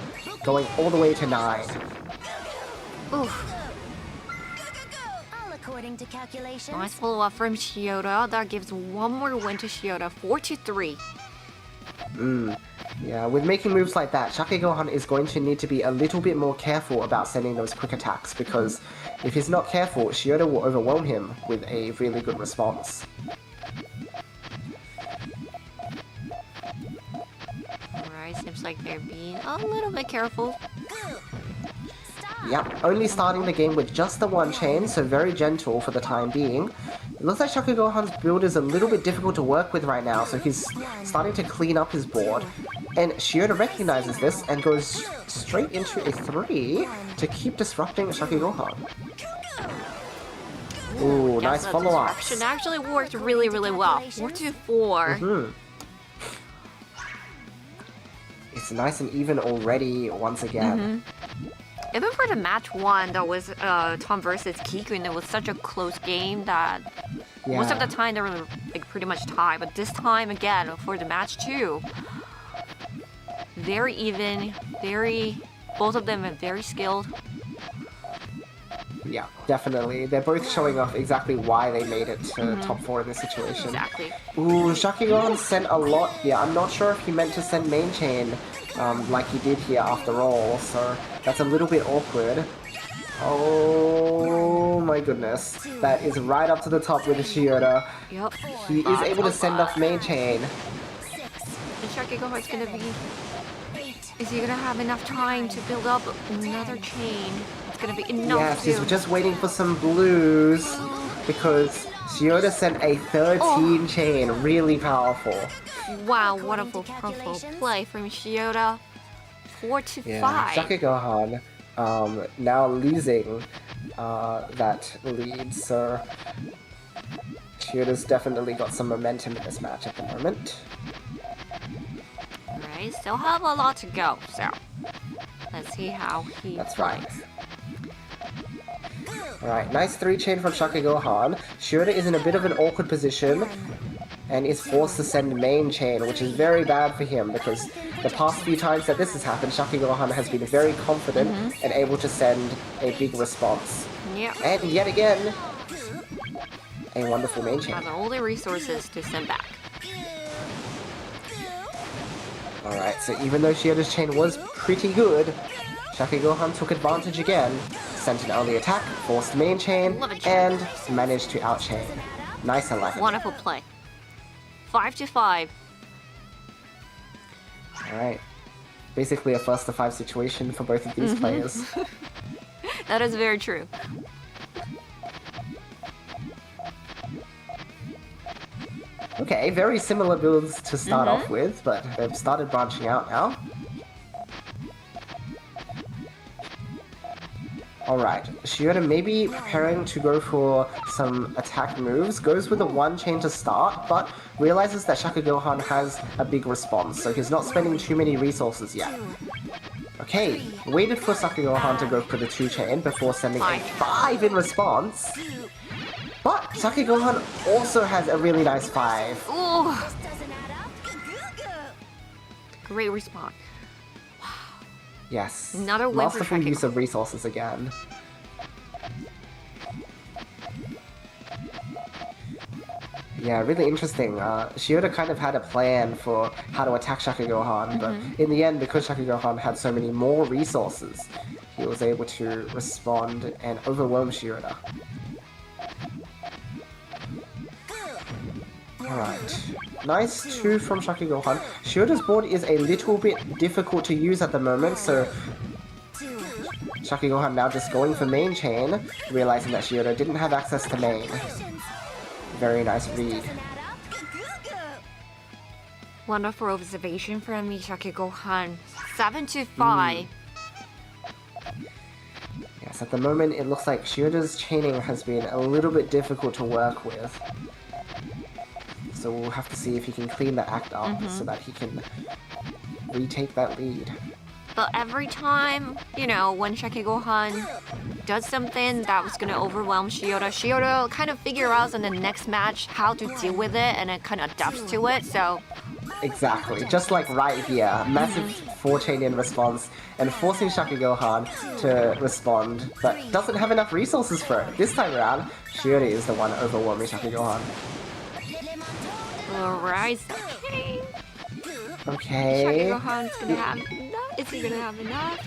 going all the way to 9. Oof. All according to calculations. Nice follow-up from Shiota. That gives one more win to Shiota, 4-3. Yeah, with making moves like that, Shakegohan is going to need to be a little bit more careful about sending those quick attacks, because if he's not careful, Shiota will overwhelm him with a really good response. Alright, seems like they're being a little bit careful. Yep, only starting the game with just the 1 chain, so very gentle for the time being. It looks like Shakegohan's build is a little bit difficult to work with right now, so he's starting to clean up his board. And Shiota recognizes this and goes straight into a 3 to keep disrupting Shakegohan. Ooh, nice follow-ups. Disruption actually worked really, really well. 4-4. It's nice and even already once again. Even for the match 1 that was Tom versus Kikun, it was such a close game that most of the time they were like pretty much tied. But this time again for the match 2, very even, both of them are very skilled. Yeah, definitely. They're both showing off exactly why they made it to top 4 in this situation. Exactly. Ooh, Shakegohan sent a lot here. I'm not sure if he meant to send main chain like he did here after all, so that's a little bit awkward. Oh my goodness. That is right up to the top with Shiota. Yep. He is able to send off main chain. And Shakegohan's gonna be... Is he gonna have enough time to build up another chain? It's gonna be enough Yes, he's just waiting for some blues because Shiota sent a 13 chain. Really powerful. Wow, what a powerful play from Shiota. 4-5. Yeah, Shakegohan now losing that lead, so Shioda's definitely got some momentum in this match at the moment. Alright, still have a lot to go, so let's see how he That's right. Alright, nice 3-chain from Shaka Gohan. Shioda is in a bit of an awkward position and is forced to send main chain, which is very bad for him because the past few times that this has happened, Shaka Gohan has been very confident and able to send a big response. Yeah. And yet again, a wonderful main chain. Has all the resources to send back. Alright, so even though Shioda's chain was pretty good, Shaka Gohan took advantage again, sent an early attack, forced main chain, and managed to outchain. Nice 11. Wonderful play. 5-5. Alright. Basically a first to 5 situation for both of these players. That is very true. Okay, very similar builds to start off with, but they've started branching out now. Alright, Shioda maybe preparing to go for some attack moves, goes with a 1-chain to start, but realizes that Shaka Gohan has a big response, so he's not spending too many resources yet. Okay, waited for Shaka Gohan to go for the 2-chain before sending a 5 in response. But Shaka Gohan also has a really nice 5. Ooh. Great response. Yes. Another win for masterful Shaka use of resources again. Yeah, really interesting. Shioda kind of had a plan for how to attack Shaka Gohan, but in the end, because Shaka Gohan had so many more resources, he was able to respond and overwhelm Shioda. Alright. Nice 2 from Shaka Gohan. Shioda's board is a little bit difficult to use at the moment, so Shaka Gohan now just going for main chain, realizing that Shioda didn't have access to main. Very nice read. Wonderful observation from me, Shaka Gohan. 7-5. Yes, at the moment it looks like Shioda's chaining has been a little bit difficult to work with. So we'll have to see if he can clean the act up so that he can retake that lead. But every time, you know, when Shaka Gohan does something that was gonna overwhelm Shioda kind of figure out in the next match how to deal with it and it kind of adapts to it, so... Exactly, just like right here, massive 4-chain in response and forcing Shaka Gohan to respond, but doesn't have enough resources for it. This time around, Shioda is the one overwhelming Shaka Gohan. Alright, okay. Shaka Gohan's gonna have enough. Is he gonna have enough?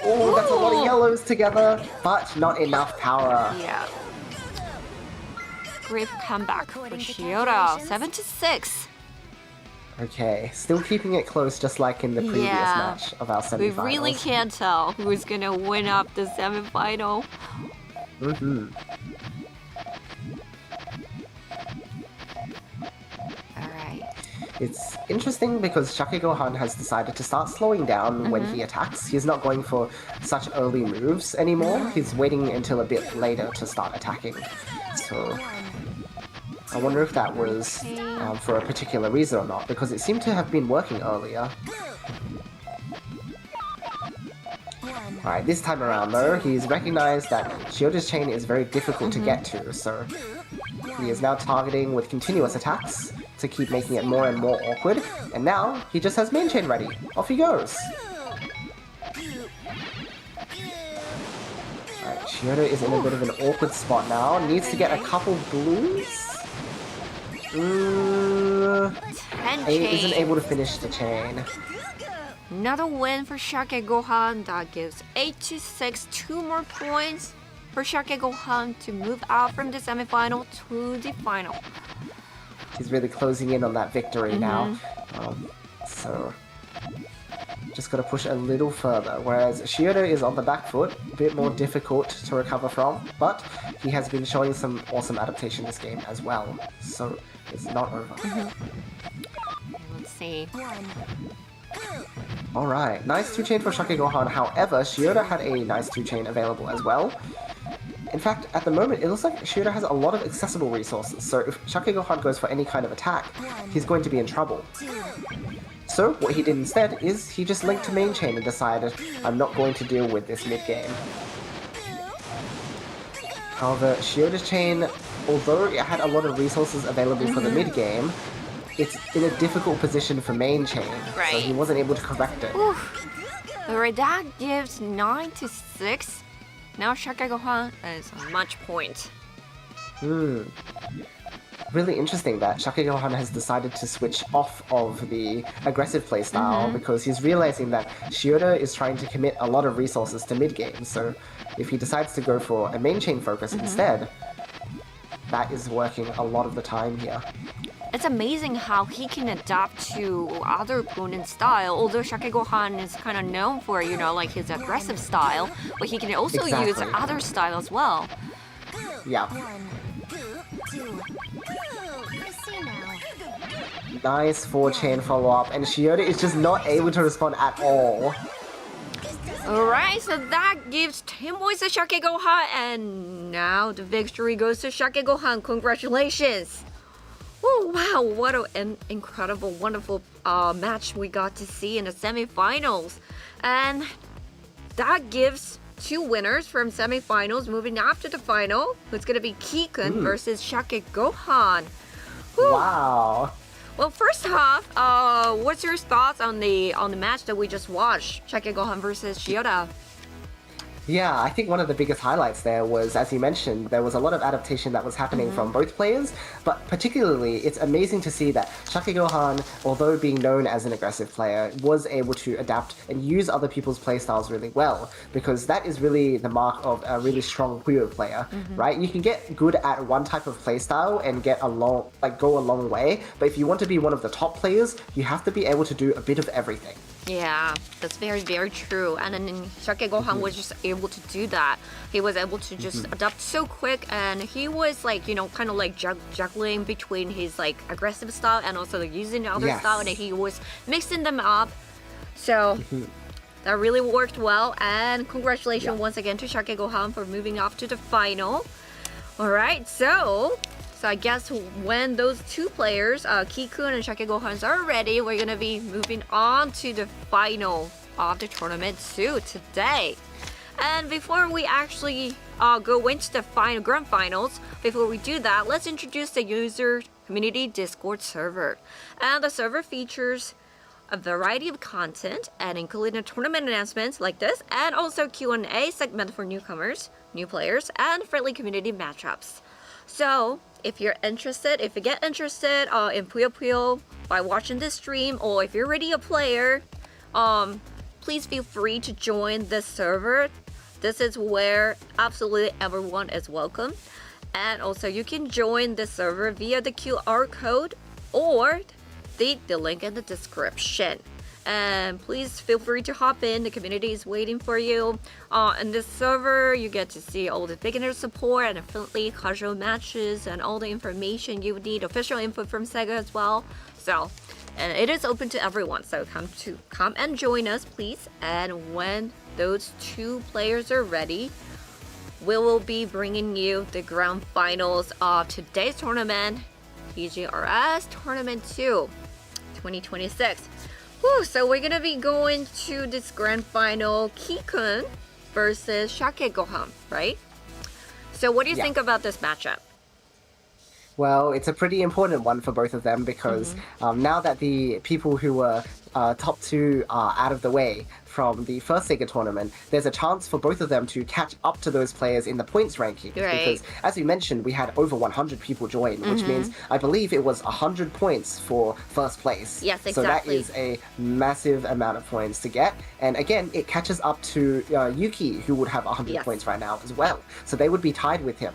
Oh, that's a lot of yellows together, but not enough power. Yeah. Great comeback for Shioda. 7-6. Okay, still keeping it close just like in the previous match of our We semifinals. really can't tell who's gonna win up the semifinal. Alright. It's interesting because Shaka Gohan has decided to start slowing down when he attacks. He's not going for such early moves anymore. He's waiting until a bit later to start attacking. So I wonder if that was for a particular reason or not, because it seemed to have been working earlier. Alright, this time around though, he's recognized that Shioda's chain is very difficult to get to, so he is now targeting with continuous attacks to keep making it more and more awkward, and now he just has main chain ready. Off he goes! Alright, Shioda is in a bit of an awkward spot now, needs to get a couple blues? Isn't able to finish the chain. Another win for Shaka Gohan. That gives 8-6. 2 more points for Shaka Gohan to move out from the semifinal to the final. He's really closing in on that victory now. So just gotta push a little further. Whereas Shioda is on the back foot, a bit more difficult to recover from, but he has been showing some awesome adaptation this game as well. So it's not over. Let's see. Alright, nice 2-chain for Shaka Gohan. However, Shioda had a nice 2-chain available as well. In fact, at the moment, it looks like Shioda has a lot of accessible resources, so if Shake Gohan goes for any kind of attack, he's going to be in trouble. So what he did instead is he just linked to main chain and decided, I'm not going to deal with this mid-game. However, Shioda's chain, although it had a lot of resources available for the mid-game, it's in a difficult position for main chain, so he wasn't able to correct it. Alright, that gives 9-6. Now Shake Gohan is a match point. Really interesting that Shake Gohan has decided to switch off of the aggressive playstyle because he's realizing that Shioda is trying to commit a lot of resources to mid-game, so if he decides to go for a main chain focus instead, that is working a lot of the time here. It's amazing how he can adapt to other opponent's style, although Shake Gohan is kind of known for, you know, like his aggressive style, but he can also use other style as well. Yeah. Nice 4-chain follow-up, and Shioda is just not able to respond at all. Alright, so that gives 10 points to Shake Gohan, and now the victory goes to Shake Gohan. Congratulations! Oh wow, what an incredible, wonderful match we got to see in the semifinals. And that gives 2 winners from semifinals moving after the final. It's going to be Kikun versus Shake Gohan. Whew. Wow. Well, first off, what's your thoughts on the match that we just watched? Shake Gohan versus Shioda. Yeah, I think one of the biggest highlights there was, as you mentioned, there was a lot of adaptation that was happening from both players, but particularly it's amazing to see that Shake Gohan, although being known as an aggressive player, was able to adapt and use other people's playstyles really well, because that is really the mark of a really strong Puyo player, right? You can get good at one type of playstyle and go a long way, but if you want to be one of the top players, you have to be able to do a bit of everything. Yeah, that's very, very true. And then Shake Gohan was just able to do that. He was able to just adapt so quick, and he was like, you know, kind of like juggling between his like aggressive style and also like using the other style, and he was mixing them up. So that really worked well. And congratulations once again to Shake Gohan for moving off to the final. All right, so I guess when those 2 players, Kikun and Shake Gohan, are ready, we're gonna be moving on to the final of the tournament too today. And before we actually go into the grand finals, before we do that, let's introduce the user community Discord server. And the server features a variety of content, and including tournament announcements like this, and also Q&A segment for newcomers, new players, and friendly community matchups. So if you get interested in Puyo Puyo by watching this stream, or if you're already a player, please feel free to join this server. This is where absolutely everyone is welcome. And also you can join the server via the QR code or the link in the description. And please feel free to hop in. The community is waiting for you. In this server, you get to see all the beginner support and friendly casual matches and all the information you would need, official input from SEGA as well. So, and it is open to everyone. So come and join us, please. And when those 2 players are ready, we will be bringing you the grand finals of today's tournament, PGRS Tournament 2, 2026. Whew, so we're gonna be going to this grand final, Kikun versus Shake Gohan, right? So what do you think about this matchup? Well, it's a pretty important one for both of them because now that the people who were top 2 are out of the way from the first SEGA tournament, there's a chance for both of them to catch up to those players in the points ranking. Because, as we mentioned, we had over 100 people join, which means I believe it was 100 points for first place. Yes, exactly. So that is a massive amount of points to get. And again, it catches up to Yuki, who would have 100 points right now as well. So they would be tied with him.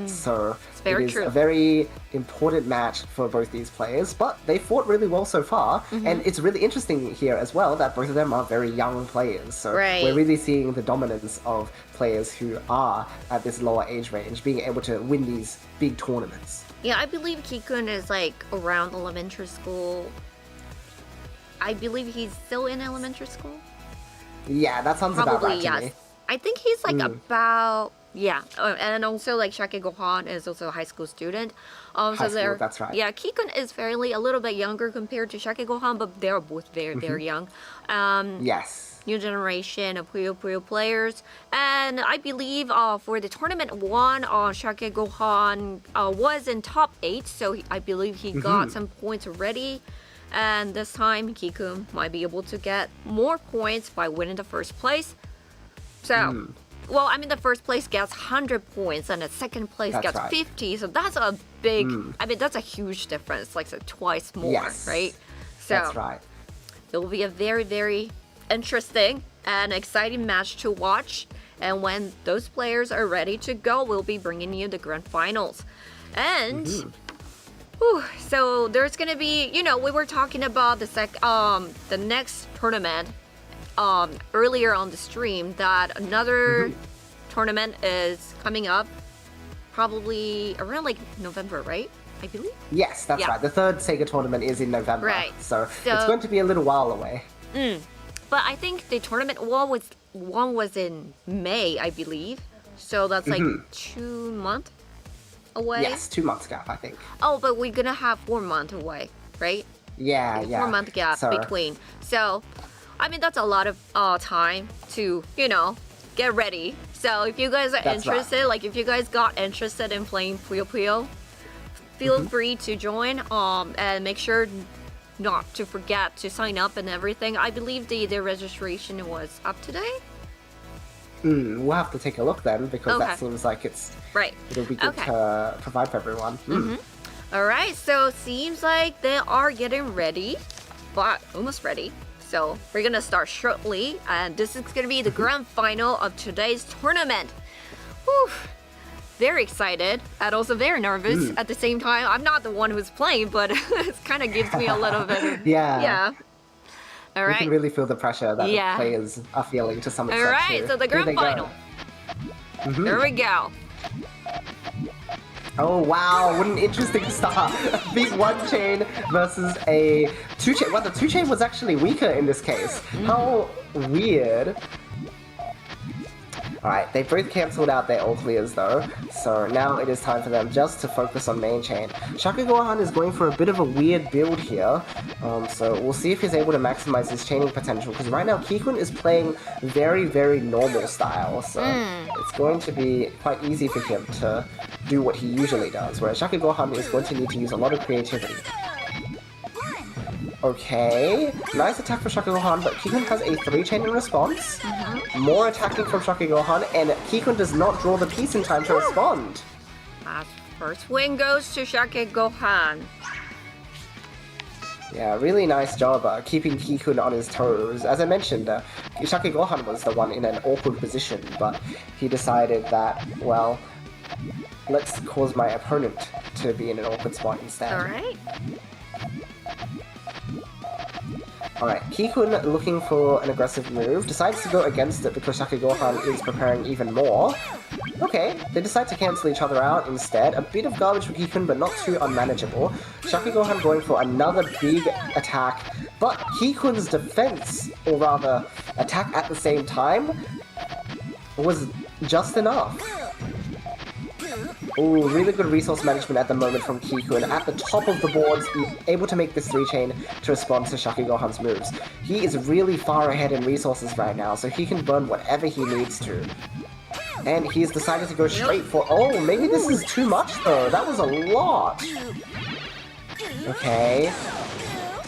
So it is a very important match for both these players, but they fought really well so far. And it's really interesting here as well that both of them are very young players. So we're really seeing the dominance of players who are at this lower age range being able to win these big tournaments. Yeah, I believe Kikun is like around elementary school. I believe he's still in elementary school. Yeah, that sounds about right to me. I think he's like about Yeah, and also like Shake Gohan is also a high school student. High school, that's right. Yeah, Kikun is fairly a little bit younger compared to Shake Gohan, but they're both very young. Yes. New generation of Puyo Puyo players, and I believe for the tournament one, Shake Gohan was in top 8, so I believe he got some points already. And this time, Kikun might be able to get more points by winning the first place. So. Well, I mean, the first place gets 100 points and the second place gets 50. So that's a big, I mean, that's a huge difference, like twice more, right? So that's right. It will be a very interesting and exciting match to watch. And when those players are ready to go, we'll be bringing you the grand finals. And so there's going to be, you know, we were talking about the next tournament earlier on the stream that another tournament is coming up probably around like November, right? I believe. Yes, that's right. The third SEGA tournament is in November. Right. So it's going to be a little while away. But I think the tournament one was in May, I believe. So that's like 2 months away. Yes, 2 months gap, I think. Oh, but we're gonna have 4 months away, right? Yeah. 4 month gap between. So I mean, that's a lot of time to, you know, get ready. So if you guys are interested, like if you guys got interested in playing Puyo Puyo, feel free to join and make sure not to forget to sign up and everything. I believe the registration was up today. We'll have to take a look then because that seems like it'll be good to provide for everyone. All right, so seems like they are getting ready, but almost ready. So we're gonna start shortly, and this is gonna be the grand final of today's tournament. Whew. Very excited and also very nervous at the same time. I'm not the one who's playing, but it kind of gives me a little bit of... Yeah. All right. You can really feel the pressure that the players are feeling to some extent. All right, so the grand final. There we go. Oh wow, what an interesting start. A big 1 chain versus a 2 chain. Well, the 2 chain was actually weaker in this case. How weird. Alright, they both cancelled out their ult clears though, so now it is time for them just to focus on main chain. Shake Gohan is going for a bit of a weird build here, so we'll see if he's able to maximize his chaining potential, because right now Kikun is playing very normal style, so it's going to be quite easy for him to do what he usually does, whereas Shake Gohan is going to need to use a lot of creativity. Okay, nice attack for Shake Gohan, but Kikun has a 3 chain in response. More attacking from Shake Gohan, and Kikun does not draw the piece in time to respond. First win goes to Shake Gohan. Yeah, really nice job keeping Kikun on his toes. As I mentioned, Shake Gohan was the one in an awkward position, but he decided that, well, let's cause my opponent to be in an awkward spot instead. Alright. Alright, Kikun, looking for an aggressive move, decides to go against it because Shake Gohan is preparing even more. Okay, they decide to cancel each other out instead. A bit of garbage for Kikun, but not too unmanageable. Shake Gohan going for another big attack, but Kikun's defense, or rather attack at the same time, was just enough. Ooh, really good resource management at the moment from Kikun. At the top of the boards, able to make this 3 chain to respond to Shake Gohan's moves. He is really far ahead in resources right now, so he can burn whatever he needs to. And he's decided to go straight for... Oh, maybe this is too much though. That was a lot. Okay.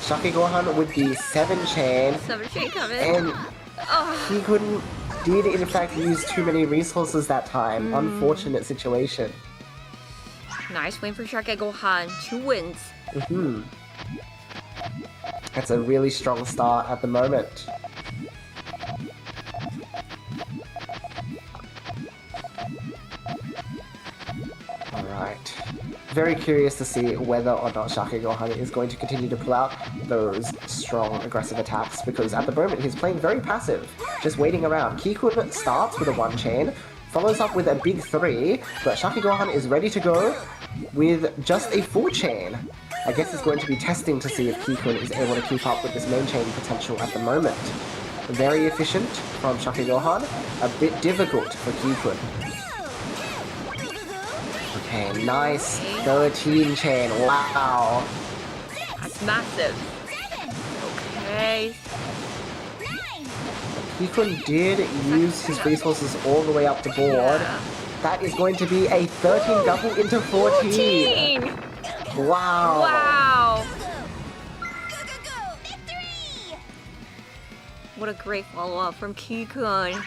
Shake Gohan with the 7 chain. 7 chain coming. And Kikun did in fact use too many resources that time. Unfortunate situation. Nice win for Shake Gohan. 2 wins. That's a really strong start at the moment. Alright. Very curious to see whether or not Shake Gohan is going to continue to pull out those strong aggressive attacks, because at the moment he's playing very passive, just waiting around. Kikun starts with a 1 chain, follows up with a big 3, but Shake Gohan is ready to go with just a 4 chain. I guess it's going to be testing to see if Kikun is able to keep up with this main chain potential at the moment. Very efficient from Shake Gohan, a bit difficult for Kikun. Okay, nice 13 chain. Wow. That's massive. Okay. Kikun did use his resources all the way up the board. Yeah. That is going to be a 13 double into 14. 14! Wow. Wow! What a great follow-up from Kikun.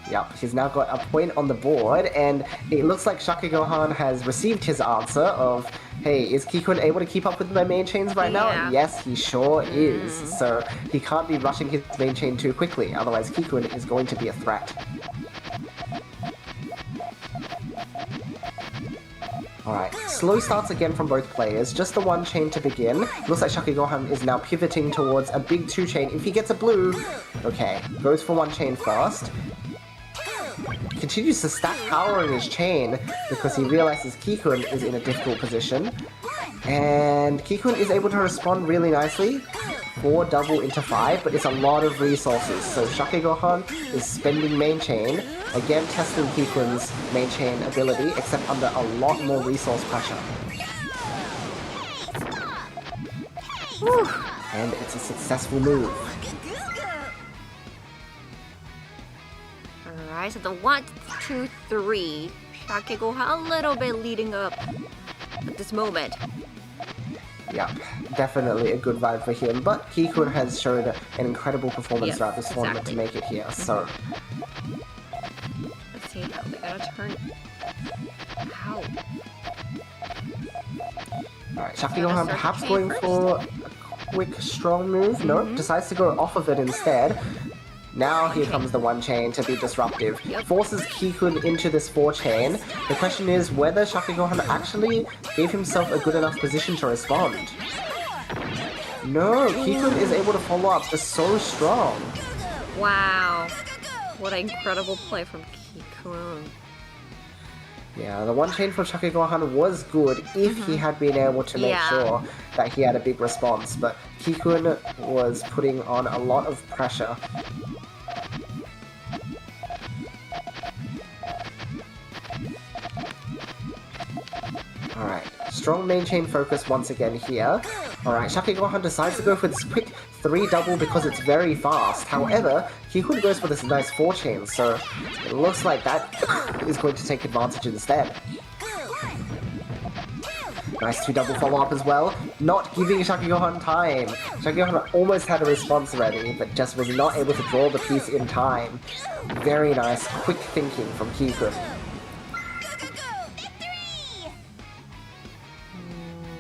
Yep, he's now got a point on the board, and it looks like Shaka Gohan has received his answer of, hey, is Kikun able to keep up with my main chains right now? Yes, he sure is. So he can't be rushing his main chain too quickly, otherwise Kikun is going to be a threat. Alright, slow starts again from both players, just the one chain to begin. Looks like Shaka Gohan is now pivoting towards a big two chain. If he gets a blue, okay, goes for one chain first. Continues to stack power in his chain because he realizes Kikun is in a difficult position. And Kikun is able to respond really nicely. 4 double into 5, but it's a lot of resources. So Shaka Gohan is spending main chain, again testing Kikun's main chain ability, except under a lot more resource pressure. Whew. And it's a successful move. Alright, so the 1, 2, 3. Shaka Gohan a little bit leading up at this moment. Yeah, definitely a good vibe for him, but Kikun has showed an incredible performance throughout this tournament to make it here, so... Let's see how they're gonna turn... How? Alright, Shaka Gohan perhaps going for a quick, strong move. No, decides to go off of it instead. Now here comes the one chain to be disruptive. Forces Kikun into this 4 chain. The question is whether Shaka Gohan actually gave himself a good enough position to respond. No, Kikun is able to follow up. Just so strong. Wow. What an incredible play from Kikun. Yeah, the one chain from Shaka Gohan was good if he had been able to make sure that he had a big response, but Kikun was putting on a lot of pressure. Alright, strong main chain focus once again here. Alright, Shaka Gohan decides to go for this quick 3 double because it's very fast. However, Kikun goes for this nice 4 chain, so it looks like that is going to take advantage instead. Nice 2 double follow up as well, not giving Shaka Gohan time. Shaka Gohan almost had a response ready, but just was not able to draw the piece in time. Very nice, quick thinking from Kikun.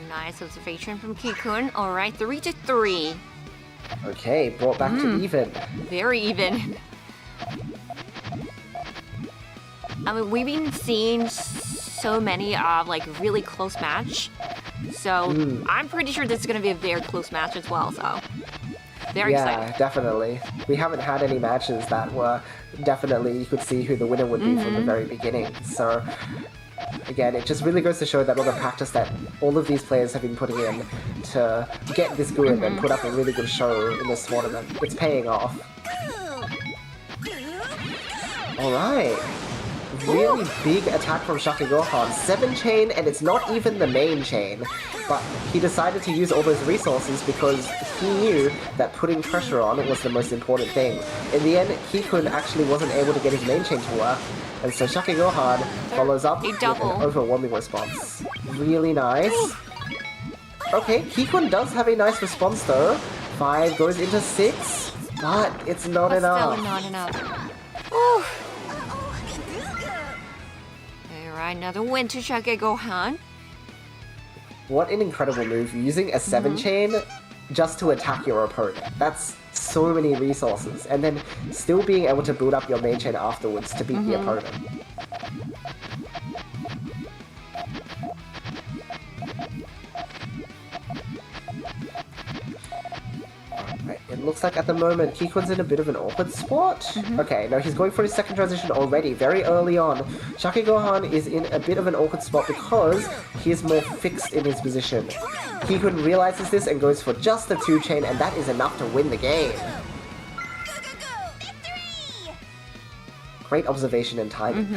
Nice observation from Kikun. Alright, 3 to 3. Okay, brought back to even. Very even. I mean, we've been seeing so many like really close match. So I'm pretty sure this is going to be a very close match as well. So very excited. Yeah, definitely. We haven't had any matches that were definitely you could see who the winner would be from the very beginning. So again, it just really goes to show that all the practice that all of these players have been putting in to get this good and put up a really good show in this tournament, it's paying off. Alright. Really big attack from Shaka Gohan. 7 chain, and it's not even the main chain. But he decided to use all those resources because he knew that putting pressure on was the most important thing. In the end, Kikun actually wasn't able to get his main chain to work, and so Shaka Gohan follows up with an overwhelming response. Really nice. Okay, Kikun does have a nice response though. 5 goes into 6, but it's not enough. Still not enough. Ooh. Alright, another win to Shaka Gohan. What an incredible move, using a 7 chain just to attack your opponent. That's so many resources, and then still being able to build up your main chain afterwards to beat the opponent. Alright, it looks like at the moment Kikun's in a bit of an awkward spot. Okay, no, he's going for his second transition already, very early on. Shaka Gohan is in a bit of an awkward spot because he is more fixed in his position. Kikun realizes this and goes for just the 2 chain, and that is enough to win the game. Great observation and timing.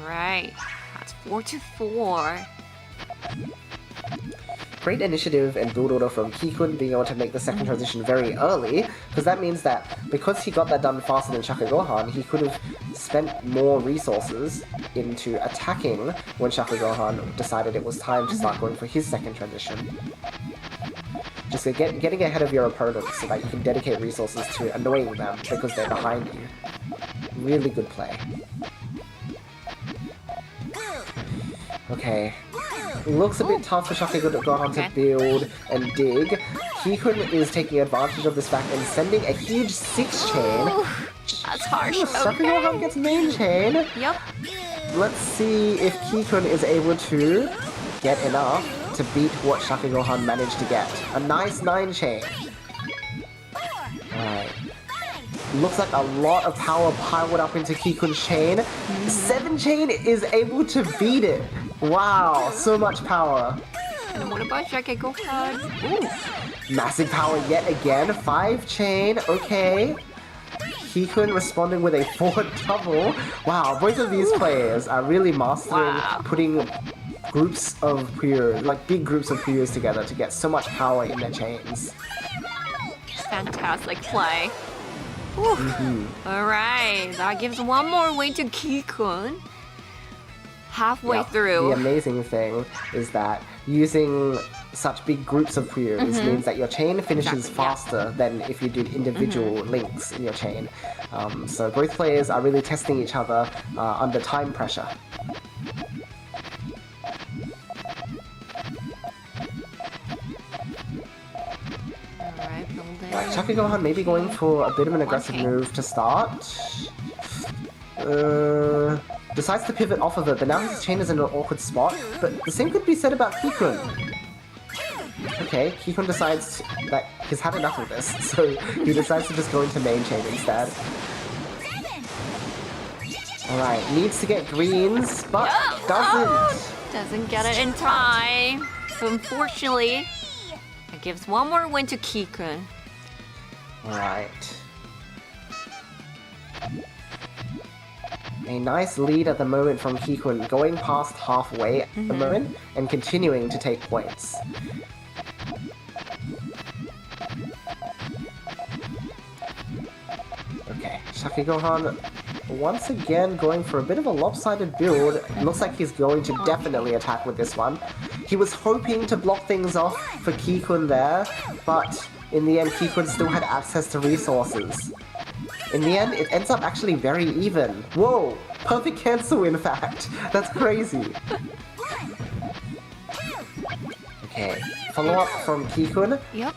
Alright. It's 4-4. Great initiative and build order from Kikun being able to make the second transition very early, because that means that because he got that done faster than Shaka Gohan, he could have spent more resources into attacking when Shaka Gohan decided it was time to start going for his second transition. Just getting ahead of your opponents so that you can dedicate resources to annoying them because they're behind you. Really good play. Okay. Looks a bit tough for Shaka Gohan to build and dig. Kikun is taking advantage of this fact and sending a huge 6-chain. That's harsh. Shaka Gohan gets main chain. Yep. Let's see if Kikun is able to get enough to beat what Shaka Gohan managed to get. A nice 9-chain. Alright. Looks like a lot of power piled up into Kikun's chain. 7-chain is able to beat it. Wow, so much power. And what about Shaka Gohan? Ooh. Massive power yet again. 5-chain, okay. Kikun responding with a 4 double. Wow, both of these players are really mastering putting groups of Puyos, like big groups of Puyos together to get so much power in their chains. Fantastic play. Alright, that gives one more win to Kikun. Halfway through. The amazing thing is that using such big groups of Puyos means that your chain finishes faster than if you did individual links in your chain. So both players are really testing each other under time pressure. Right, Shaka Gohan maybe going for a bit of an aggressive move to start. Decides to pivot off of it, but now his chain is in an awkward spot. But the same could be said about Kikun. Okay, Kikun decides that he's had enough of this, so he decides to just go into main chain instead. Alright, needs to get greens, but doesn't. Doesn't get it in time. So unfortunately, it gives one more win to Kikun. Alright. A nice lead at the moment from Kikun, going past halfway at the moment and continuing to take points. Okay, Shaka Gohan once again going for a bit of a lopsided build. It looks like he's going to definitely attack with this one. He was hoping to block things off for Kikun there, but in the end Kikun still had access to resources. In the end, it ends up actually very even. Whoa! Perfect cancel, in fact. That's crazy. Okay, follow-up from Kikun. Yep.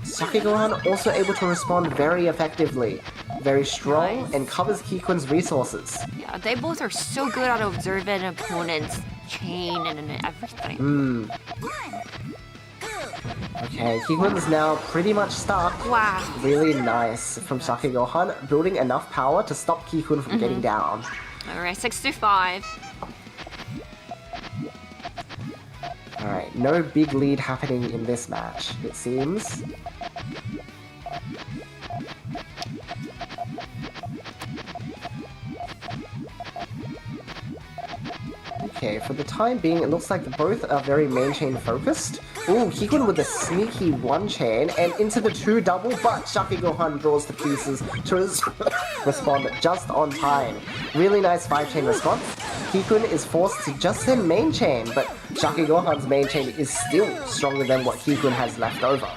Shaka Gohan also able to respond very effectively. Very strong and covers Kikun's resources. Yeah, they both are so good at observing opponents' chain and everything. Okay, Kikun's now pretty much stuck. Wow. Really nice from Shaka Gohan, building enough power to stop Kikun from getting down. Alright, 6-5. Alright, no big lead happening in this match, it seems. Okay, for the time being, it looks like both are very main chain focused. Ooh, Kikun with a sneaky 1-chain and into the 2 double, but Shaka Gohan draws the pieces to respond just on time. Really nice 5-chain response. Kikun is forced to just send main chain, but Shaka Gohan's main chain is still stronger than what Kikun has left over.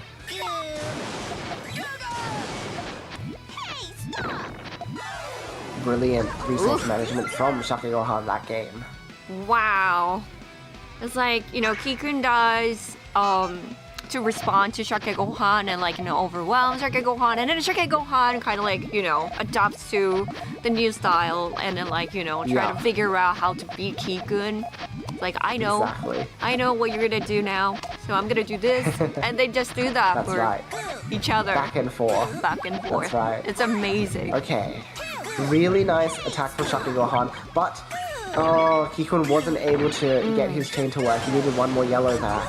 Brilliant resource management from Shaka Gohan that game. Wow. It's like, you know, Kikun does to respond to Shaka Gohan and like, you know, overwhelm Shaka Gohan, and then Shaka Gohan kind of like, you know, adapts to the new style and then like, you know, try to figure out how to beat Kikun. Like, I know what you're gonna do now, so I'm gonna do this, and they just do that for each other. Back and forth. Back and forth. That's right. It's amazing. Okay. Really nice attack from Shaka Gohan, but Kikun wasn't able to get his chain to work. He needed one more yellow there.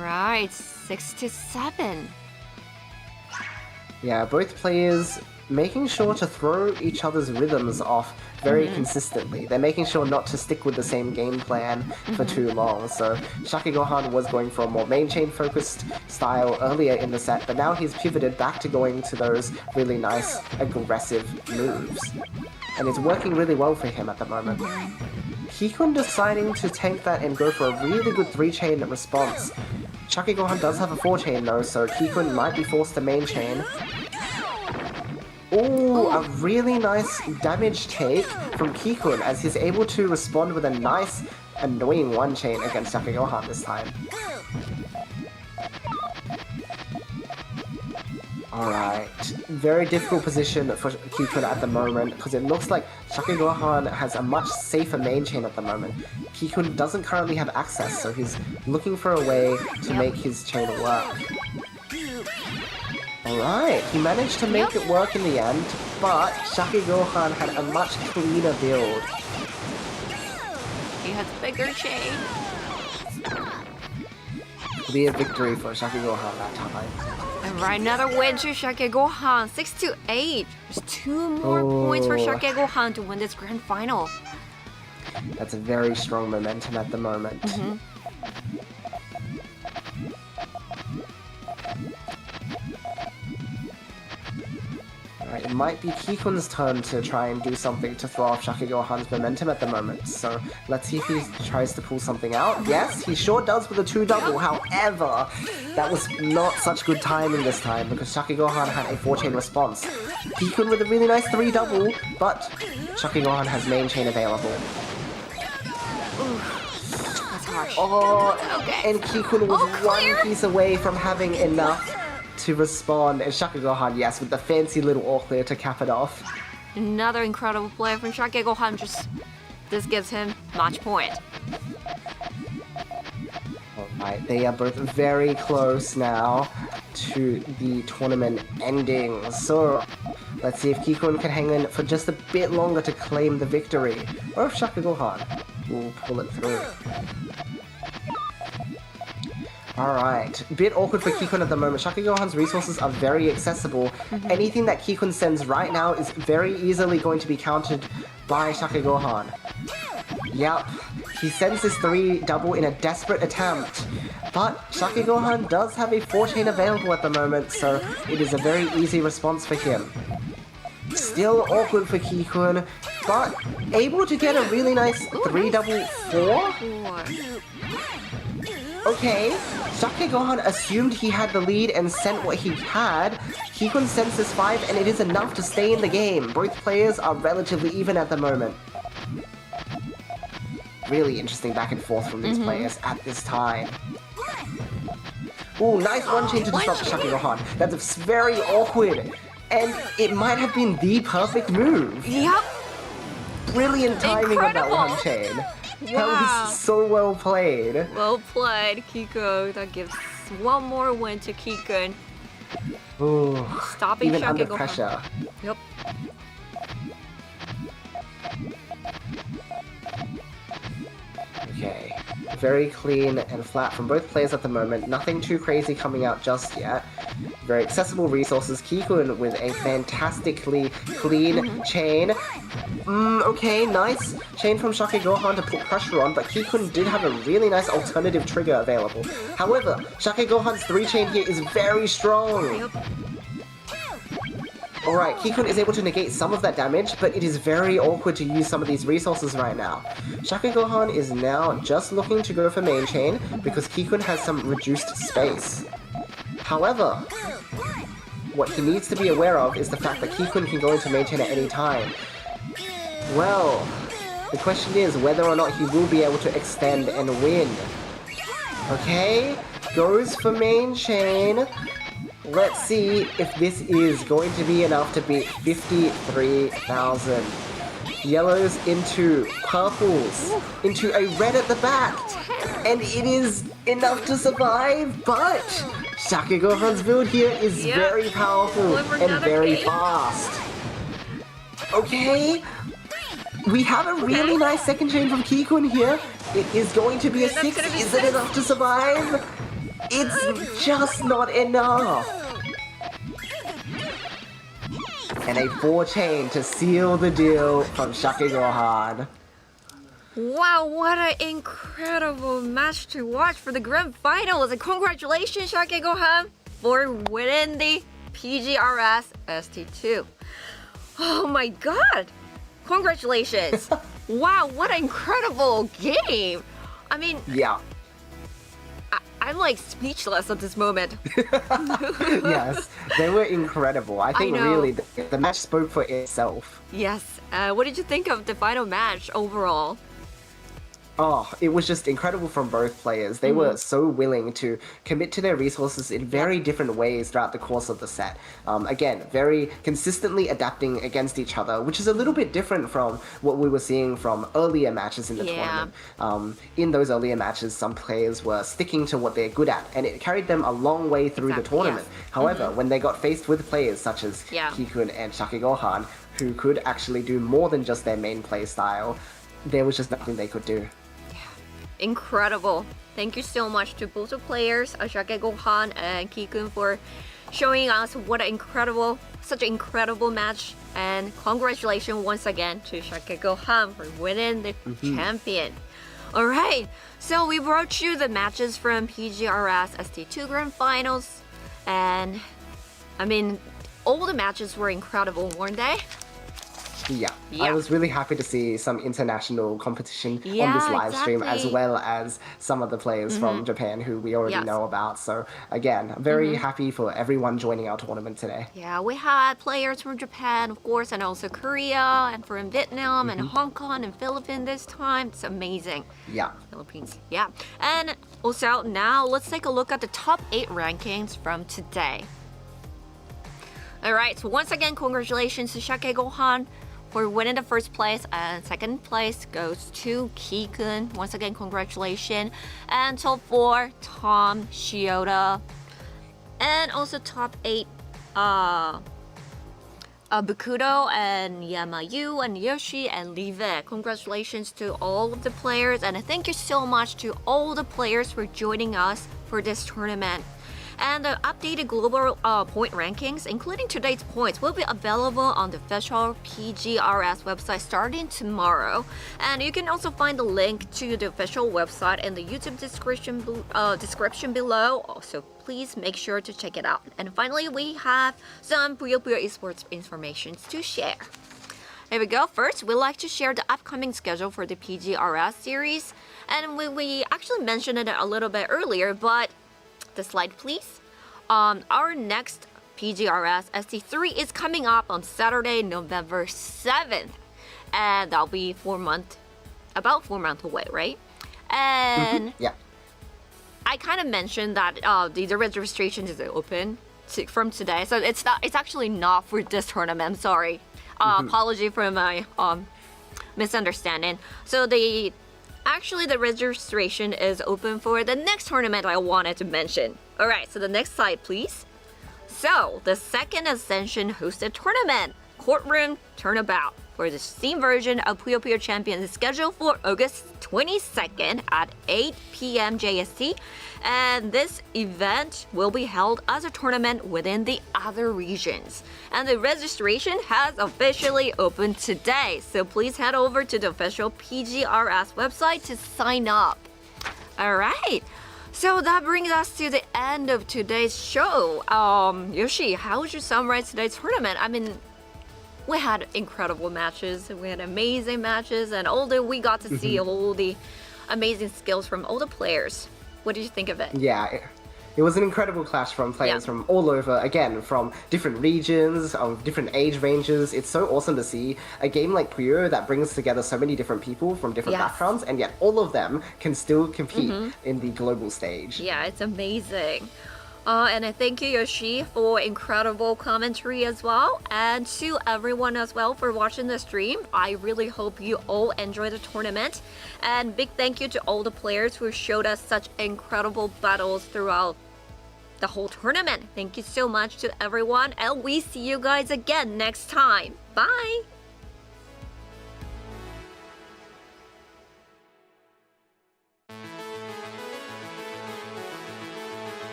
Right, 6-7. Yeah, both players making sure to throw each other's rhythms off very consistently. They're making sure not to stick with the same game plan for too long. So Shaki Gohan was going for a more main chain focused style earlier in the set, but now he's pivoted back to going to those really nice aggressive moves. And it's working really well for him at the moment. Kikun deciding to tank that and go for a really good 3-chain response. Shaki Gohan does have a 4-chain though, so Kikun might be forced to main chain. Ooh, a really nice damage take from Kikun as he's able to respond with a nice, annoying 1-chain against Shaki Gohan this time. Alright, very difficult position for Kikun at the moment because it looks like Shaki Gohan has a much safer main chain at the moment. Kikun doesn't currently have access, so he's looking for a way to make his chain work. Alright, he managed to make it work in the end, but Shaki Gohan had a much cleaner build. He has bigger chain. It'll be a victory for Shaki Gohan that time. And right, another win to Shaki Gohan, 6-8. There's 2 more points for Shaki Gohan to win this grand final. That's a very strong momentum at the moment. Alright, it might be Kikun's turn to try and do something to throw off Shaki Gohan's momentum at the moment. So let's see if he tries to pull something out. Yes, he sure does with a 2-double. However, that was not such good timing this time because Shaki Gohan had a 4-chain response. Kikun with a really nice 3-double, but Shaki Gohan has main chain available. That's harsh. Oh, Okay. and Kikun was one piece away from having enough to respond, and Shaki Gohan, yes, with the fancy little all clear to cap it off. Another incredible play from Shaki Gohan. This gives him match point. Alright, they are both very close now to the tournament ending. So, let's see if Kikun can hang in for just a bit longer to claim the victory, or if Shaki Gohan will pull it through. Alright, a bit awkward for Kikun at the moment. Shaki Gohan's resources are very accessible. Anything that Kikun sends right now is very easily going to be countered by Shaki Gohan. Yep, he sends his 3-double in a desperate attempt. But Shaki Gohan does have a 4-chain available at the moment, so it is a very easy response for him. Still awkward for Kikun, but able to get a really nice 3-double 4? Okay, Shaki Gohan assumed he had the lead and sent what he had. Kikun sends his 5 and it is enough to stay in the game. Both players are relatively even at the moment. Really interesting back and forth from these players at this time. Ooh, nice 1-chain to disrupt Shaki Gohan. That's very awkward. And it might have been the perfect move. Yep. Brilliant timing Incredible. of that 1-chain. Wow. That was so well played. Well played, Kiko. That gives one more win to Kikun. Ooh, Stopping even Shaki under Gohan. pressure. Yep. Okay, very clean and flat from both players at the moment. Nothing too crazy coming out just yet. Very accessible resources. Kikun with a fantastically clean chain. Okay, nice chain from Shaki Gohan to put pressure on, but Kikun did have a really nice alternative trigger available. However, Shaki Gohan's 3-chain here is very strong. Alright, Kikun is able to negate some of that damage, but it is very awkward to use some of these resources right now. Shaki Gohan is now just looking to go for main chain because Kikun has some reduced space. However, what he needs to be aware of is the fact that Kikun can go into main chain at any time. Well, the question is whether or not he will be able to extend and win. Okay, goes for main chain. Let's see if this is going to be enough to beat 53,000. Yellows into purples, into a red at the back. And it is enough to survive, but Shaki Gohan's build here is very powerful and very fast. Okay, we have a really nice 2nd-chain from Kikun here. It is going to be a 6. Is it enough to survive? It's just not enough. and a 4 chain to seal the deal from Shake Gohan. Wow, what an incredible match to watch for the grand finals. And congratulations, Shake Gohan, for winning the PGRS ST2. Oh my god. Congratulations. Wow, what an incredible game. I mean, Yeah. I'm like speechless at this moment. Yes, they were incredible. I think know. really the match spoke for itself. Yes. What did you think of the final match overall? Oh, it was just incredible from both players. They were so willing to commit to their resources in very different ways throughout the course of the set. Again, very consistently adapting against each other, which is a little bit different from what we were seeing from earlier matches in the tournament. In those earlier matches, some players were sticking to what they're good at, and it carried them a long way through the tournament. However, when they got faced with players such as Kikun and Shake Gohan, who could actually do more than just their main play style, there was just nothing they could do. Incredible. Thank you so much to both the players, Shake Gohan and Kikun, for showing us what such an incredible match. And congratulations once again to Shake Gohan for winning the champion. Alright, so we brought you the matches from PGRS ST2 Grand Finals. And, I mean, all the matches were incredible, weren't they? Yeah, I was really happy to see some international competition on this live stream, as well as some of the players from Japan who we already know about. So again, very happy for everyone joining our tournament today. Yeah, we had players from Japan, of course, and also Korea, and from Vietnam, and Hong Kong, and Philippines this time. It's amazing. Yeah. Philippines, yeah. And also, now let's take a look at the top 8 rankings from today. Alright, so once again, congratulations to Shake Gohan for winning the first place, and second place goes to Kikun. Once again, congratulations. And top 4, Tom, Shiota, and also top 8, Bukudo and Yamayu and Yoshi and Live. Congratulations to all of the players, and thank you so much to all the players for joining us for this tournament. And the updated global point rankings, including today's points, will be available on the official PGRS website starting tomorrow. And you can also find the link to the official website in the YouTube description below. Also, please make sure to check it out. And finally, we have some Puyo Puyo esports information to share. Here we go. First, we'd like to share the upcoming schedule for the PGRS series. And we actually mentioned it a little bit earlier, but the slide please. Our next PGRS ST3 is coming up on Saturday, November 7th. And that'll be about 4 months away, right? And yeah, I kind of mentioned that the registration is open from today. So it's actually not for this tournament. I'm sorry. Apology for my misunderstanding. So Actually, the registration is open for the next tournament I wanted to mention. Alright, so the next slide, please. So, the second Ascension hosted tournament, Courtroom Turnabout, for the Steam version of Puyo Puyo Champion is scheduled for August 22nd at 8 p.m. JST. And this event will be held as a tournament within the other regions. And the registration has officially opened today. So please head over to the official PGRS website to sign up. Alright. So that brings us to the end of today's show. Yoshi, how would you summarize today's tournament? I mean, we had incredible matches. We had amazing matches. And although we got to see all the amazing skills from all the players. What did you think of it? Yeah, it was an incredible clash from players from all over, again, from different regions, of different age ranges. It's so awesome to see a game like Puyo that brings together so many different people from different backgrounds, and yet all of them can still compete in the global stage. Yeah, it's amazing. And I thank you, Yoshi, for incredible commentary as well. And to everyone as well for watching the stream. I really hope you all enjoy the tournament. And big thank you to all the players who showed us such incredible battles throughout the whole tournament. Thank you so much to everyone. And we see you guys again next time. Bye!